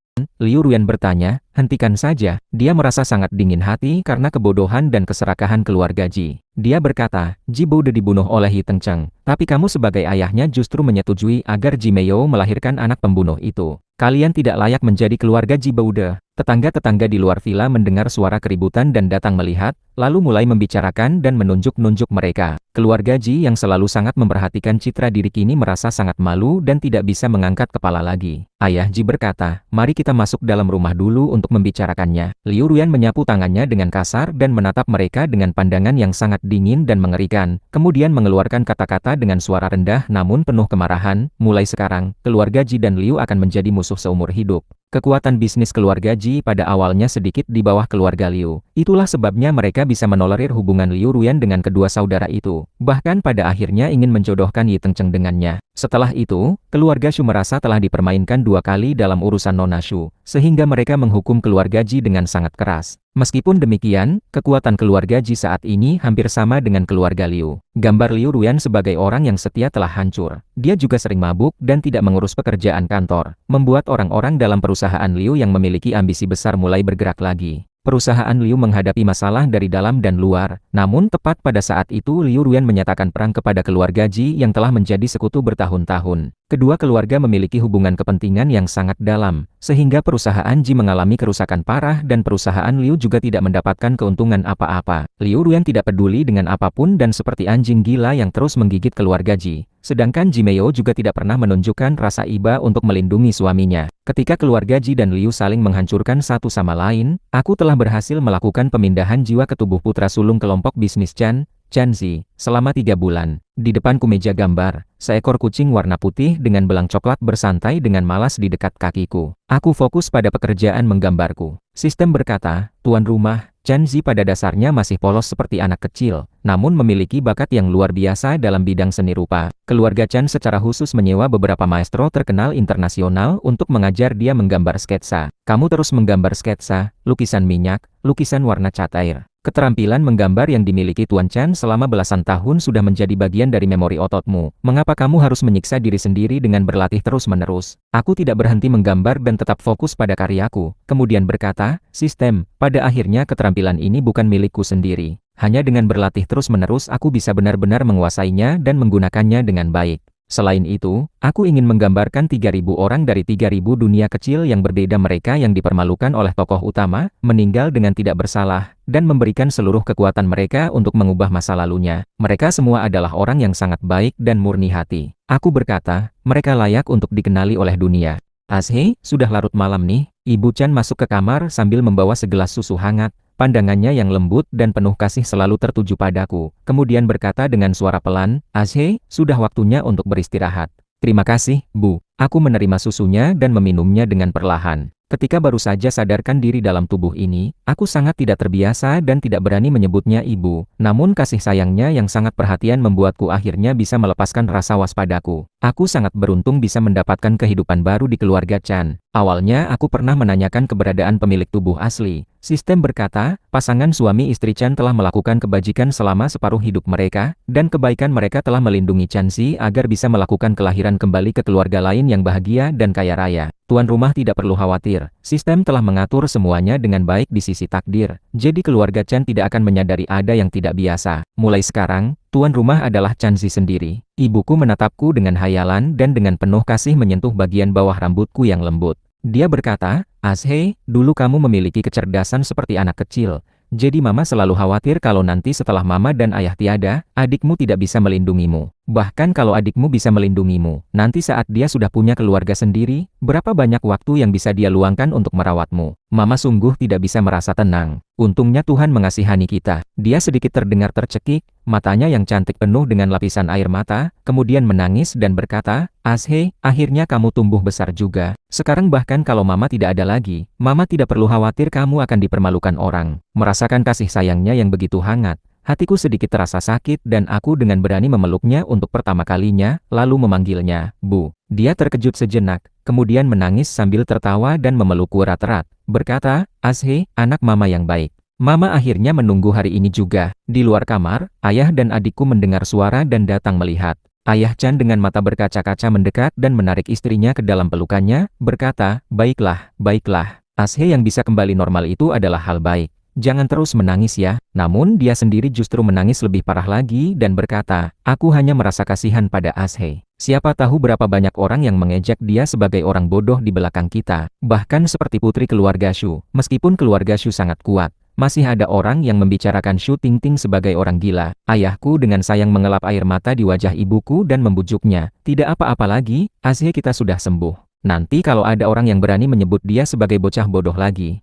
Liu Ruan bertanya, hentikan saja. Dia merasa sangat dingin hati karena kebodohan dan keserakahan keluarga Ji. Dia berkata, Ji Boude dibunuh oleh Yi Tengcheng, tapi kamu sebagai ayahnya justru menyetujui agar Ji Meiyou melahirkan anak pembunuh itu. Kalian tidak layak menjadi keluarga Ji Boude. Tetangga-tetangga di luar villa mendengar suara keributan dan datang melihat, lalu mulai membicarakan dan menunjuk-nunjuk mereka. Keluarga Ji yang selalu sangat memperhatikan citra diri kini merasa sangat malu dan tidak bisa mengangkat kepala lagi. Ayah Ji berkata, mari kita masuk dalam rumah dulu untuk membicarakannya. Liu Ruan menyapu tangannya dengan kasar dan menatap mereka dengan pandangan yang sangat dingin dan mengerikan, kemudian mengeluarkan kata-kata dengan suara rendah namun penuh kemarahan, mulai sekarang, keluarga Ji dan Liu akan menjadi musuh seumur hidup. Kekuatan bisnis keluarga Ji pada awalnya sedikit di bawah keluarga Liu. Itulah sebabnya mereka bisa menolerir hubungan Liu Ruyan dengan kedua saudara itu, bahkan pada akhirnya ingin menjodohkan Yi Tengcheng dengannya. Setelah itu, keluarga Shu merasa telah dipermainkan 2 kali dalam urusan Nona Shu, sehingga mereka menghukum keluarga Ji dengan sangat keras. Meskipun demikian, kekuatan keluarga Ji saat ini hampir sama dengan keluarga Liu. Gambar Liu Ruyan sebagai orang yang setia telah hancur. Dia juga sering mabuk dan tidak mengurus pekerjaan kantor, membuat orang-orang dalam perusahaan Liu yang memiliki ambisi besar mulai bergerak lagi. Perusahaan Liu menghadapi masalah dari dalam dan luar, namun tepat pada saat itu Liu Ruyan menyatakan perang kepada keluarga Ji yang telah menjadi sekutu bertahun-tahun. Kedua keluarga memiliki hubungan kepentingan yang sangat dalam, sehingga perusahaan Ji mengalami kerusakan parah dan perusahaan Liu juga tidak mendapatkan keuntungan apa-apa. Liu Ruyan tidak peduli dengan apapun dan seperti anjing gila yang terus menggigit keluarga Ji. Sedangkan Ji Meo juga tidak pernah menunjukkan rasa iba untuk melindungi suaminya. Ketika keluarga Ji dan Liu saling menghancurkan satu sama lain, aku telah berhasil melakukan pemindahan jiwa ke tubuh putra sulung kelompok bisnis Chan Zi, selama 3 bulan. Di depanku meja gambar, seekor kucing warna putih dengan belang coklat bersantai dengan malas di dekat kakiku. Aku fokus pada pekerjaan menggambarku. Sistem berkata, tuan rumah, Chan Zi pada dasarnya masih polos seperti anak kecil, namun memiliki bakat yang luar biasa dalam bidang seni rupa. Keluarga Chan secara khusus menyewa beberapa maestro terkenal internasional untuk mengajar dia menggambar sketsa. Kamu terus menggambar sketsa, lukisan minyak, lukisan warna cat air. Keterampilan menggambar yang dimiliki Tuan Chan selama belasan tahun sudah menjadi bagian dari memori ototmu. Mengapa kamu harus menyiksa diri sendiri dengan berlatih terus-menerus? Aku tidak berhenti menggambar dan tetap fokus pada karyaku. Kemudian berkata, sistem, pada akhirnya keterampilan ini bukan milikku sendiri. Hanya dengan berlatih terus-menerus aku bisa benar-benar menguasainya dan menggunakannya dengan baik. Selain itu, aku ingin menggambarkan 3.000 orang dari 3.000 dunia kecil yang berbeda, mereka yang dipermalukan oleh tokoh utama, meninggal dengan tidak bersalah, dan memberikan seluruh kekuatan mereka untuk mengubah masa lalunya. Mereka semua adalah orang yang sangat baik dan murni hati. Aku berkata, mereka layak untuk dikenali oleh dunia. Ashei, sudah larut malam nih. Ibu Chan masuk ke kamar sambil membawa segelas susu hangat. Pandangannya yang lembut dan penuh kasih selalu tertuju padaku. Kemudian berkata dengan suara pelan, Ashei, sudah waktunya untuk beristirahat. Terima kasih, Bu. Aku menerima susunya dan meminumnya dengan perlahan. Ketika baru saja sadarkan diri dalam tubuh ini, aku sangat tidak terbiasa dan tidak berani menyebutnya ibu. Namun kasih sayangnya yang sangat perhatian membuatku akhirnya bisa melepaskan rasa waspadaku. Aku sangat beruntung bisa mendapatkan kehidupan baru di keluarga Chan. Awalnya aku pernah menanyakan keberadaan pemilik tubuh asli. Sistem berkata, pasangan suami istri Chan telah melakukan kebajikan selama separuh hidup mereka, dan kebaikan mereka telah melindungi Chan Zi agar bisa melakukan kelahiran kembali ke keluarga lain yang bahagia dan kaya raya. Tuan rumah tidak perlu khawatir, sistem telah mengatur semuanya dengan baik di sisi takdir, jadi keluarga Chan tidak akan menyadari ada yang tidak biasa. Mulai sekarang, tuan rumah adalah Chan Zi sendiri. Ibuku menatapku dengan hayalan dan dengan penuh kasih menyentuh bagian bawah rambutku yang lembut. Dia berkata, Ashei, dulu kamu memiliki kecerdasan seperti anak kecil. Jadi mama selalu khawatir kalau nanti setelah mama dan ayah tiada, adikmu tidak bisa melindungimu. Bahkan kalau adikmu bisa melindungimu, nanti saat dia sudah punya keluarga sendiri, berapa banyak waktu yang bisa dia luangkan untuk merawatmu. Mama sungguh tidak bisa merasa tenang. Untungnya Tuhan mengasihani kita. Dia sedikit terdengar tercekik, matanya yang cantik penuh dengan lapisan air mata, kemudian menangis dan berkata, Ashei, akhirnya kamu tumbuh besar juga. Sekarang bahkan kalau mama tidak ada lagi, mama tidak perlu khawatir kamu akan dipermalukan orang. Merasakan kasih sayangnya yang begitu hangat, hatiku sedikit terasa sakit dan aku dengan berani memeluknya untuk pertama kalinya, lalu memanggilnya, Bu. Dia terkejut sejenak, kemudian menangis sambil tertawa dan memelukku erat-erat, berkata, Ashei, anak mama yang baik. Mama akhirnya menunggu hari ini juga. Di luar kamar, ayah dan adikku mendengar suara dan datang melihat. Ayah Chan dengan mata berkaca-kaca mendekat dan menarik istrinya ke dalam pelukannya, berkata, baiklah, baiklah. Ashei yang bisa kembali normal itu adalah hal baik. Jangan terus menangis ya. Namun dia sendiri justru menangis lebih parah lagi dan berkata, aku hanya merasa kasihan pada Ashei. Siapa tahu berapa banyak orang yang mengejek dia sebagai orang bodoh di belakang kita. Bahkan seperti putri keluarga Shu. Meskipun keluarga Shu sangat kuat, masih ada orang yang membicarakan Shu Tingting sebagai orang gila. Ayahku dengan sayang mengelap air mata di wajah ibuku dan membujuknya. Tidak apa-apa lagi, Ashei kita sudah sembuh. Nanti kalau ada orang yang berani menyebut dia sebagai bocah bodoh lagi,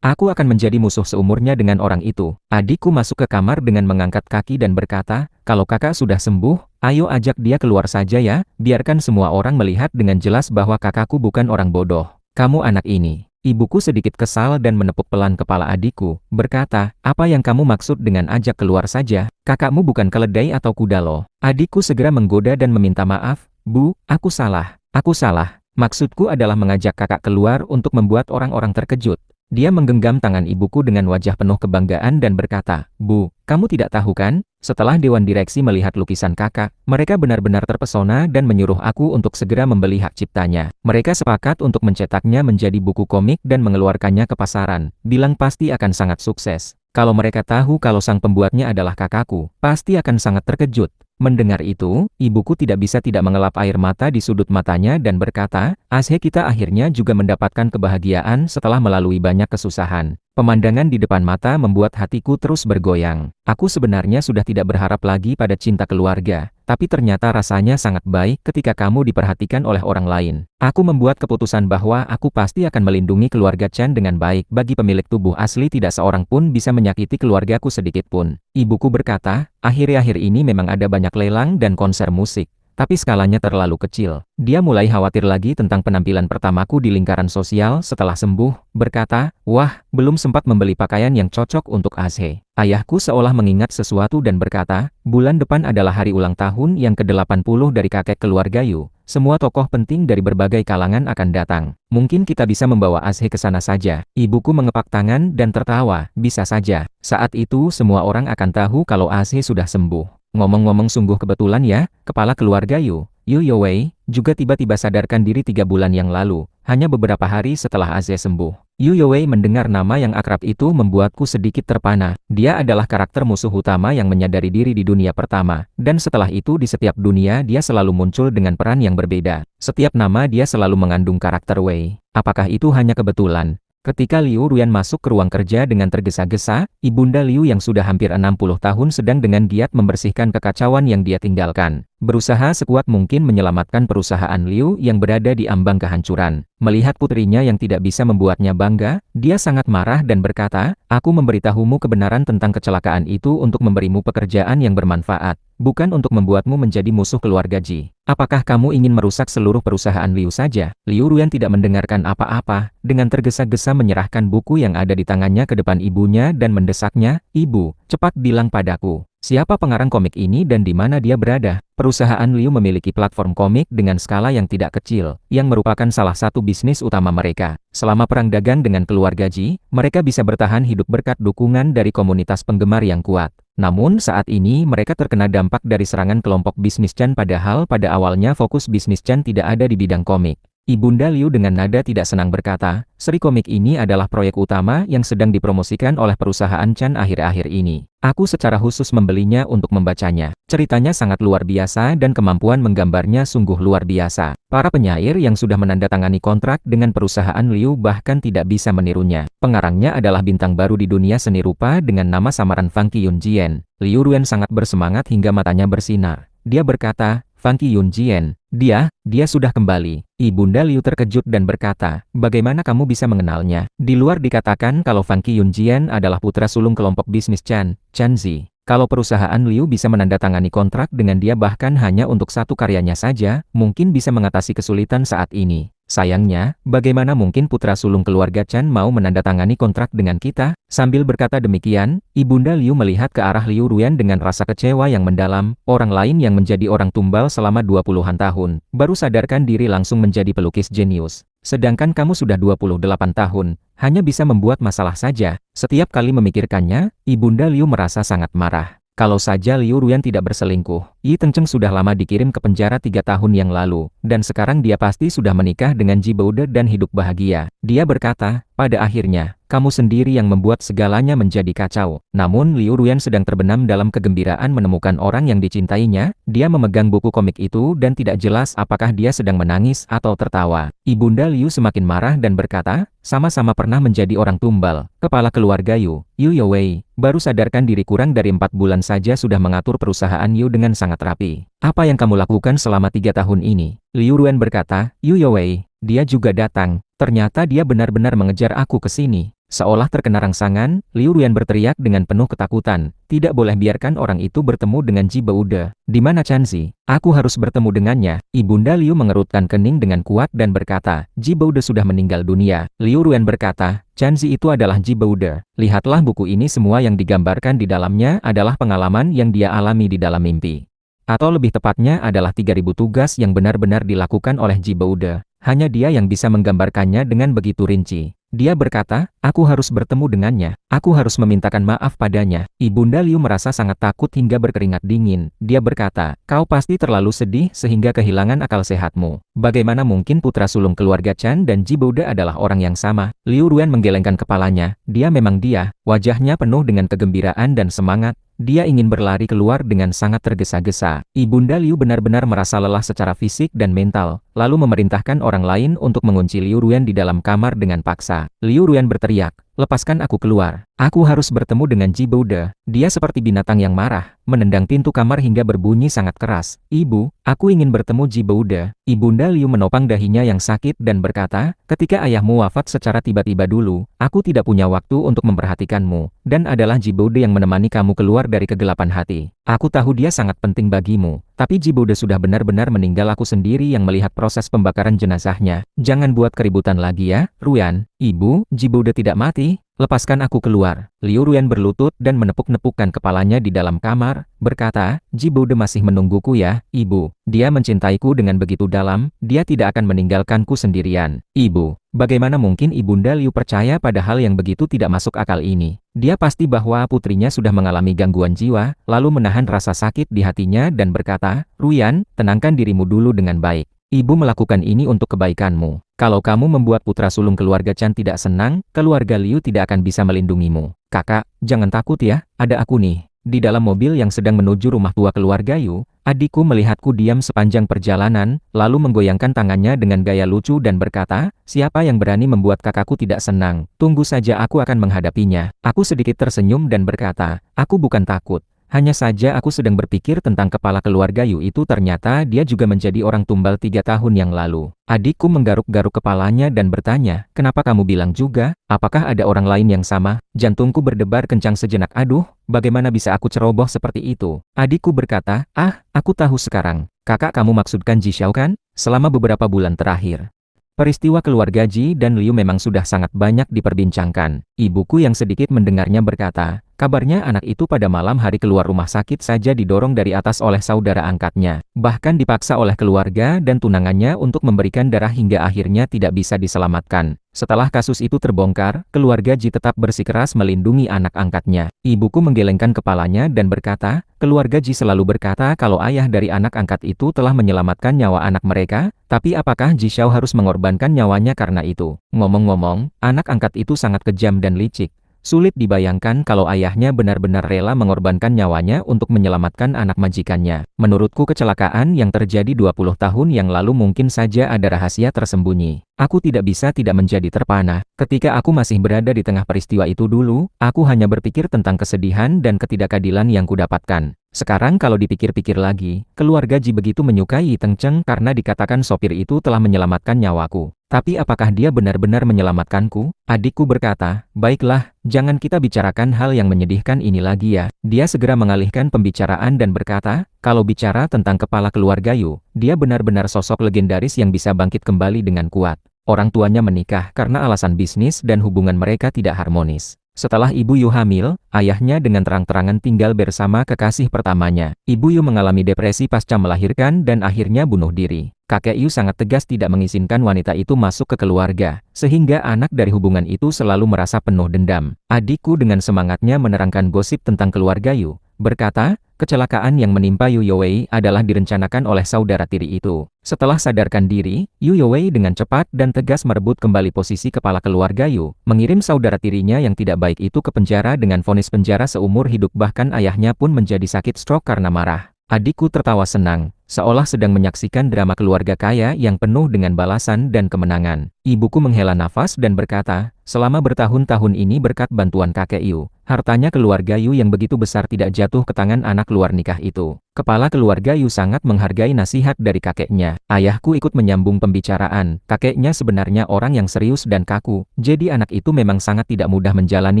aku akan menjadi musuh seumurnya dengan orang itu. Adikku masuk ke kamar dengan mengangkat kaki dan berkata, kalau kakak sudah sembuh, ayo ajak dia keluar saja ya, biarkan semua orang melihat dengan jelas bahwa kakakku bukan orang bodoh. Kamu anak ini. Ibuku sedikit kesal dan menepuk pelan kepala adikku, berkata, apa yang kamu maksud dengan ajak keluar saja? Kakakmu bukan keledai atau kuda loh. Adikku segera menggoda dan meminta maaf, Bu, aku salah. Aku salah. Maksudku adalah mengajak kakak keluar untuk membuat orang-orang terkejut. Dia menggenggam tangan ibuku dengan wajah penuh kebanggaan dan berkata, Bu, kamu tidak tahu kan? Setelah Dewan Direksi melihat lukisan kakak, mereka benar-benar terpesona dan menyuruh aku untuk segera membeli hak ciptanya. Mereka sepakat untuk mencetaknya menjadi buku komik dan mengeluarkannya ke pasaran, bilang pasti akan sangat sukses. Kalau mereka tahu kalau sang pembuatnya adalah kakakku, pasti akan sangat terkejut. Mendengar itu, ibuku tidak bisa tidak mengelap air mata di sudut matanya dan berkata, Ashe kita akhirnya juga mendapatkan kebahagiaan setelah melalui banyak kesusahan. Pemandangan di depan mata membuat hatiku terus bergoyang. Aku sebenarnya sudah tidak berharap lagi pada cinta keluarga, tapi ternyata rasanya sangat baik ketika kamu diperhatikan oleh orang lain. Aku membuat keputusan bahwa aku pasti akan melindungi keluarga Chan dengan baik. Bagi pemilik tubuh asli tidak seorang pun bisa menyakiti keluargaku sedikit pun. Ibuku berkata, akhir-akhir ini memang ada banyak lelang dan konser musik. Tapi skalanya terlalu kecil. Dia mulai khawatir lagi tentang penampilan pertamaku di lingkaran sosial setelah sembuh, berkata, wah, belum sempat membeli pakaian yang cocok untuk Ashe. Ayahku seolah mengingat sesuatu dan berkata, bulan depan adalah hari ulang tahun yang ke-80 dari kakek keluarga Yu. Semua tokoh penting dari berbagai kalangan akan datang. Mungkin kita bisa membawa Ashe ke sana saja. Ibuku mengepak tangan dan tertawa, bisa saja. Saat itu semua orang akan tahu kalau Ashe sudah sembuh. Ngomong-ngomong sungguh kebetulan ya, kepala keluarga Yu Youwei, juga tiba-tiba sadarkan diri 3 bulan yang lalu, hanya beberapa hari setelah Ashe sembuh. Youwei mendengar nama yang akrab itu membuatku sedikit terpana. Dia adalah karakter musuh utama yang menyadari diri di dunia pertama, dan setelah itu di setiap dunia dia selalu muncul dengan peran yang berbeda. Setiap nama dia selalu mengandung karakter Wei. Apakah itu hanya kebetulan? Ketika Liu Ruyan masuk ke ruang kerja dengan tergesa-gesa, ibunda Liu yang sudah hampir 60 tahun sedang dengan giat membersihkan kekacauan yang dia tinggalkan. Berusaha sekuat mungkin menyelamatkan perusahaan Liu yang berada di ambang kehancuran. Melihat putrinya yang tidak bisa membuatnya bangga, dia sangat marah dan berkata, aku memberitahumu kebenaran tentang kecelakaan itu untuk memberimu pekerjaan yang bermanfaat, bukan untuk membuatmu menjadi musuh keluarga Ji. Apakah kamu ingin merusak seluruh perusahaan Liu saja? Liu Ruyan tidak mendengarkan apa-apa, dengan tergesa-gesa menyerahkan buku yang ada di tangannya ke depan ibunya dan mendesaknya, Ibu, cepat bilang padaku. Siapa pengarang komik ini dan di mana dia berada? Perusahaan Liu memiliki platform komik dengan skala yang tidak kecil, yang merupakan salah satu bisnis utama mereka. Selama perang dagang dengan keluarga Ji, mereka bisa bertahan hidup berkat dukungan dari komunitas penggemar yang kuat. Namun saat ini mereka terkena dampak dari serangan kelompok bisnis Chan padahal pada awalnya fokus bisnis Chan tidak ada di bidang komik. Ibunda Liu dengan nada tidak senang berkata, seri komik ini adalah proyek utama yang sedang dipromosikan oleh perusahaan Chan akhir-akhir ini. Aku secara khusus membelinya untuk membacanya. Ceritanya sangat luar biasa dan kemampuan menggambarnya sungguh luar biasa. Para penyair yang sudah menandatangani kontrak dengan perusahaan Liu bahkan tidak bisa menirunya. Pengarangnya adalah bintang baru di dunia seni rupa dengan nama samaran Funky Yunjian. Liu Ruyan sangat bersemangat hingga matanya bersinar. Dia berkata, Funky Yunjian, dia sudah kembali. Ibunda Liu terkejut dan berkata, bagaimana kamu bisa mengenalnya? Di luar dikatakan kalau Funky Yunjian adalah putra sulung kelompok bisnis Chan, Chanzi. Kalau perusahaan Liu bisa menandatangani kontrak dengan dia bahkan hanya untuk satu karyanya saja, mungkin bisa mengatasi kesulitan saat ini. Sayangnya, bagaimana mungkin putra sulung keluarga Chan mau menandatangani kontrak dengan kita? Sambil berkata demikian, Ibunda Liu melihat ke arah Liu Ruyan dengan rasa kecewa yang mendalam. Orang lain yang menjadi orang tumbal selama 20-an tahun, baru sadarkan diri langsung menjadi pelukis jenius. Sedangkan kamu sudah 28 tahun, hanya bisa membuat masalah saja. Setiap kali memikirkannya, Ibunda Liu merasa sangat marah. Kalau saja Liu Ruyan tidak berselingkuh, Yi Tengcheng sudah lama dikirim ke penjara 3 tahun yang lalu, dan sekarang dia pasti sudah menikah dengan Ji Boude dan hidup bahagia. Dia berkata, pada akhirnya, kamu sendiri yang membuat segalanya menjadi kacau. Namun Liu Ruyan sedang terbenam dalam kegembiraan menemukan orang yang dicintainya. Dia memegang buku komik itu dan tidak jelas apakah dia sedang menangis atau tertawa. Ibunda Liu semakin marah dan berkata, sama-sama pernah menjadi orang tumbal. Kepala keluarga Yu Youwei, baru sadarkan diri kurang dari 4 bulan saja sudah mengatur perusahaan Yu dengan sangat rapi. Apa yang kamu lakukan selama 3 tahun ini? Liu Ruyan berkata, Youwei, dia juga datang. Ternyata dia benar-benar mengejar aku ke sini. Seolah terkena rangsangan, Liu Ruyan berteriak dengan penuh ketakutan, tidak boleh biarkan orang itu bertemu dengan Ji Beude. Di mana Chanzi? Aku harus bertemu dengannya. Ibunda Liu mengerutkan kening dengan kuat dan berkata, Ji Beude sudah meninggal dunia. Liu Ruyan berkata, Chanzi itu adalah Ji Beude. Lihatlah buku ini, semua yang digambarkan di dalamnya adalah pengalaman yang dia alami di dalam mimpi. Atau lebih tepatnya adalah 3.000 tugas yang benar-benar dilakukan oleh Ji Beude. Hanya dia yang bisa menggambarkannya dengan begitu rinci. Dia berkata, aku harus bertemu dengannya. Aku harus memintakan maaf padanya. Ibunda Liu merasa sangat takut hingga berkeringat dingin. Dia berkata, kau pasti terlalu sedih sehingga kehilangan akal sehatmu. Bagaimana mungkin putra sulung keluarga Chan dan Ji Beude adalah orang yang sama? Liu Ruyan menggelengkan kepalanya. Dia memang dia. Wajahnya penuh dengan kegembiraan dan semangat. Dia ingin berlari keluar dengan sangat tergesa-gesa. Ibunda Liu benar-benar merasa lelah secara fisik dan mental, lalu memerintahkan orang lain untuk mengunci Liu Ruyan di dalam kamar dengan paksa. Liu Ruyan berteriak, lepaskan aku keluar. Aku harus bertemu dengan Ji Beude. Dia seperti binatang yang marah, menendang pintu kamar hingga berbunyi sangat keras. Ibu, aku ingin bertemu Ji Beude. Ibunda Liu menopang dahinya yang sakit dan berkata, ketika ayahmu wafat secara tiba-tiba dulu, aku tidak punya waktu untuk memperhatikanmu, dan adalah Ji Beude yang menemani kamu keluar dari kegelapan hati. Aku tahu dia sangat penting bagimu, tapi Ji Beude sudah benar-benar meninggal. Aku sendiri yang melihat proses pembakaran jenazahnya. Jangan buat keributan lagi ya, Ruyan. Ibu, Ji Beude tidak mati. Lepaskan aku keluar. Liu Ruyan berlutut dan menepuk-nepukkan kepalanya di dalam kamar, berkata, Ji Beude masih menungguku ya, Ibu. Dia mencintaiku dengan begitu dalam, dia tidak akan meninggalkanku sendirian. Ibu, bagaimana mungkin Ibunda Liu percaya pada hal yang begitu tidak masuk akal ini? Dia pasti bahwa putrinya sudah mengalami gangguan jiwa, lalu menahan rasa sakit di hatinya dan berkata, Ruyan, tenangkan dirimu dulu dengan baik. Ibu melakukan ini untuk kebaikanmu. Kalau kamu membuat putra sulung keluarga Chan tidak senang, keluarga Liu tidak akan bisa melindungimu. Kakak, jangan takut ya, ada aku nih. Di dalam mobil yang sedang menuju rumah tua keluarga Yu, adikku melihatku diam sepanjang perjalanan, lalu menggoyangkan tangannya dengan gaya lucu dan berkata, siapa yang berani membuat kakakku tidak senang? Tunggu saja, aku akan menghadapinya. Aku sedikit tersenyum dan berkata, aku bukan takut. Hanya saja aku sedang berpikir tentang kepala keluarga Yu itu, ternyata dia juga menjadi orang tumbal 3 tahun yang lalu. Adikku menggaruk-garuk kepalanya dan bertanya, kenapa kamu bilang juga? Apakah ada orang lain yang sama? Jantungku berdebar kencang sejenak. Aduh, bagaimana bisa aku ceroboh seperti itu? Adikku berkata, aku tahu sekarang. Kakak kamu maksudkan Ji Xiao kan? Selama beberapa bulan terakhir, peristiwa keluarga Ji dan Liu memang sudah sangat banyak diperbincangkan. Ibuku yang sedikit mendengarnya berkata, kabarnya anak itu pada malam hari keluar rumah sakit saja didorong dari atas oleh saudara angkatnya. Bahkan dipaksa oleh keluarga dan tunangannya untuk memberikan darah hingga akhirnya tidak bisa diselamatkan. Setelah kasus itu terbongkar, keluarga Ji tetap bersikeras melindungi anak angkatnya. Ibuku menggelengkan kepalanya dan berkata, keluarga Ji selalu berkata kalau ayah dari anak angkat itu telah menyelamatkan nyawa anak mereka, tapi apakah Ji Xiao harus mengorbankan nyawanya karena itu? Ngomong-ngomong, anak angkat itu sangat kejam dan licik. Sulit dibayangkan kalau ayahnya benar-benar rela mengorbankan nyawanya untuk menyelamatkan anak majikannya. Menurutku kecelakaan yang terjadi 20 tahun yang lalu mungkin saja ada rahasia tersembunyi. Aku tidak bisa tidak menjadi terpana. Ketika aku masih berada di tengah peristiwa itu dulu, aku hanya berpikir tentang kesedihan dan ketidakadilan yang kudapatkan. Sekarang kalau dipikir-pikir lagi, keluarga Ji begitu menyukai Teng Cheng karena dikatakan sopir itu telah menyelamatkan nyawaku. Tapi apakah dia benar-benar menyelamatkanku? Adikku berkata, baiklah, jangan kita bicarakan hal yang menyedihkan ini lagi ya. Dia segera mengalihkan pembicaraan dan berkata, kalau bicara tentang kepala keluarga Yu, dia benar-benar sosok legendaris yang bisa bangkit kembali dengan kuat. Orang tuanya menikah karena alasan bisnis dan hubungan mereka tidak harmonis. Setelah Ibu Yu hamil, ayahnya dengan terang-terangan tinggal bersama kekasih pertamanya. Ibu Yu mengalami depresi pasca melahirkan dan akhirnya bunuh diri. Kakek Yu sangat tegas tidak mengizinkan wanita itu masuk ke keluarga, sehingga anak dari hubungan itu selalu merasa penuh dendam. Adikku dengan semangatnya menerangkan gosip tentang keluarga Yu, berkata, kecelakaan yang menimpa Yu Youwei adalah direncanakan oleh saudara tiri itu. Setelah sadarkan diri, Yu Youwei dengan cepat dan tegas merebut kembali posisi kepala keluarga Yu, mengirim saudara tirinya yang tidak baik itu ke penjara dengan vonis penjara seumur hidup, bahkan ayahnya pun menjadi sakit stroke karena marah. Adikku tertawa senang, seolah sedang menyaksikan drama keluarga kaya yang penuh dengan balasan dan kemenangan. Ibuku menghela nafas dan berkata, selama bertahun-tahun ini berkat bantuan kakek Yu, hartanya keluarga Yu yang begitu besar tidak jatuh ke tangan anak luar nikah itu. Kepala keluarga Yu sangat menghargai nasihat dari kakeknya. Ayahku ikut menyambung pembicaraan. Kakeknya sebenarnya orang yang serius dan kaku, jadi anak itu memang sangat tidak mudah menjalani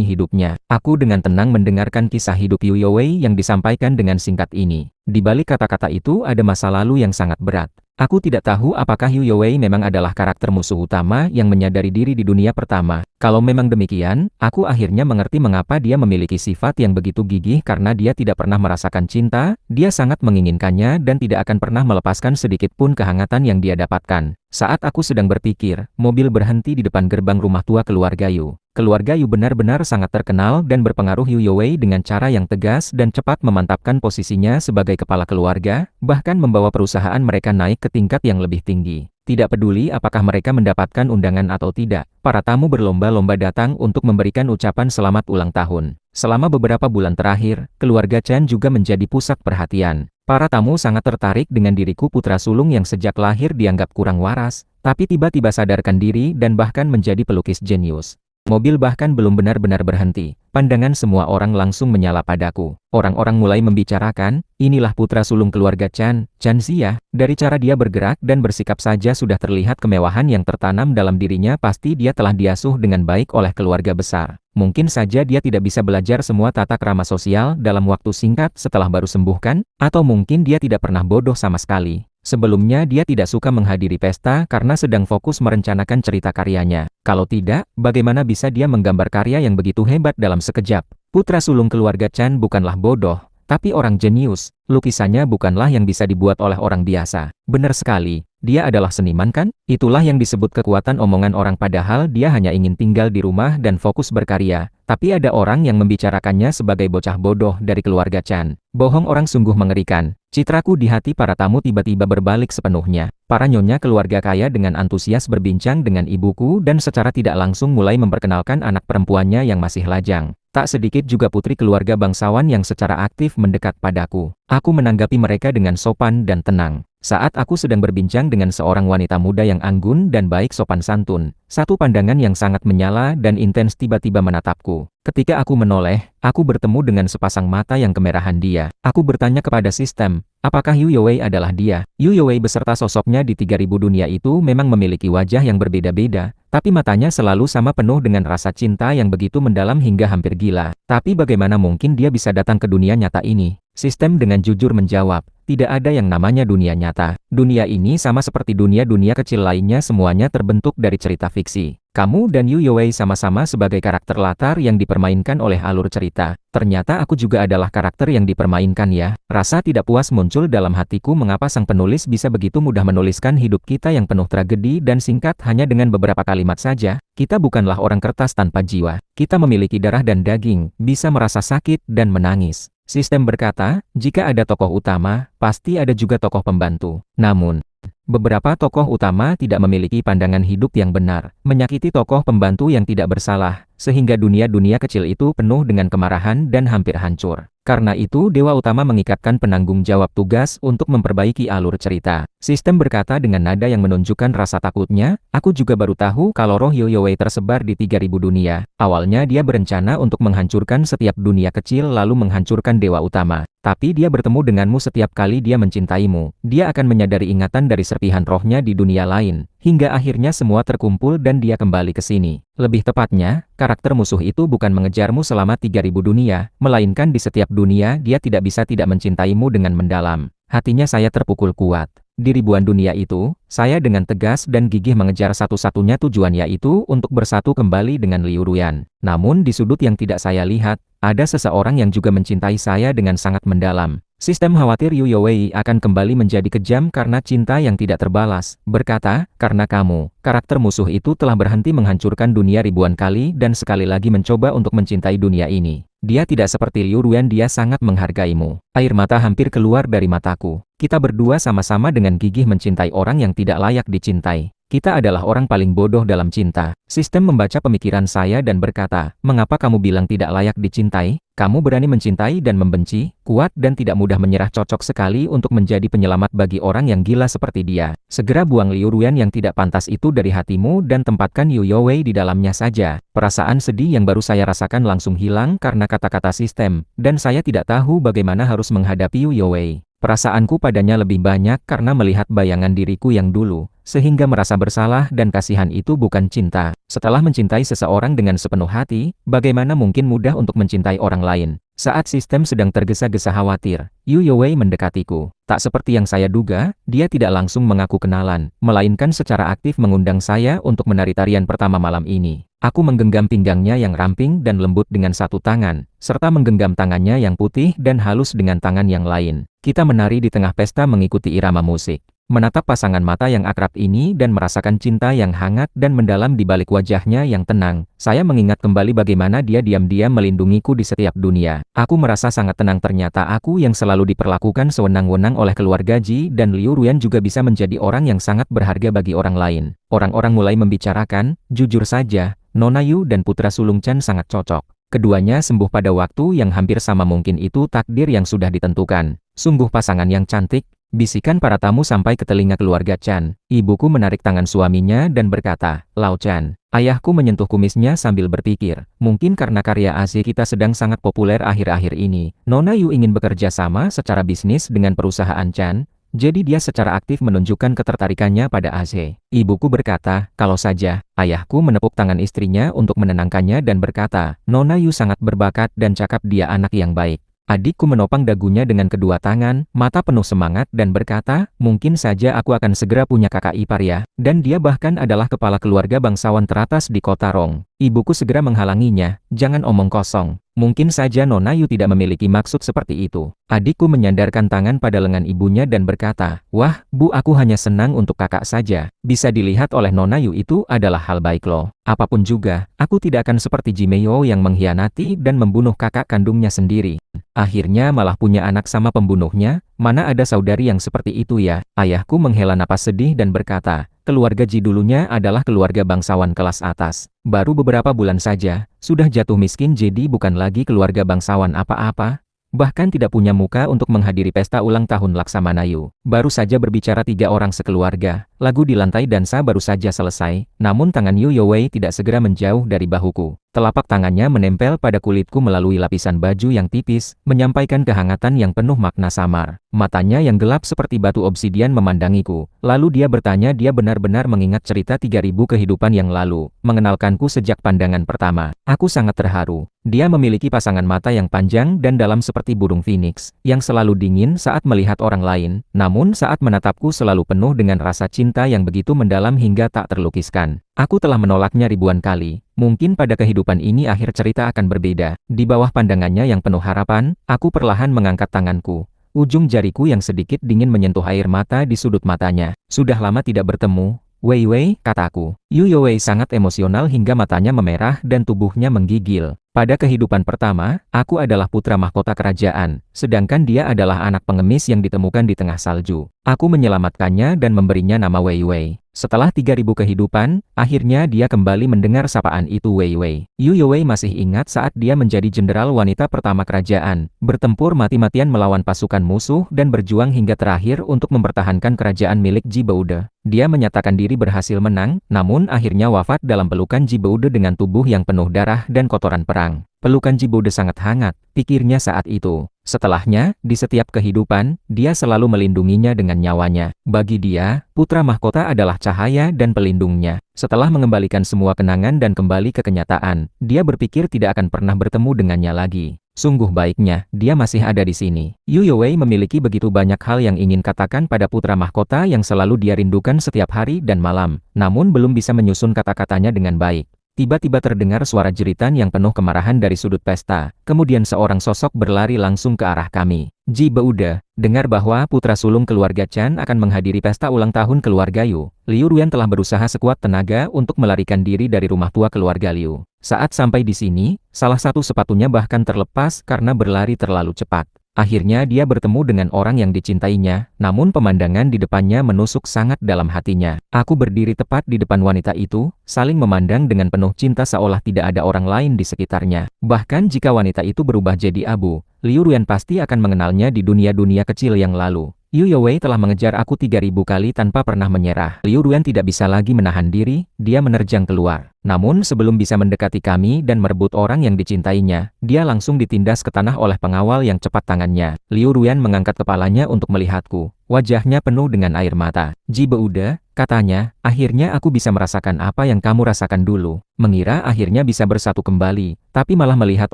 hidupnya. Aku dengan tenang mendengarkan kisah hidup Yu Youwei yang disampaikan dengan singkat ini. Di balik kata-kata itu ada masa lalu yang sangat berat. Aku tidak tahu apakah Yu Youwei memang adalah karakter musuh utama yang menyadari diri di dunia pertama. Kalau memang demikian, aku akhirnya mengerti mengapa dia memiliki sifat yang begitu gigih karena dia tidak pernah merasakan cinta, dia sangat menginginkannya dan tidak akan pernah melepaskan sedikit pun kehangatan yang dia dapatkan. Saat aku sedang berpikir, mobil berhenti di depan gerbang rumah tua keluarga Yu. Keluarga Yu benar-benar sangat terkenal dan berpengaruh. Yu Youwei dengan cara yang tegas dan cepat memantapkan posisinya sebagai kepala keluarga, bahkan membawa perusahaan mereka naik ke tingkat yang lebih tinggi. Tidak peduli apakah mereka mendapatkan undangan atau tidak, para tamu berlomba-lomba datang untuk memberikan ucapan selamat ulang tahun. Selama beberapa bulan terakhir, keluarga Chen juga menjadi pusat perhatian. Para tamu sangat tertarik dengan diriku, putra sulung yang sejak lahir dianggap kurang waras, tapi tiba-tiba sadarkan diri dan bahkan menjadi pelukis jenius. Mobil bahkan belum benar-benar berhenti. Pandangan semua orang langsung menyala padaku. Orang-orang mulai membicarakan, inilah putra sulung keluarga Chen, Chen Xia. Dari cara dia bergerak dan bersikap saja sudah terlihat kemewahan yang tertanam dalam dirinya. Pasti dia telah diasuh dengan baik oleh keluarga besar. Mungkin saja dia tidak bisa belajar semua tata krama sosial dalam waktu singkat setelah baru sembuh kan? Atau mungkin dia tidak pernah bodoh sama sekali. Sebelumnya dia tidak suka menghadiri pesta karena sedang fokus merencanakan cerita karyanya. Kalau tidak, bagaimana bisa dia menggambar karya yang begitu hebat dalam sekejap? Putra sulung keluarga Chen bukanlah bodoh, tapi orang jenius. Lukisannya bukanlah yang bisa dibuat oleh orang biasa. Benar sekali, dia adalah seniman kan? Itulah yang disebut kekuatan omongan orang, padahal dia hanya ingin tinggal di rumah dan fokus berkarya. Tapi ada orang yang membicarakannya sebagai bocah bodoh dari keluarga Chen. Bohong orang sungguh mengerikan. Citraku di hati para tamu tiba-tiba berbalik sepenuhnya. Para nyonya keluarga kaya dengan antusias berbincang dengan ibuku dan secara tidak langsung mulai memperkenalkan anak perempuannya yang masih lajang. Tak sedikit juga putri keluarga bangsawan yang secara aktif mendekat padaku. Aku menanggapi mereka dengan sopan dan tenang. Saat aku sedang berbincang dengan seorang wanita muda yang anggun dan baik sopan santun, satu pandangan yang sangat menyala dan intens tiba-tiba menatapku. Ketika aku menoleh, aku bertemu dengan sepasang mata yang kemerahan dia. Aku bertanya kepada sistem, apakah Yu Youwei adalah dia? Yu Youwei beserta sosoknya di 3000 dunia itu memang memiliki wajah yang berbeda-beda, tapi matanya selalu sama, penuh dengan rasa cinta yang begitu mendalam hingga hampir gila. Tapi bagaimana mungkin dia bisa datang ke dunia nyata ini? Sistem dengan jujur menjawab, tidak ada yang namanya dunia nyata. Dunia ini sama seperti dunia-dunia kecil lainnya, semuanya terbentuk dari cerita fiksi. Kamu dan Yu Youwei sama-sama sebagai karakter latar yang dipermainkan oleh alur cerita. Ternyata aku juga adalah karakter yang dipermainkan ya. Rasa tidak puas muncul dalam hatiku, mengapa sang penulis bisa begitu mudah menuliskan hidup kita yang penuh tragedi dan singkat hanya dengan beberapa kalimat saja. Kita bukanlah orang kertas tanpa jiwa. Kita memiliki darah dan daging, bisa merasa sakit dan menangis. Sistem berkata, jika ada tokoh utama, pasti ada juga tokoh pembantu. Namun, beberapa tokoh utama tidak memiliki pandangan hidup yang benar, menyakiti tokoh pembantu yang tidak bersalah, sehingga dunia-dunia kecil itu penuh dengan kemarahan dan hampir hancur. Karena itu Dewa Utama mengikatkan penanggung jawab tugas untuk memperbaiki alur cerita. Sistem berkata dengan nada yang menunjukkan rasa takutnya, aku juga baru tahu kalau roh Yu Youwei tersebar di 3000 dunia. Awalnya dia berencana untuk menghancurkan setiap dunia kecil lalu menghancurkan Dewa Utama. Tapi dia bertemu denganmu, setiap kali dia mencintaimu, dia akan menyadari ingatan dari serpihan rohnya di dunia lain, hingga akhirnya semua terkumpul dan dia kembali ke sini. Lebih tepatnya, karakter musuh itu bukan mengejarmu selama 3000 dunia, melainkan di setiap dunia dia tidak bisa tidak mencintaimu dengan mendalam. Hatinya saya terpukul kuat. Di ribuan dunia itu, saya dengan tegas dan gigih mengejar satu-satunya tujuan, yaitu untuk bersatu kembali dengan Liu Ruyan. Namun di sudut yang tidak saya lihat, ada seseorang yang juga mencintai saya dengan sangat mendalam. Sistem khawatir Yu Youwei akan kembali menjadi kejam karena cinta yang tidak terbalas. Berkata, karena kamu, karakter musuh itu telah berhenti menghancurkan dunia ribuan kali dan sekali lagi mencoba untuk mencintai dunia ini. Dia tidak seperti Liu Ruyan, dia sangat menghargaimu. Air mata hampir keluar dari mataku. Kita berdua sama-sama dengan gigih mencintai orang yang tidak layak dicintai. Kita adalah orang paling bodoh dalam cinta. Sistem membaca pemikiran saya dan berkata, mengapa kamu bilang tidak layak dicintai? Kamu berani mencintai dan membenci, kuat dan tidak mudah menyerah, cocok sekali untuk menjadi penyelamat bagi orang yang gila seperti dia. Segera buang Liu Ruyan yang tidak pantas itu dari hatimu dan tempatkan Yu Youwei di dalamnya saja. Perasaan sedih yang baru saya rasakan langsung hilang karena kata-kata sistem, dan saya tidak tahu bagaimana harus menghadapi Yu Youwei. Perasaanku padanya lebih banyak karena melihat bayangan diriku yang dulu, sehingga merasa bersalah dan kasihan itu bukan cinta. Setelah mencintai seseorang dengan sepenuh hati, bagaimana mungkin mudah untuk mencintai orang lain? Saat sistem sedang tergesa-gesa khawatir, Yu Youwei mendekatiku. Tak seperti yang saya duga, dia tidak langsung mengaku kenalan, melainkan secara aktif mengundang saya untuk menari tarian pertama malam ini. Aku menggenggam pinggangnya yang ramping dan lembut dengan satu tangan, serta menggenggam tangannya yang putih dan halus dengan tangan yang lain. Kita menari di tengah pesta mengikuti irama musik. Menatap pasangan mata yang akrab ini dan merasakan cinta yang hangat dan mendalam di balik wajahnya yang tenang, saya mengingat kembali bagaimana dia diam-diam melindungiku di setiap dunia. Aku merasa sangat tenang, ternyata aku yang selalu diperlakukan sewenang-wenang oleh keluarga Ji dan Liu Ruyan juga bisa menjadi orang yang sangat berharga bagi orang lain. Orang-orang mulai membicarakan, jujur saja, Nona Yu dan putra sulung Chan sangat cocok. Keduanya sembuh pada waktu yang hampir sama, mungkin itu takdir yang sudah ditentukan. Sungguh pasangan yang cantik, bisikan para tamu sampai ke telinga keluarga Chan. Ibuku menarik tangan suaminya dan berkata, "Lau Chan." Ayahku menyentuh kumisnya sambil berpikir, mungkin karena karya AC kita sedang sangat populer akhir-akhir ini, Nona Yu ingin bekerja sama secara bisnis dengan perusahaan Chan. Jadi dia secara aktif menunjukkan ketertarikannya pada AC. Ibuku berkata, kalau saja. Ayahku menepuk tangan istrinya untuk menenangkannya dan berkata, Nona Yu sangat berbakat dan cakap, dia anak yang baik. Adikku menopang dagunya dengan kedua tangan, mata penuh semangat dan berkata, mungkin saja aku akan segera punya kakak ipar ya. Dan dia bahkan adalah kepala keluarga bangsawan teratas di kota Rong. Ibuku segera menghalanginya, jangan omong kosong. Mungkin saja Nona Yu tidak memiliki maksud seperti itu. Adikku menyandarkan tangan pada lengan ibunya dan berkata, wah, Bu, aku hanya senang untuk kakak saja. Bisa dilihat oleh Nona Yu itu adalah hal baik loh. Apapun juga, aku tidak akan seperti Jimeyo yang mengkhianati dan membunuh kakak kandungnya sendiri. Akhirnya malah punya anak sama pembunuhnya, mana ada saudari yang seperti itu ya. Ayahku menghela napas sedih dan berkata, keluarga Ji dulunya adalah keluarga bangsawan kelas atas. Baru beberapa bulan saja, sudah jatuh miskin jadi bukan lagi keluarga bangsawan apa-apa. Bahkan tidak punya muka untuk menghadiri pesta ulang tahun Laksamana Yu. Baru saja berbicara 3 orang sekeluarga, lagu di lantai dansa baru saja selesai, namun tangan Yu Youwei tidak segera menjauh dari bahuku. Telapak tangannya menempel pada kulitku melalui lapisan baju yang tipis, menyampaikan kehangatan yang penuh makna samar. Matanya yang gelap seperti batu obsidian memandangiku, lalu dia bertanya, dia benar-benar mengingat cerita 3000 kehidupan yang lalu, mengenalkanku sejak pandangan pertama. Aku sangat terharu. Dia memiliki pasangan mata yang panjang dan dalam seperti burung phoenix, yang selalu dingin saat melihat orang lain, namun saat menatapku selalu penuh dengan rasa cinta yang begitu mendalam hingga tak terlukiskan. Aku telah menolaknya ribuan kali. Mungkin pada kehidupan ini akhir cerita akan berbeda. Di bawah pandangannya yang penuh harapan, aku perlahan mengangkat tanganku. Ujung jariku yang sedikit dingin menyentuh air mata di sudut matanya. Sudah lama tidak bertemu, Wei Wei, kataku. Yu Youwei sangat emosional hingga matanya memerah dan tubuhnya menggigil. Pada kehidupan pertama, aku adalah putra mahkota kerajaan, sedangkan dia adalah anak pengemis yang ditemukan di tengah salju. Aku menyelamatkannya dan memberinya nama Wei Wei. Setelah 3000 kehidupan, akhirnya dia kembali mendengar sapaan itu Wei Wei. Yu Youwei masih ingat saat dia menjadi jenderal wanita pertama kerajaan, bertempur mati-matian melawan pasukan musuh dan berjuang hingga terakhir untuk mempertahankan kerajaan milik Ji Boude. Dia menyatakan diri berhasil menang, namun akhirnya wafat dalam pelukan Ji Boude dengan tubuh yang penuh darah dan kotoran perang. Pelukan Ji Boude sangat hangat, pikirnya saat itu. Setelahnya, di setiap kehidupan, dia selalu melindunginya dengan nyawanya. Bagi dia, putra mahkota adalah cahaya dan pelindungnya. Setelah mengembalikan semua kenangan dan kembali ke kenyataan, dia berpikir tidak akan pernah bertemu dengannya lagi. Sungguh baiknya, dia masih ada di sini. Yu Youwei memiliki begitu banyak hal yang ingin katakan pada putra mahkota yang selalu dia rindukan setiap hari dan malam, namun belum bisa menyusun kata-katanya dengan baik. Tiba-tiba terdengar suara jeritan yang penuh kemarahan dari sudut pesta. Kemudian seorang sosok berlari langsung ke arah kami. Ji Boude, dengar bahwa putra sulung keluarga Chan akan menghadiri pesta ulang tahun keluarga Yu. Liu Ruyan telah berusaha sekuat tenaga untuk melarikan diri dari rumah tua keluarga Liu. Saat sampai di sini, salah satu sepatunya bahkan terlepas karena berlari terlalu cepat. Akhirnya dia bertemu dengan orang yang dicintainya, namun pemandangan di depannya menusuk sangat dalam hatinya. Aku berdiri tepat di depan wanita itu, saling memandang dengan penuh cinta seolah tidak ada orang lain di sekitarnya. Bahkan jika wanita itu berubah jadi abu, Liu Ruyan pasti akan mengenalnya di dunia-dunia kecil yang lalu. Yu Youwei telah mengejar aku 3.000 kali tanpa pernah menyerah. Liu Ruan tidak bisa lagi menahan diri, dia menerjang keluar. Namun sebelum bisa mendekati kami dan merebut orang yang dicintainya, dia langsung ditindas ke tanah oleh pengawal yang cepat tangannya. Liu Ruan mengangkat kepalanya untuk melihatku. Wajahnya penuh dengan air mata. Ji Beude, katanya, akhirnya aku bisa merasakan apa yang kamu rasakan dulu. Mengira akhirnya bisa bersatu kembali, tapi malah melihat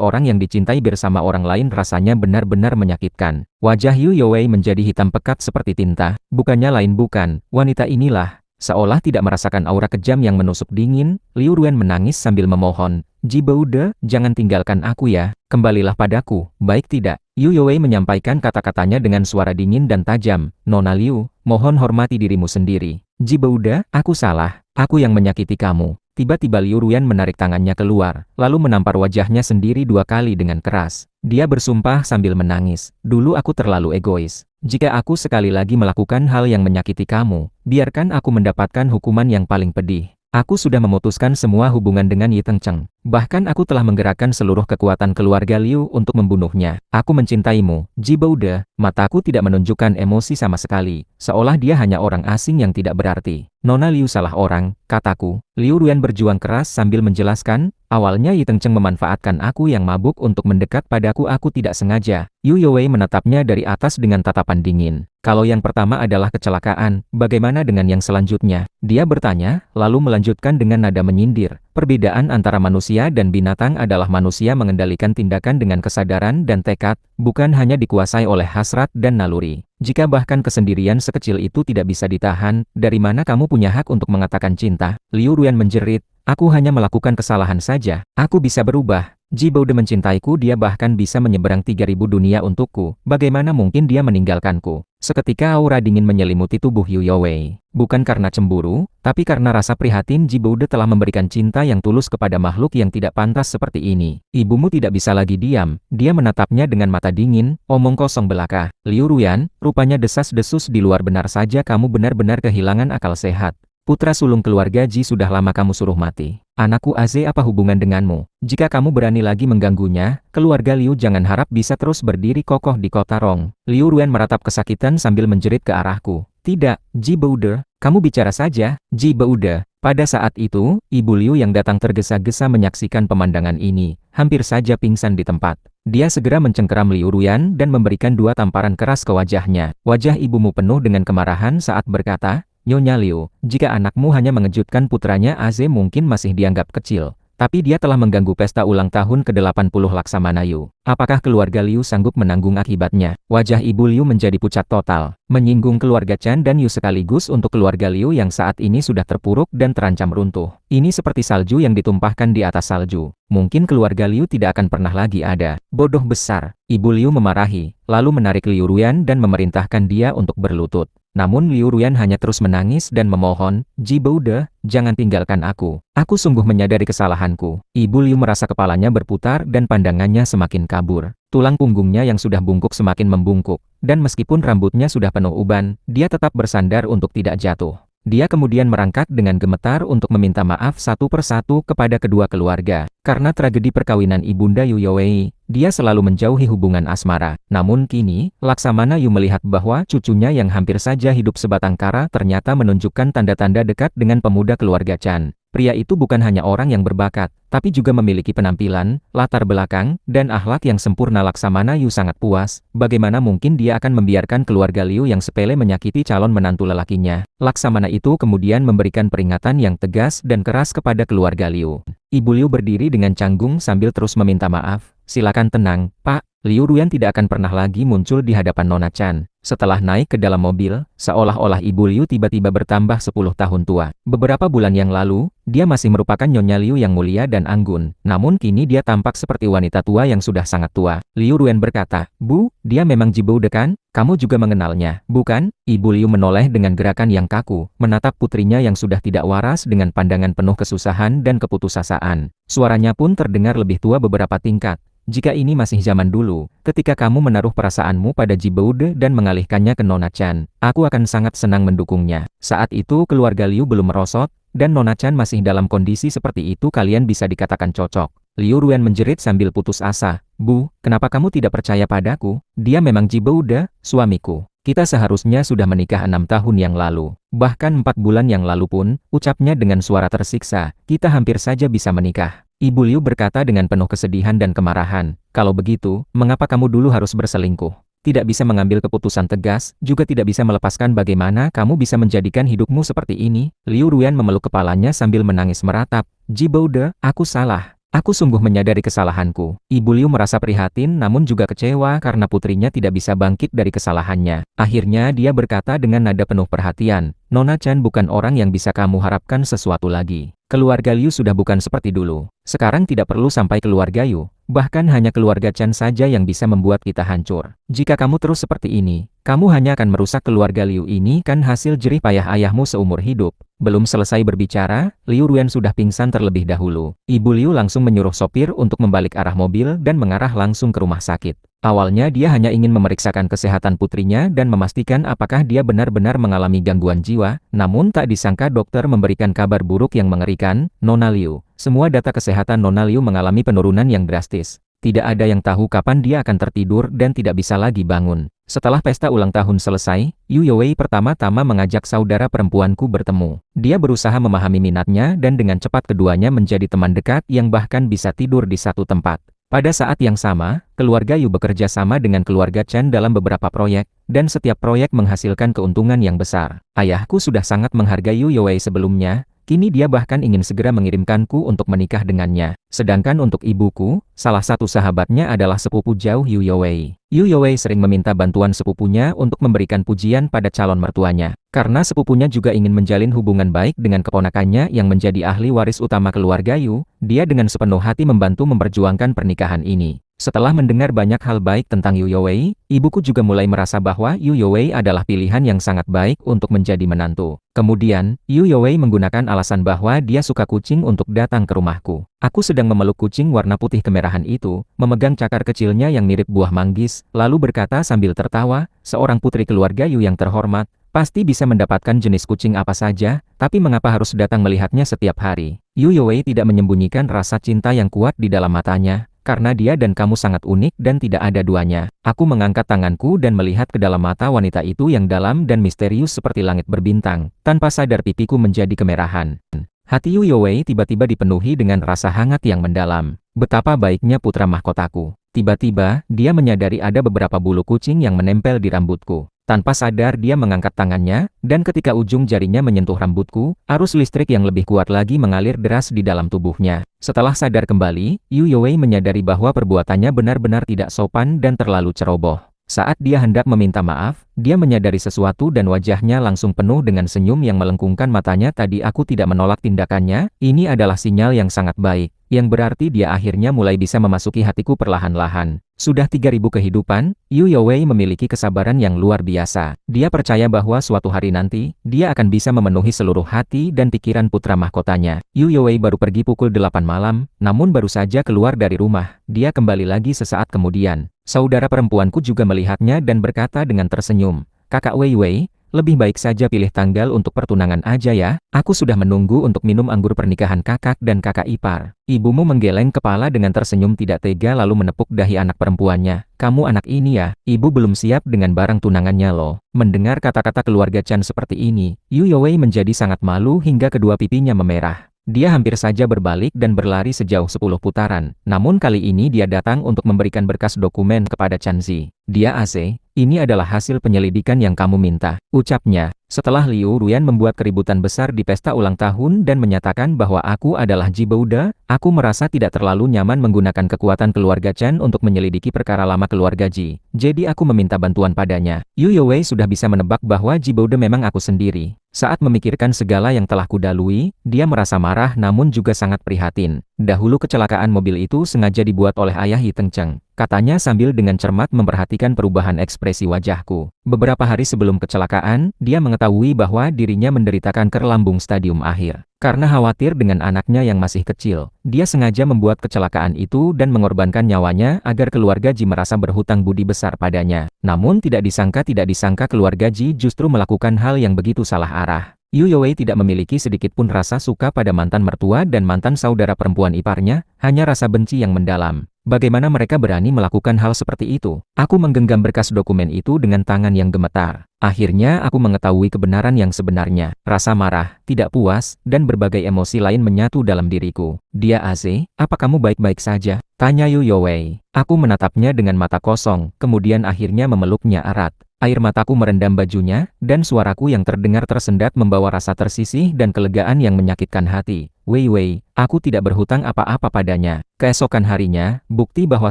orang yang dicintai bersama orang lain rasanya benar-benar menyakitkan. Wajah Yu Youwei menjadi hitam pekat seperti tinta. Bukannya lain bukan, wanita inilah. Seolah tidak merasakan aura kejam yang menusuk dingin, Liu Ruan menangis sambil memohon, Ji Beude, jangan tinggalkan aku ya, kembalilah padaku, baik tidak? Yu Youwei menyampaikan kata-katanya dengan suara dingin dan tajam, Nona Liu, mohon hormati dirimu sendiri. Ji Beude, aku salah, aku yang menyakiti kamu. Tiba-tiba Liu Ruan menarik tangannya keluar, lalu menampar wajahnya sendiri 2 kali dengan keras. Dia bersumpah sambil menangis, dulu aku terlalu egois. Jika aku sekali lagi melakukan hal yang menyakiti kamu, biarkan aku mendapatkan hukuman yang paling pedih. Aku sudah memutuskan semua hubungan dengan Yi Tengcheng. Bahkan aku telah menggerakkan seluruh kekuatan keluarga Liu untuk membunuhnya. Aku mencintaimu, Ji Beude. Mataku tidak menunjukkan emosi sama sekali, seolah dia hanya orang asing yang tidak berarti. Nona Liu salah orang, kataku. Liu Ruan berjuang keras sambil menjelaskan, awalnya Yi Tengcheng memanfaatkan aku yang mabuk untuk mendekat padaku, aku tidak sengaja. Yu Youwei menatapnya dari atas dengan tatapan dingin. Kalau yang pertama adalah kecelakaan, bagaimana dengan yang selanjutnya? Dia bertanya, lalu melanjutkan dengan nada menyindir. Perbedaan antara manusia dan binatang adalah manusia mengendalikan tindakan dengan kesadaran dan tekad, bukan hanya dikuasai oleh hasrat dan naluri. Jika bahkan kesendirian sekecil itu tidak bisa ditahan, dari mana kamu punya hak untuk mengatakan cinta? Liu Ruan menjerit, aku hanya melakukan kesalahan saja, aku bisa berubah. Ji Beude mencintaiku, dia bahkan bisa menyeberang 3.000 dunia untukku, bagaimana mungkin dia meninggalkanku? Seketika aura dingin menyelimuti tubuh Yu Youwei. Bukan karena cemburu, tapi karena rasa prihatin, Ji Beude telah memberikan cinta yang tulus kepada makhluk yang tidak pantas seperti ini. Ibumu tidak bisa lagi diam, dia menatapnya dengan mata dingin, omong kosong belaka. Liu Ruan, rupanya desas-desus di luar, benar saja kamu benar-benar kehilangan akal sehat. Putra sulung keluarga Ji sudah lama kamu suruh mati. Anakku Aze, apa hubungan denganmu? Jika kamu berani lagi mengganggunya, keluarga Liu jangan harap bisa terus berdiri kokoh di kota Rong. Liu Ruan meratap kesakitan sambil menjerit ke arahku. Tidak, Ji Beude, kamu bicara saja, Ji Beude. Pada saat itu, Ibu Liu yang datang tergesa-gesa menyaksikan pemandangan ini, hampir saja pingsan di tempat. Dia segera mencengkeram Liu Ruan dan memberikan 2 tamparan keras ke wajahnya. Wajah ibumu penuh dengan kemarahan saat berkata, Nyonya Liu, jika anakmu hanya mengejutkan putranya Aze mungkin masih dianggap kecil, tapi dia telah mengganggu pesta ulang tahun ke-80 Laksamana Yu. Apakah keluarga Liu sanggup menanggung akibatnya? Wajah Ibu Liu menjadi pucat total, menyinggung keluarga Chan dan Yu sekaligus untuk keluarga Liu yang saat ini sudah terpuruk dan terancam runtuh. Ini seperti salju yang ditumpahkan di atas salju. Mungkin keluarga Liu tidak akan pernah lagi ada. Bodoh besar. Ibu Liu memarahi, lalu menarik Liu Ruan dan memerintahkan dia untuk berlutut. Namun Liu Ruan hanya terus menangis dan memohon, Ji Beude, jangan tinggalkan aku. Aku sungguh menyadari kesalahanku. Ibu Liu merasa kepalanya berputar dan pandangannya semakin kabur. Tulang punggungnya yang sudah bungkuk semakin membungkuk, dan meskipun rambutnya sudah penuh uban, dia tetap bersandar untuk tidak jatuh. Dia kemudian merangkak dengan gemetar untuk meminta maaf satu persatu kepada kedua keluarga. Karena tragedi perkawinan Ibunda Yu Youwei, dia selalu menjauhi hubungan asmara. Namun kini, Laksamana Yu melihat bahwa cucunya yang hampir saja hidup sebatang kara ternyata menunjukkan tanda-tanda dekat dengan pemuda keluarga Chan. Pria itu bukan hanya orang yang berbakat, tapi juga memiliki penampilan, latar belakang, dan akhlak yang sempurna. Laksamana Yu sangat puas, bagaimana mungkin dia akan membiarkan keluarga Liu yang sepele menyakiti calon menantu lelakinya. Laksamana itu kemudian memberikan peringatan yang tegas dan keras kepada keluarga Liu. Ibu Liu berdiri dengan canggung sambil terus meminta maaf, silakan tenang, Pak. Liu Ruan tidak akan pernah lagi muncul di hadapan Nona Chan. Setelah naik ke dalam mobil, seolah-olah Ibu Liu tiba-tiba bertambah 10 tahun tua. Beberapa bulan yang lalu, dia masih merupakan Nyonya Liu yang mulia dan anggun. Namun kini dia tampak seperti wanita tua yang sudah sangat tua. Liu Ruan berkata, Bu, dia memang Ji Beude kan? Kamu juga mengenalnya, bukan? Ibu Liu menoleh dengan gerakan yang kaku, menatap putrinya yang sudah tidak waras dengan pandangan penuh kesusahan dan keputusasaan. Suaranya pun terdengar lebih tua beberapa tingkat. Jika ini masih zaman dulu, ketika kamu menaruh perasaanmu pada Ji Beude dan mengalihkannya ke Nona Chan, aku akan sangat senang mendukungnya. Saat itu keluarga Liu belum merosot, dan Nona Chan masih dalam kondisi seperti itu, kalian bisa dikatakan cocok. Liu Ruan menjerit sambil putus asa, Bu, kenapa kamu tidak percaya padaku? Dia memang Ji Beude, suamiku. Kita seharusnya sudah menikah 6 tahun yang lalu. Bahkan 4 bulan yang lalu pun, ucapnya dengan suara tersiksa, kita hampir saja bisa menikah. Ibu Liu berkata dengan penuh kesedihan dan kemarahan, kalau begitu, mengapa kamu dulu harus berselingkuh? Tidak bisa mengambil keputusan tegas, juga tidak bisa melepaskan bagaimana kamu bisa menjadikan hidupmu seperti ini. Liu Ruyan memeluk kepalanya sambil menangis meratap. Ji Boude, aku salah. Aku sungguh menyadari kesalahanku. Ibu Liu merasa prihatin namun juga kecewa karena putrinya tidak bisa bangkit dari kesalahannya. Akhirnya dia berkata dengan nada penuh perhatian, Nona Chan bukan orang yang bisa kamu harapkan sesuatu lagi. Keluarga Liu sudah bukan seperti dulu. Sekarang tidak perlu sampai keluarga Yu. Bahkan hanya keluarga Chan saja yang bisa membuat kita hancur. Jika kamu terus seperti ini, kamu hanya akan merusak keluarga Liu ini kan hasil jerih payah ayahmu seumur hidup. Belum selesai berbicara, Liu Ruyan sudah pingsan terlebih dahulu. Ibu Liu langsung menyuruh sopir untuk membalik arah mobil dan mengarah langsung ke rumah sakit. Awalnya dia hanya ingin memeriksakan kesehatan putrinya dan memastikan apakah dia benar-benar mengalami gangguan jiwa, namun tak disangka dokter memberikan kabar buruk yang mengerikan, Nona Liu. Semua data kesehatan Nona Liu mengalami penurunan yang drastis. Tidak ada yang tahu kapan dia akan tertidur dan tidak bisa lagi bangun. Setelah pesta ulang tahun selesai, Yu Youwei pertama-tama mengajak saudara perempuanku bertemu. Dia berusaha memahami minatnya dan dengan cepat keduanya menjadi teman dekat yang bahkan bisa tidur di satu tempat. Pada saat yang sama, keluarga Yu bekerja sama dengan keluarga Chen dalam beberapa proyek, dan setiap proyek menghasilkan keuntungan yang besar. Ayahku sudah sangat menghargai Yu Youwei sebelumnya, kini dia bahkan ingin segera mengirimkanku untuk menikah dengannya. Sedangkan untuk ibuku, salah satu sahabatnya adalah sepupu jauh Yu Youwei. Yu Youwei sering meminta bantuan sepupunya untuk memberikan pujian pada calon mertuanya. Karena sepupunya juga ingin menjalin hubungan baik dengan keponakannya yang menjadi ahli waris utama keluarga Yu, dia dengan sepenuh hati membantu memperjuangkan pernikahan ini. Setelah mendengar banyak hal baik tentang Yu Youwei, ibuku juga mulai merasa bahwa Yu Youwei adalah pilihan yang sangat baik untuk menjadi menantu. Kemudian, Yu Youwei menggunakan alasan bahwa dia suka kucing untuk datang ke rumahku. Aku sedang memeluk kucing warna putih kemerahan itu, memegang cakar kecilnya yang mirip buah manggis, lalu berkata sambil tertawa, seorang putri keluarga Yu yang terhormat, pasti bisa mendapatkan jenis kucing apa saja, tapi mengapa harus datang melihatnya setiap hari? Yu Youwei tidak menyembunyikan rasa cinta yang kuat di dalam matanya. Karena dia dan kamu sangat unik dan tidak ada duanya. Aku mengangkat tanganku dan melihat ke dalam mata wanita itu yang dalam dan misterius seperti langit berbintang. Tanpa sadar pipiku menjadi kemerahan. Hati Yu Youwei tiba-tiba dipenuhi dengan rasa hangat yang mendalam. Betapa baiknya putra mahkotaku. Tiba-tiba, dia menyadari ada beberapa bulu kucing yang menempel di rambutku. Tanpa sadar dia mengangkat tangannya, dan ketika ujung jarinya menyentuh rambutku, arus listrik yang lebih kuat lagi mengalir deras di dalam tubuhnya. Setelah sadar kembali, Yu Youwei menyadari bahwa perbuatannya benar-benar tidak sopan dan terlalu ceroboh. Saat dia hendak meminta maaf, dia menyadari sesuatu dan wajahnya langsung penuh dengan senyum yang melengkungkan matanya. Tadi aku tidak menolak tindakannya, ini adalah sinyal yang sangat baik, yang berarti dia akhirnya mulai bisa memasuki hatiku perlahan-lahan. Sudah 3000 kehidupan, Yu Youwei memiliki kesabaran yang luar biasa. Dia percaya bahwa suatu hari nanti, dia akan bisa memenuhi seluruh hati dan pikiran putra mahkotanya. Yu Youwei baru pergi pukul 8 malam, namun baru saja keluar dari rumah. Dia kembali lagi sesaat kemudian. Saudara perempuanku juga melihatnya dan berkata dengan tersenyum, Kakak Wei Wei, lebih baik saja pilih tanggal untuk pertunangan aja ya. Aku sudah menunggu untuk minum anggur pernikahan kakak dan kakak ipar. Ibumu menggeleng kepala dengan tersenyum tidak tega lalu menepuk dahi anak perempuannya. Kamu anak ini ya, ibu belum siap dengan barang tunangannya loh. Mendengar kata-kata keluarga Chan seperti ini, Yu Youwei menjadi sangat malu hingga kedua pipinya memerah. Dia hampir saja berbalik dan berlari sejauh 10 putaran. Namun kali ini dia datang untuk memberikan berkas dokumen kepada Chan Zi. Dia AC, ini adalah hasil penyelidikan yang kamu minta, ucapnya. Setelah Liu Ruyan membuat keributan besar di pesta ulang tahun dan menyatakan bahwa aku adalah Ji Boude, aku merasa tidak terlalu nyaman menggunakan kekuatan keluarga Chen untuk menyelidiki perkara lama keluarga Ji. Jadi aku meminta bantuan padanya. Yu Youwei sudah bisa menebak bahwa Ji Boude memang aku sendiri. Saat memikirkan segala yang telah kudalui, dia merasa marah namun juga sangat prihatin. Dahulu kecelakaan mobil itu sengaja dibuat oleh ayah Yi Teng Cheng, katanya sambil dengan cermat memperhatikan perubahan ekspresi wajahku. Beberapa hari sebelum kecelakaan, dia mengetahui bahwa dirinya menderita kanker lambung stadium akhir. Karena khawatir dengan anaknya yang masih kecil, dia sengaja membuat kecelakaan itu dan mengorbankan nyawanya agar keluarga Ji merasa berhutang budi besar padanya. Namun tidak disangka keluarga Ji justru melakukan hal yang begitu salah arah. Yu Youwei tidak memiliki sedikit pun rasa suka pada mantan mertua dan mantan saudara perempuan iparnya, hanya rasa benci yang mendalam. Bagaimana mereka berani melakukan hal seperti itu? Aku menggenggam berkas dokumen itu dengan tangan yang gemetar. Akhirnya aku mengetahui kebenaran yang sebenarnya. Rasa marah, tidak puas, dan berbagai emosi lain menyatu dalam diriku. Dia AC, apa kamu baik-baik saja? Tanya Yu Yowei. Aku menatapnya dengan mata kosong, kemudian akhirnya memeluknya erat. Air mataku merendam bajunya, dan suaraku yang terdengar tersendat membawa rasa tersisih dan kelegaan yang menyakitkan hati. Wei Wei, aku tidak berhutang apa-apa padanya. Keesokan harinya, bukti bahwa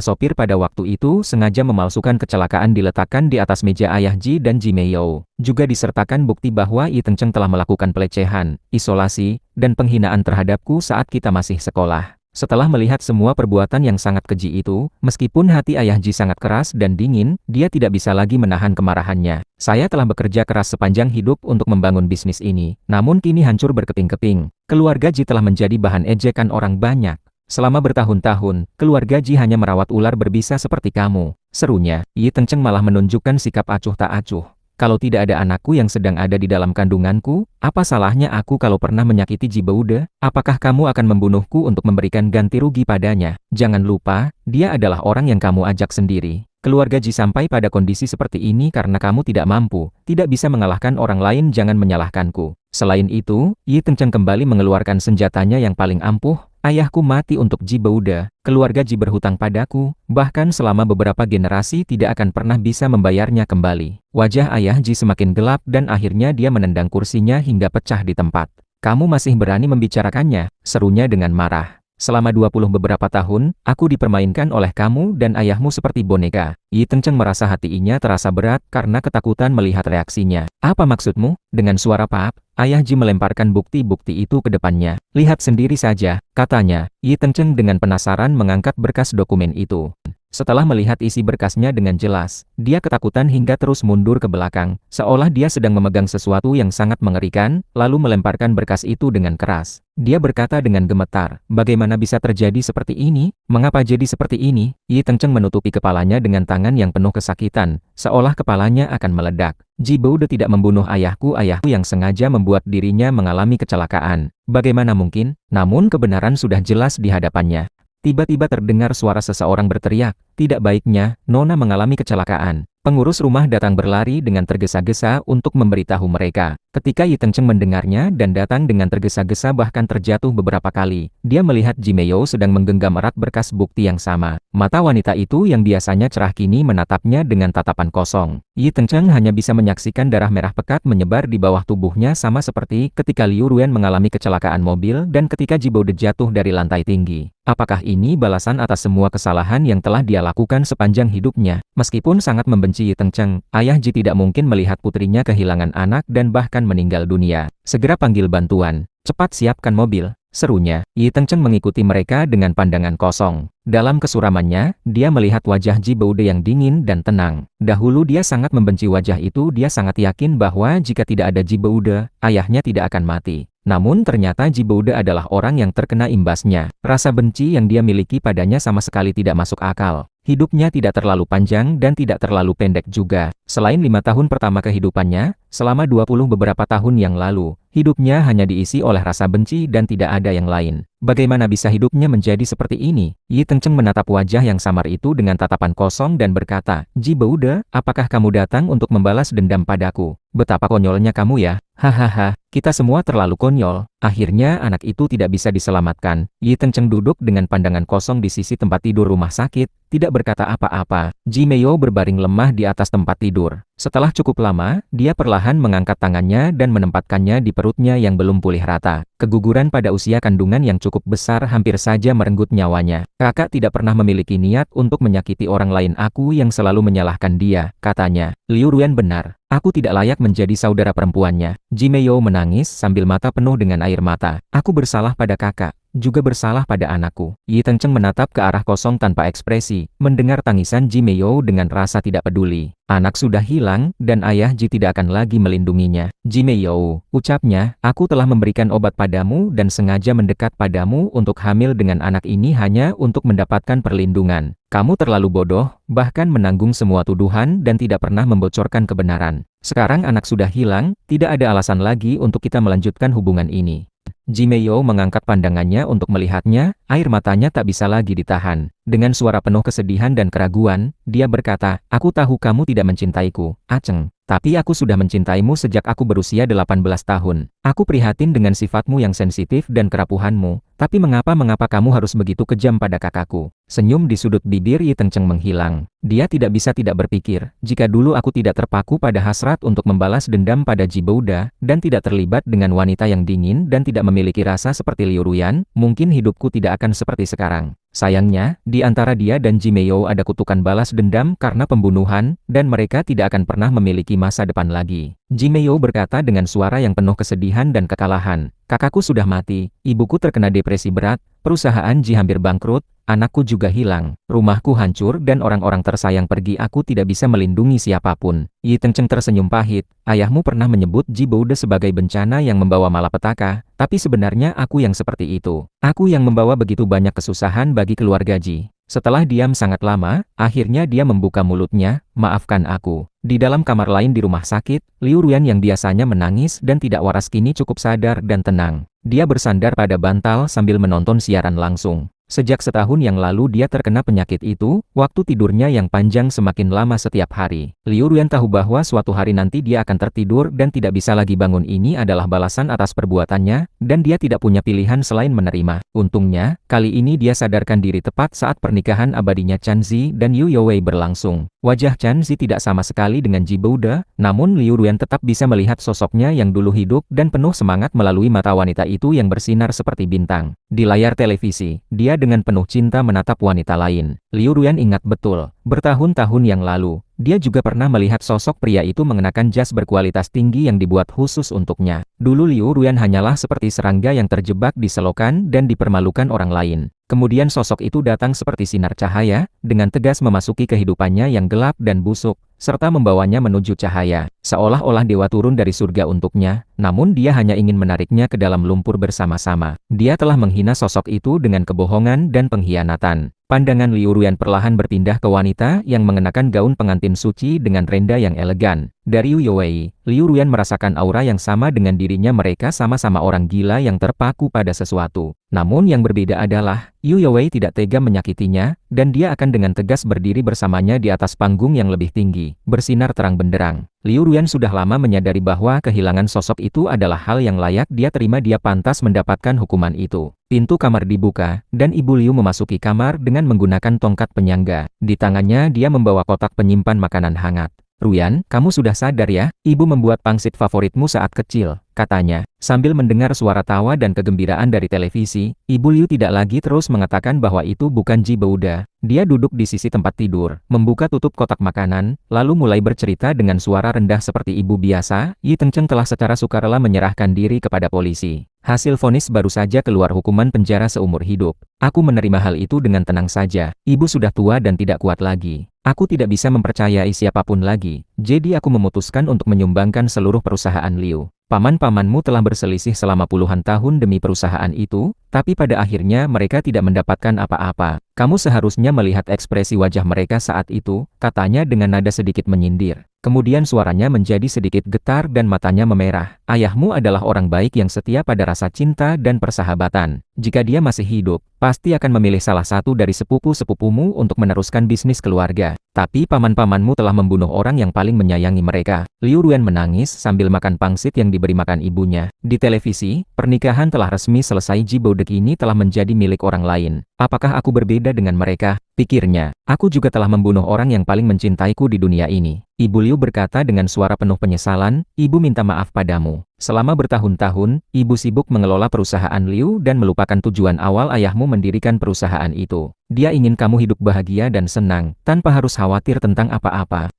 sopir pada waktu itu sengaja memalsukan kecelakaan diletakkan di atas meja Ayah Ji dan Ji Meiyou. Juga disertakan bukti bahwa Yi Tengcheng telah melakukan pelecehan, isolasi, dan penghinaan terhadapku saat kita masih sekolah. Setelah melihat semua perbuatan yang sangat keji itu, meskipun hati Ayah Ji sangat keras dan dingin, dia tidak bisa lagi menahan kemarahannya. Saya telah bekerja keras sepanjang hidup untuk membangun bisnis ini, namun kini hancur berkeping-keping. Keluarga Ji telah menjadi bahan ejekan orang banyak. Selama bertahun-tahun, keluarga Ji hanya merawat ular berbisa seperti kamu, serunya. Yi Tengcheng malah menunjukkan sikap acuh tak acuh. Kalau tidak ada anakku yang sedang ada di dalam kandunganku, apa salahnya aku kalau pernah menyakiti Ji Boude? Apakah kamu akan membunuhku untuk memberikan ganti rugi padanya? Jangan lupa, dia adalah orang yang kamu ajak sendiri. Keluarga Ji sampai pada kondisi seperti ini karena kamu tidak mampu, tidak bisa mengalahkan orang lain, jangan menyalahkanku. Selain itu, Yi Tengcheng kembali mengeluarkan senjatanya yang paling ampuh. Ayahku mati untuk Ji Boude, keluarga Ji berhutang padaku, bahkan selama beberapa generasi tidak akan pernah bisa membayarnya kembali. Wajah Ayah Ji semakin gelap dan akhirnya dia menendang kursinya hingga pecah di tempat. Kamu masih berani membicarakannya, serunya dengan marah. Selama 20 beberapa tahun, aku dipermainkan oleh kamu dan ayahmu seperti boneka. Yi Tengcheng merasa hatinya terasa berat karena ketakutan melihat reaksinya. Apa maksudmu? Dengan suara pap, Ayah Ji melemparkan bukti-bukti itu ke depannya. Lihat sendiri saja, katanya. Yi Tengcheng dengan penasaran mengangkat berkas dokumen itu. Setelah melihat isi berkasnya dengan jelas, dia ketakutan hingga terus mundur ke belakang, seolah dia sedang memegang sesuatu yang sangat mengerikan, lalu melemparkan berkas itu dengan keras. Dia berkata dengan gemetar, bagaimana bisa terjadi seperti ini? Mengapa jadi seperti ini? Yi Tengcheng menutupi kepalanya dengan tangan yang penuh kesakitan, seolah kepalanya akan meledak. Ji Boude tidak membunuh ayahku yang sengaja membuat dirinya mengalami kecelakaan. Bagaimana mungkin? Namun kebenaran sudah jelas di hadapannya. Tiba-tiba terdengar suara seseorang berteriak, tidak baiknya, Nona mengalami kecelakaan. Pengurus rumah datang berlari dengan tergesa-gesa untuk memberitahu mereka. Ketika Yi Tengcheng mendengarnya dan datang dengan tergesa-gesa bahkan terjatuh beberapa kali, dia melihat Ji Meiyou sedang menggenggam erat berkas bukti yang sama. Mata wanita itu yang biasanya cerah kini menatapnya dengan tatapan kosong. Yi Tengcheng hanya bisa menyaksikan darah merah pekat menyebar di bawah tubuhnya sama seperti ketika Liu Ruan mengalami kecelakaan mobil dan ketika Ji Boude jatuh dari lantai tinggi. Apakah ini balasan atas semua kesalahan yang telah dia lakukan sepanjang hidupnya? Meskipun sangat membenci Yi Tengcheng, Ayah Ji tidak mungkin melihat putrinya kehilangan anak dan bahkan meninggal dunia. Segera panggil bantuan. Cepat siapkan mobil, serunya. Yi Tengcheng mengikuti mereka dengan pandangan kosong. Dalam kesuramannya, dia melihat wajah Ji Boude yang dingin dan tenang. Dahulu dia sangat membenci wajah itu, dia sangat yakin bahwa jika tidak ada Ji Boude, ayahnya tidak akan mati. Namun ternyata Ji Boude adalah orang yang terkena imbasnya. Rasa benci yang dia miliki padanya sama sekali tidak masuk akal. Hidupnya tidak terlalu panjang dan tidak terlalu pendek juga. Selain 5 tahun pertama kehidupannya, selama 20 beberapa tahun yang lalu, hidupnya hanya diisi oleh rasa benci dan tidak ada yang lain. Bagaimana bisa hidupnya menjadi seperti ini? Yi Tengcheng menatap wajah yang samar itu dengan tatapan kosong dan berkata, Ji Boude, apakah kamu datang untuk membalas dendam padaku? Betapa konyolnya kamu ya. Hahaha, kita semua terlalu konyol. Akhirnya anak itu tidak bisa diselamatkan. Yi Tengcheng duduk dengan pandangan kosong di sisi tempat tidur rumah sakit, tidak berkata apa-apa. Ji Meiyou berbaring lemah di atas tempat tidur. Setelah cukup lama, dia perlahan mengangkat tangannya dan menempatkannya di perutnya yang belum pulih rata. Keguguran pada usia kandungan yang cukup besar hampir saja merenggut nyawanya. Kakak tidak pernah memiliki niat untuk menyakiti orang lain, aku yang selalu menyalahkan dia, katanya. Liu Ruan benar. Aku tidak layak menjadi saudara perempuannya. Ji Meiyou menangis sambil mata penuh dengan air mata. Aku bersalah pada kakak, juga bersalah pada anakku. Yi Tengcheng menatap ke arah kosong tanpa ekspresi, mendengar tangisan Ji Meiyou dengan rasa tidak peduli. Anak sudah hilang, dan Ayah Ji tidak akan lagi melindunginya. Ji Meiyou, ucapnya, aku telah memberikan obat padamu dan sengaja mendekat padamu untuk hamil dengan anak ini hanya untuk mendapatkan perlindungan. Kamu terlalu bodoh, bahkan menanggung semua tuduhan dan tidak pernah membocorkan kebenaran. Sekarang anak sudah hilang, tidak ada alasan lagi untuk kita melanjutkan hubungan ini. Ji Meiyou mengangkat pandangannya untuk melihatnya, air matanya tak bisa lagi ditahan. Dengan suara penuh kesedihan dan keraguan, dia berkata, "Aku tahu kamu tidak mencintaiku, Aceng. Tapi aku sudah mencintaimu sejak aku berusia 18 tahun. Aku prihatin dengan sifatmu yang sensitif dan kerapuhanmu. Tapi mengapa kamu harus begitu kejam pada kakakku?" Senyum di sudut bibir Yi Tengcheng menghilang. Dia tidak berpikir, jika dulu aku tidak terpaku pada hasrat untuk membalas dendam pada Ji Bouda, dan tidak terlibat dengan wanita yang dingin dan tidak memiliki rasa seperti Liu Ruyan, mungkin hidupku tidak akan seperti sekarang. Sayangnya, di antara dia dan Ji Meiyou ada kutukan balas dendam karena pembunuhan, dan mereka tidak akan pernah memiliki masa depan lagi. Ji Meiyou berkata dengan suara yang penuh kesedihan dan kekalahan, "Kakakku sudah mati, ibuku terkena depresi berat, perusahaan Ji hampir bangkrut, anakku juga hilang, rumahku hancur dan orang-orang tersayang pergi, aku tidak bisa melindungi siapapun." Yi Tengcheng tersenyum pahit, "Ayahmu pernah menyebut Ji Bouda sebagai bencana yang membawa malapetaka, tapi sebenarnya aku yang seperti itu. Aku yang membawa begitu banyak kesusahan bagi keluarga Ji." Setelah diam sangat lama, akhirnya dia membuka mulutnya, "Maafkan aku." Di dalam kamar lain di rumah sakit, Liu Ruyan yang biasanya menangis dan tidak waras kini cukup sadar dan tenang. Dia bersandar pada bantal sambil menonton siaran langsung. Sejak setahun yang lalu dia terkena penyakit itu, waktu tidurnya yang panjang semakin lama setiap hari. Liu Ruyan tahu bahwa suatu hari nanti dia akan tertidur dan tidak bisa lagi bangun. Ini adalah balasan atas perbuatannya, dan dia tidak punya pilihan selain menerima. Untungnya, kali ini dia sadarkan diri tepat saat pernikahan abadinya Chan Zi dan Yu Youwei berlangsung. Wajah Chan Zi tidak sama sekali dengan Ji Bouda, namun Liu Ruyan tetap bisa melihat sosoknya yang dulu hidup dan penuh semangat melalui mata wanita itu yang bersinar seperti bintang. Di layar televisi, dia dengan penuh cinta menatap wanita lain. Liu Ruyan ingat betul, bertahun-tahun yang lalu, dia juga pernah melihat sosok pria itu mengenakan jas berkualitas tinggi yang dibuat khusus untuknya. Dulu Liu Ruyan hanyalah seperti serangga yang terjebak di selokan dan dipermalukan orang lain. Kemudian sosok itu datang seperti sinar cahaya, dengan tegas memasuki kehidupannya yang gelap dan busuk, serta membawanya menuju cahaya, seolah-olah dewa turun dari surga untuknya, namun dia hanya ingin menariknya ke dalam lumpur bersama-sama. Dia telah menghina sosok itu dengan kebohongan dan pengkhianatan. Pandangan Liu Ruyan perlahan berpindah ke wanita yang mengenakan gaun pengantin suci dengan renda yang elegan. Dari Yu Youwei, Liu Ruyan merasakan aura yang sama dengan dirinya, mereka sama-sama orang gila yang terpaku pada sesuatu. Namun yang berbeda adalah, Yu Youwei tidak tega menyakitinya, dan dia akan dengan tegas berdiri bersamanya di atas panggung yang lebih tinggi, bersinar terang benderang. Liu Ruyan sudah lama menyadari bahwa kehilangan sosok itu adalah hal yang layak dia terima, dia pantas mendapatkan hukuman itu. Pintu kamar dibuka, dan Ibu Liu memasuki kamar dengan menggunakan tongkat penyangga. Di tangannya dia membawa kotak penyimpan makanan hangat. "Ruyan, kamu sudah sadar ya? Ibu membuat pangsit favoritmu saat kecil," katanya. Sambil mendengar suara tawa dan kegembiraan dari televisi, Ibu Liu tidak lagi terus mengatakan bahwa itu bukan Ji Bouda. Dia duduk di sisi tempat tidur, membuka tutup kotak makanan, lalu mulai bercerita dengan suara rendah seperti ibu biasa. Yi Tengcheng telah secara sukarela menyerahkan diri kepada polisi. Hasil vonis baru saja keluar, hukuman penjara seumur hidup. Aku menerima hal itu dengan tenang saja. Ibu sudah tua dan tidak kuat lagi. Aku tidak bisa mempercayai siapapun lagi. Jadi aku memutuskan untuk menyumbangkan seluruh perusahaan Liu. Paman-pamanmu telah berselisih selama puluhan tahun demi perusahaan itu, tapi pada akhirnya mereka tidak mendapatkan apa-apa. Kamu seharusnya melihat ekspresi wajah mereka saat itu," katanya dengan nada sedikit menyindir. Kemudian suaranya menjadi sedikit getar dan matanya memerah. "Ayahmu adalah orang baik yang setia pada rasa cinta dan persahabatan. Jika dia masih hidup, pasti akan memilih salah satu dari sepupu-sepupumu untuk meneruskan bisnis keluarga. Tapi paman-pamanmu telah membunuh orang yang paling menyayangi mereka." Liu Ruyan menangis sambil makan pangsit yang diberi makan ibunya. Di televisi, pernikahan telah resmi selesai. Ji Bouda ini telah menjadi milik orang lain. "Apakah aku berbeda dengan mereka?" pikirnya. "Aku juga telah membunuh orang yang paling mencintaiku di dunia ini." Ibu Liu berkata dengan suara penuh penyesalan, "Ibu minta maaf padamu. Selama bertahun-tahun, ibu sibuk mengelola perusahaan Liu dan melupakan tujuan awal ayahmu mendirikan perusahaan itu. Dia ingin kamu hidup bahagia dan senang, tanpa harus khawatir tentang apa-apa.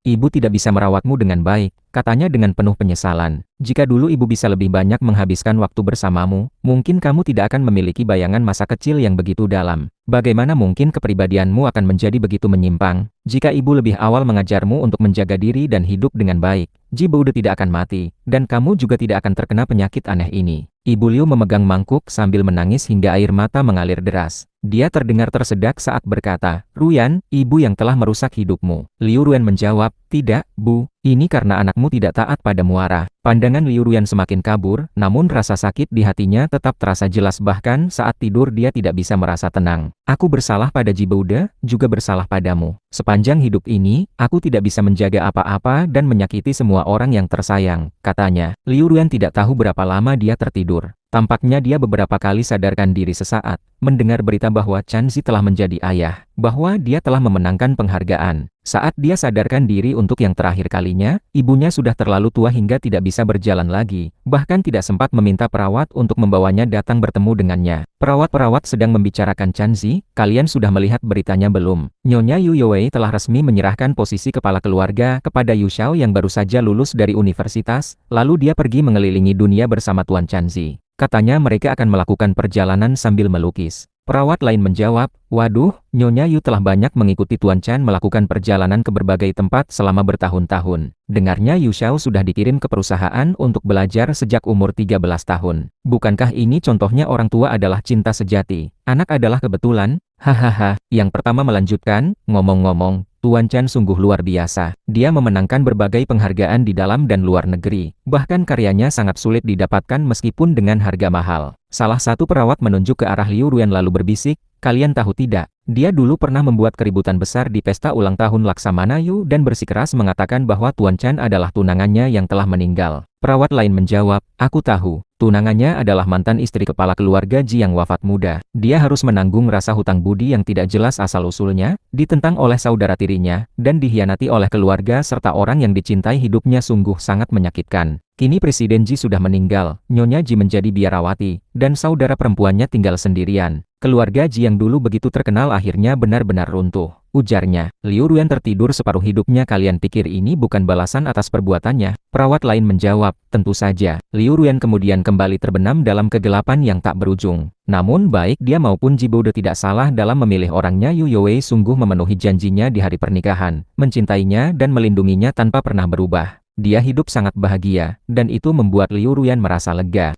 Ibu tidak bisa merawatmu dengan baik," katanya dengan penuh penyesalan. "Jika dulu ibu bisa lebih banyak menghabiskan waktu bersamamu, mungkin kamu tidak akan memiliki bayangan masa kecil yang begitu dalam. Bagaimana mungkin kepribadianmu akan menjadi begitu menyimpang? Jika ibu lebih awal mengajarmu untuk menjaga diri dan hidup dengan baik, Ji Bouda tidak akan mati, dan kamu juga tidak akan terkena penyakit aneh ini." Ibu Liu memegang mangkuk sambil menangis hingga air mata mengalir deras. Dia terdengar tersedak saat berkata, "Ruyan, ibu yang telah merusak hidupmu." Liu Ruyan menjawab, Tidak, Bu. Ini karena anakmu tidak taat pada muara. Pandangan Liu Ruyan semakin kabur, namun rasa sakit di hatinya tetap terasa jelas bahkan saat tidur dia tidak bisa merasa tenang. Aku bersalah pada Jiboude, juga bersalah padamu. Sepanjang hidup ini, aku tidak bisa menjaga apa-apa dan menyakiti semua orang yang tersayang, katanya. Liu Ruyan tidak tahu berapa lama dia tertidur. Tampaknya dia beberapa kali sadarkan diri sesaat, mendengar berita bahwa Chanzi telah menjadi ayah, bahwa dia telah memenangkan penghargaan. Saat dia sadarkan diri untuk yang terakhir kalinya, ibunya sudah terlalu tua hingga tidak bisa berjalan lagi, bahkan tidak sempat meminta perawat untuk membawanya datang bertemu dengannya. Perawat-perawat sedang membicarakan Chanzi, kalian sudah melihat beritanya belum? Nyonya Yu Youwei telah resmi menyerahkan posisi kepala keluarga kepada Yu Xiao yang baru saja lulus dari universitas, lalu dia pergi mengelilingi dunia bersama Tuan Chanzi. Katanya mereka akan melakukan perjalanan sambil melukis. Perawat lain menjawab, waduh, Nyonya Yu telah banyak mengikuti Tuan Chan melakukan perjalanan ke berbagai tempat selama bertahun-tahun. Dengarnya Yu Xiao sudah dikirim ke perusahaan untuk belajar sejak umur 13 tahun. Bukankah ini contohnya orang tua adalah cinta sejati? Anak adalah kebetulan? Hahaha. Yang pertama melanjutkan, ngomong-ngomong, Tuan Chan sungguh luar biasa. Dia memenangkan berbagai penghargaan di dalam dan luar negeri. Bahkan karyanya sangat sulit didapatkan meskipun dengan harga mahal. Salah satu perawat menunjuk ke arah Liu Ruyan lalu berbisik, kalian tahu tidak? Dia dulu pernah membuat keributan besar di pesta ulang tahun Laksamana Yu dan bersikeras mengatakan bahwa Tuan Chan adalah tunangannya yang telah meninggal. Perawat lain menjawab, aku tahu. Tunangannya adalah mantan istri kepala keluarga Ji yang wafat muda. Dia harus menanggung rasa hutang budi yang tidak jelas asal-usulnya, ditentang oleh saudara tirinya, dan dikhianati oleh keluarga serta orang yang dicintai hidupnya sungguh sangat menyakitkan. Kini Presiden Ji sudah meninggal, Nyonya Ji menjadi biarawati, dan saudara perempuannya tinggal sendirian. Keluarga Ji yang dulu begitu terkenal akhirnya benar-benar runtuh. Ujarnya, Liu Ruyan tertidur separuh hidupnya. Kalian pikir ini bukan balasan atas perbuatannya? Perawat lain menjawab, tentu saja. Liu Ruyan kemudian kembali terbenam dalam kegelapan yang tak berujung. Namun baik dia maupun Jiboude tidak salah dalam memilih orangnya. Yu Youwei sungguh memenuhi janjinya di hari pernikahan, mencintainya dan melindunginya tanpa pernah berubah. Dia hidup sangat bahagia, dan itu membuat Liu Ruyan merasa lega.